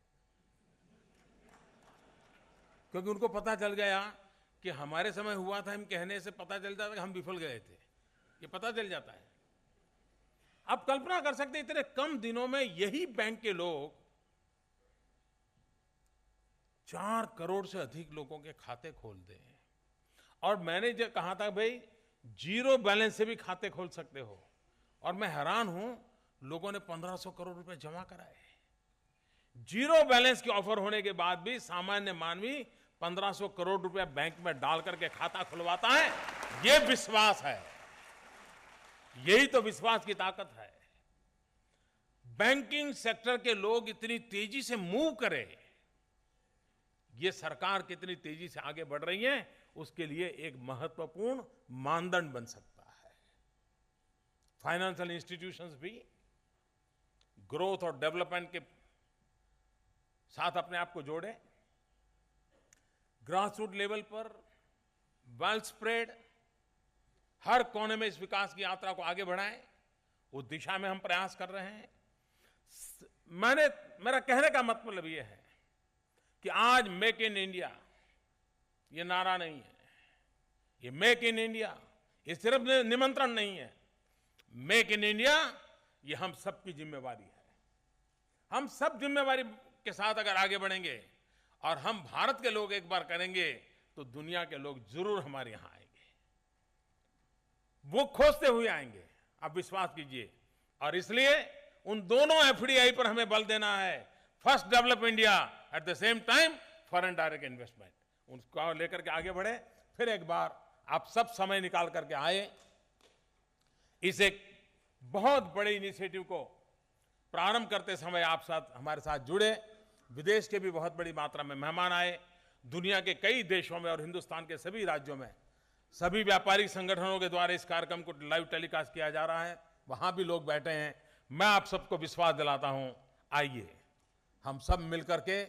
क्योंकि उनको पता चल गया कि हमारे समय हुआ था। हम कहने से पता चल जाता कि हम विफल गए थे, ये पता चल जाता है। आप कल्पना कर सकते हैं इतने कम दिनों में यही बैंक के लोग 4 करोड़ से अधिक लोगों के खाते खोलते हैं। और मैंने जो कहा था भाई जीरो बैलेंस से भी खाते खोल सकते हो, और मैं हैरान हूं लोगों ने 1500 करोड़ रुपए जमा कराए। जीरो बैलेंस की ऑफर होने के बाद भी सामान्य मानवी 1500 करोड़ रुपए बैंक में डाल करके खाता खुलवाता है। ये विश्वास है, यही तो विश्वास की ताकत है। बैंकिंग सेक्टर के लोग इतनी तेजी से मूव करें, ये सरकार कितनी तेजी से आगे बढ़ रही है उसके लिए एक महत्वपूर्ण मानदंड बन सकता है। फाइनेंशियल इंस्टीट्यूशंस भी ग्रोथ और डेवलपमेंट के साथ अपने आप को जोड़े, ग्रासरूट लेवल पर वेल स्प्रेड हर कोने में इस विकास की यात्रा को आगे बढ़ाएं, उस दिशा में हम प्रयास कर रहे हैं। मेरा कहने का मतलब यह है कि आज मेक इन इंडिया ये नारा नहीं है, ये मेक इन इंडिया ये सिर्फ निमंत्रण नहीं है। मेक इन इंडिया ये हम सबकी जिम्मेवारी है। हम सब जिम्मेवारी के साथ अगर आगे बढ़ेंगे और हम भारत के लोग एक बार करेंगे तो दुनिया के लोग जरूर हमारे यहां आएंगे, वो खोजते हुए आएंगे, आप विश्वास कीजिए। और इसलिए उन दोनों एफडीआई पर हमें बल देना है। First develop India, at the same time foreign direct investment, उनको लेकर के आगे बढ़े। फिर एक बार आप सब समय निकाल करके आए, इस एक बहुत बड़े इनिशिएटिव को प्रारंभ करते समय आप साथ हमारे साथ जुड़े। विदेश के भी बहुत बड़ी मात्रा में मेहमान आए, दुनिया के कई देशों में और हिंदुस्तान के सभी राज्यों में सभी व्यापारिक संगठनों के द्वारा इस कार्यक्रम को लाइव टेलीकास्ट किया जा रहा है, वहां भी लोग बैठे हैं। मैं आप सबको विश्वास दिलाता हूं, आइए हम सब मिलकर के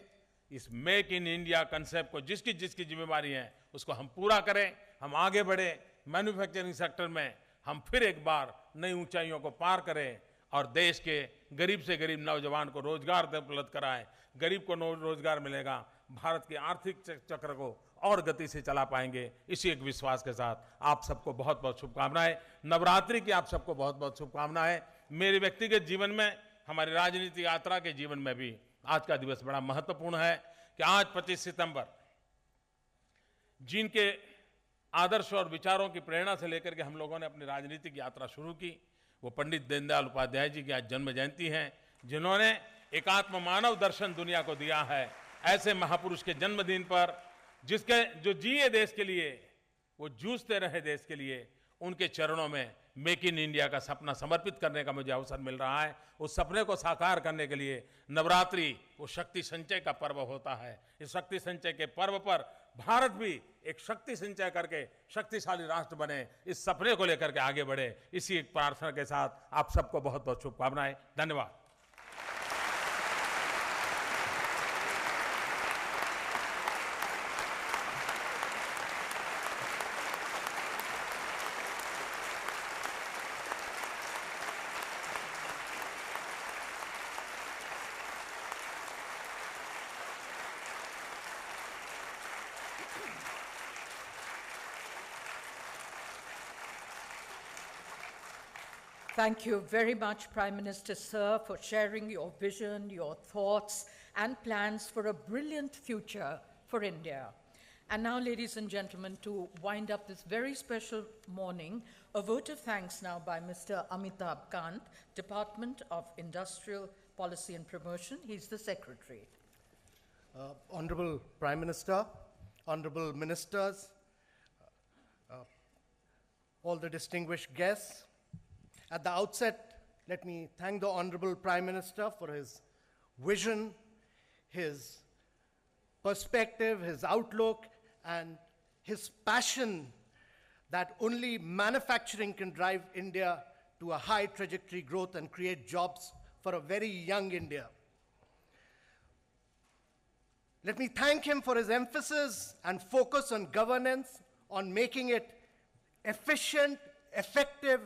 इस मेक इन इंडिया कंसेप्ट को जिसकी जिसकी जिम्मेवारी है उसको हम पूरा करें, हम आगे बढ़े। मैन्युफैक्चरिंग सेक्टर में हम फिर एक बार नई ऊंचाइयों को पार करें और देश के गरीब से गरीब नौजवान को रोजगार उपलब्ध कराएं, गरीब को रोजगार मिलेगा, भारत के आर्थिक चक्र को और गति से चला पाएंगे। इसी एक विश्वास के साथ आप सबको बहुत बहुत शुभकामनाएं। नवरात्रि की आप सबको बहुत बहुत शुभकामनाएं। मेरे व्यक्तिगत जीवन में, हमारी राजनीतिक यात्रा के जीवन में भी आज का दिवस बड़ा महत्वपूर्ण है कि आज 25 सितंबर जिनके आदर्श और विचारों की प्रेरणा से लेकर के हम लोगों ने अपनी राजनीतिक यात्रा शुरू की, वो पंडित दीनदयाल उपाध्याय जी की आज जन्म जयंती है, जिन्होंने एकात्म मानव दर्शन दुनिया को दिया है। ऐसे महापुरुष के जन्मदिन पर जो जिए देश के लिए, वो जूझते रहे देश के लिए, उनके चरणों में मेक इन इंडिया का सपना समर्पित करने का मुझे अवसर मिल रहा है। उस सपने को साकार करने के लिए नवरात्रि वो शक्ति संचय का पर्व होता है। इस शक्ति संचय के पर्व पर भारत भी एक शक्ति संचय करके शक्तिशाली राष्ट्र बने, इस सपने को लेकर के आगे बढ़े। इसी एक प्रार्थना के साथ आप सबको बहुत बहुत शुभकामनाएं। धन्यवाद। Thank you very much, Prime Minister Sir, for sharing your vision, your thoughts, and plans for a brilliant future for India. And now, ladies and gentlemen, to wind up this very special morning, a vote of thanks now by Mr. Amitabh Kant, Department of Industrial Policy and Promotion. He's the Secretary. Honorable Prime Minister, Honorable Ministers, all the distinguished guests. At the outset, let me thank the Honorable Prime Minister for his vision, his perspective, his outlook, and his passion that only manufacturing can drive India to a high trajectory growth and create jobs for a very young India. Let me thank him for his emphasis and focus on governance, on making it efficient, effective,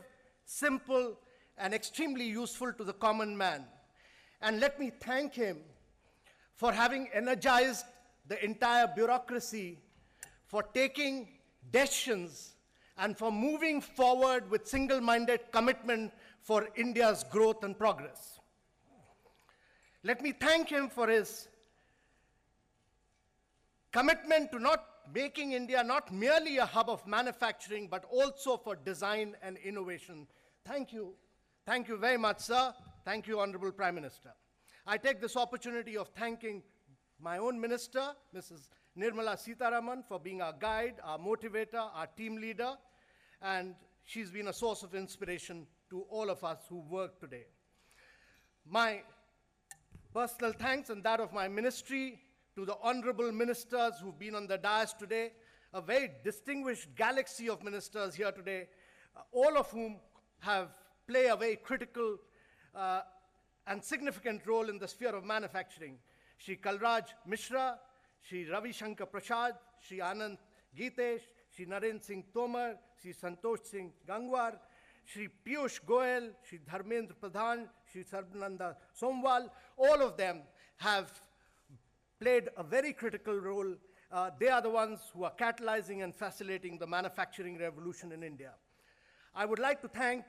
simple, and extremely useful to the common man. And let me thank him for having energized the entire bureaucracy, for taking decisions, and for moving forward with single-minded commitment for India's growth and progress. Let me thank him for his commitment to not making India not merely a hub of manufacturing, but also for design and innovation. Thank you. Thank you very much, sir. Thank you, Honorable Prime Minister. I take this opportunity of thanking my own minister, Mrs. Nirmala Sitharaman, for being our guide, our motivator, our team leader, and she's been a source of inspiration to all of us who work today. My personal thanks and that of my ministry to the honorable ministers who've been on the dais today, a very distinguished galaxy of ministers here today, all of whom play a very critical and significant role in the sphere of manufacturing. Shri Kalraj Mishra, Shri Ravi Shankar Prasad, Shri Anand Geetesh, Shri Narendra Singh Tomar, Shri Santosh Singh Gangwar, Shri Piyush Goyal, Shri Dharmendra Pradhan, Shri Sarbananda Somwal, all of them have played a very critical role. They are the ones who are catalyzing and facilitating the manufacturing revolution in India. I would like to thank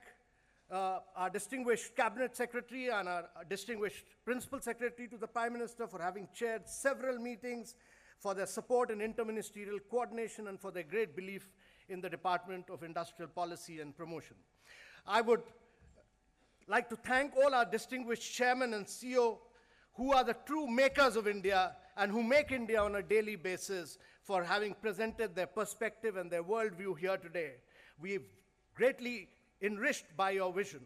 our distinguished Cabinet Secretary and our distinguished Principal Secretary to the Prime Minister for having chaired several meetings, for their support in interministerial coordination, and for their great belief in the Department of Industrial Policy and Promotion. I would like to thank all our distinguished chairmen and CEO who are the true makers of India and who make India on a daily basis, for having presented their perspective and their worldview here today. We've greatly enriched by your vision.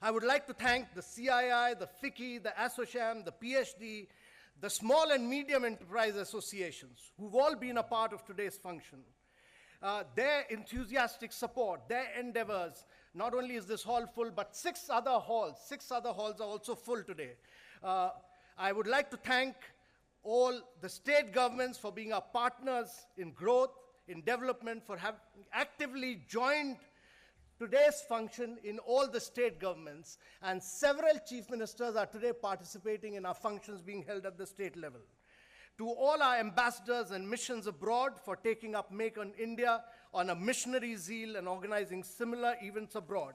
I would like to thank the CII, the FICCI, the ASSOCHAM, the PhD, the Small and Medium Enterprise Associations, who've all been a part of today's function. Their enthusiastic support, their endeavors, not only is this hall full, but six other halls are also full today. I would like to thank all the state governments for being our partners in growth, in development, for having actively joined today's function in all the state governments, and several chief ministers are today participating in our functions being held at the state level. To all our ambassadors and missions abroad for taking up Make in India on a missionary zeal and organizing similar events abroad.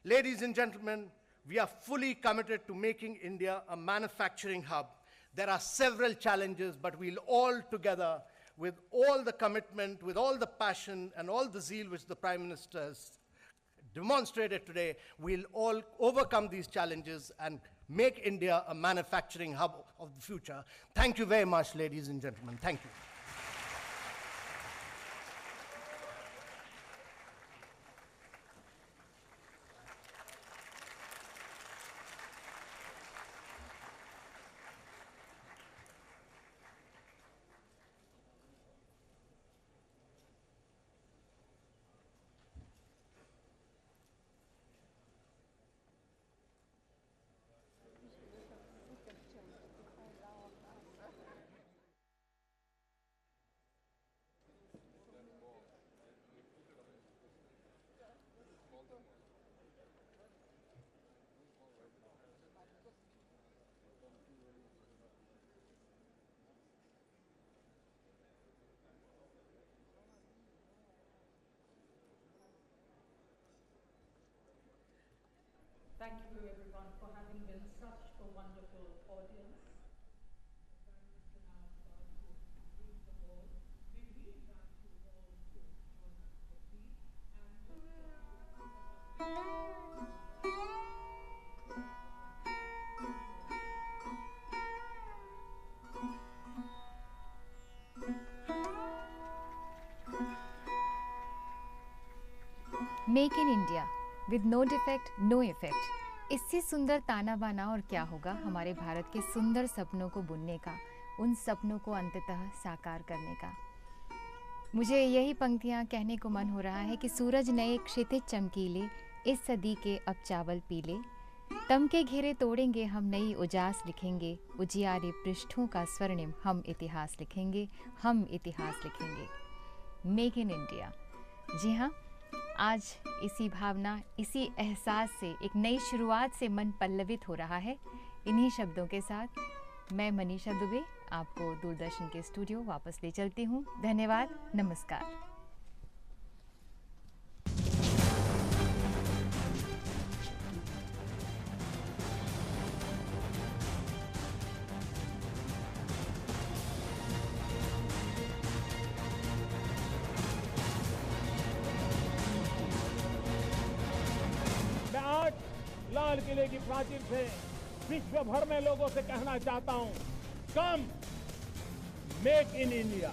Ladies and gentlemen, we are fully committed to making India a manufacturing hub. There are several challenges, but we'll all together, with all the commitment, with all the passion and all the zeal which the Prime Minister has demonstrated today, we'll all overcome these challenges and make India a manufacturing hub of the future. Thank you very much, ladies and gentlemen. Thank you. Thank you everyone for having been such a wonderful audience. Make in India with no defect no effect. इससे सुंदर ताना बाना और क्या होगा हमारे भारत के सुंदर सपनों को बुनने का, उन सपनों को अंततः साकार करने का। मुझे यही पंक्तियाँ कहने को मन हो रहा है कि सूरज नए क्षितिज चमकीले, इस सदी के अब चावल पीले। तम के घेरे तोड़ेंगे हम नई उजास लिखेंगे, उजियारे पृष्ठों का स्वर्णिम हम इतिहास लिखेंगे, हम इतिहास लिखेंगे। Make in India. जी हाँ, आज इसी भावना, इसी एहसास से एक नई शुरुआत से मन पल्लवित हो रहा है। इन्हीं शब्दों के साथ मैं मनीषा दुबे आपको दूरदर्शन के स्टूडियो वापस ले चलती हूँ। धन्यवाद, नमस्कार। लाल किले की प्राचीर से विश्व भर में लोगों से कहना चाहता हूं, कम मेक इन इंडिया।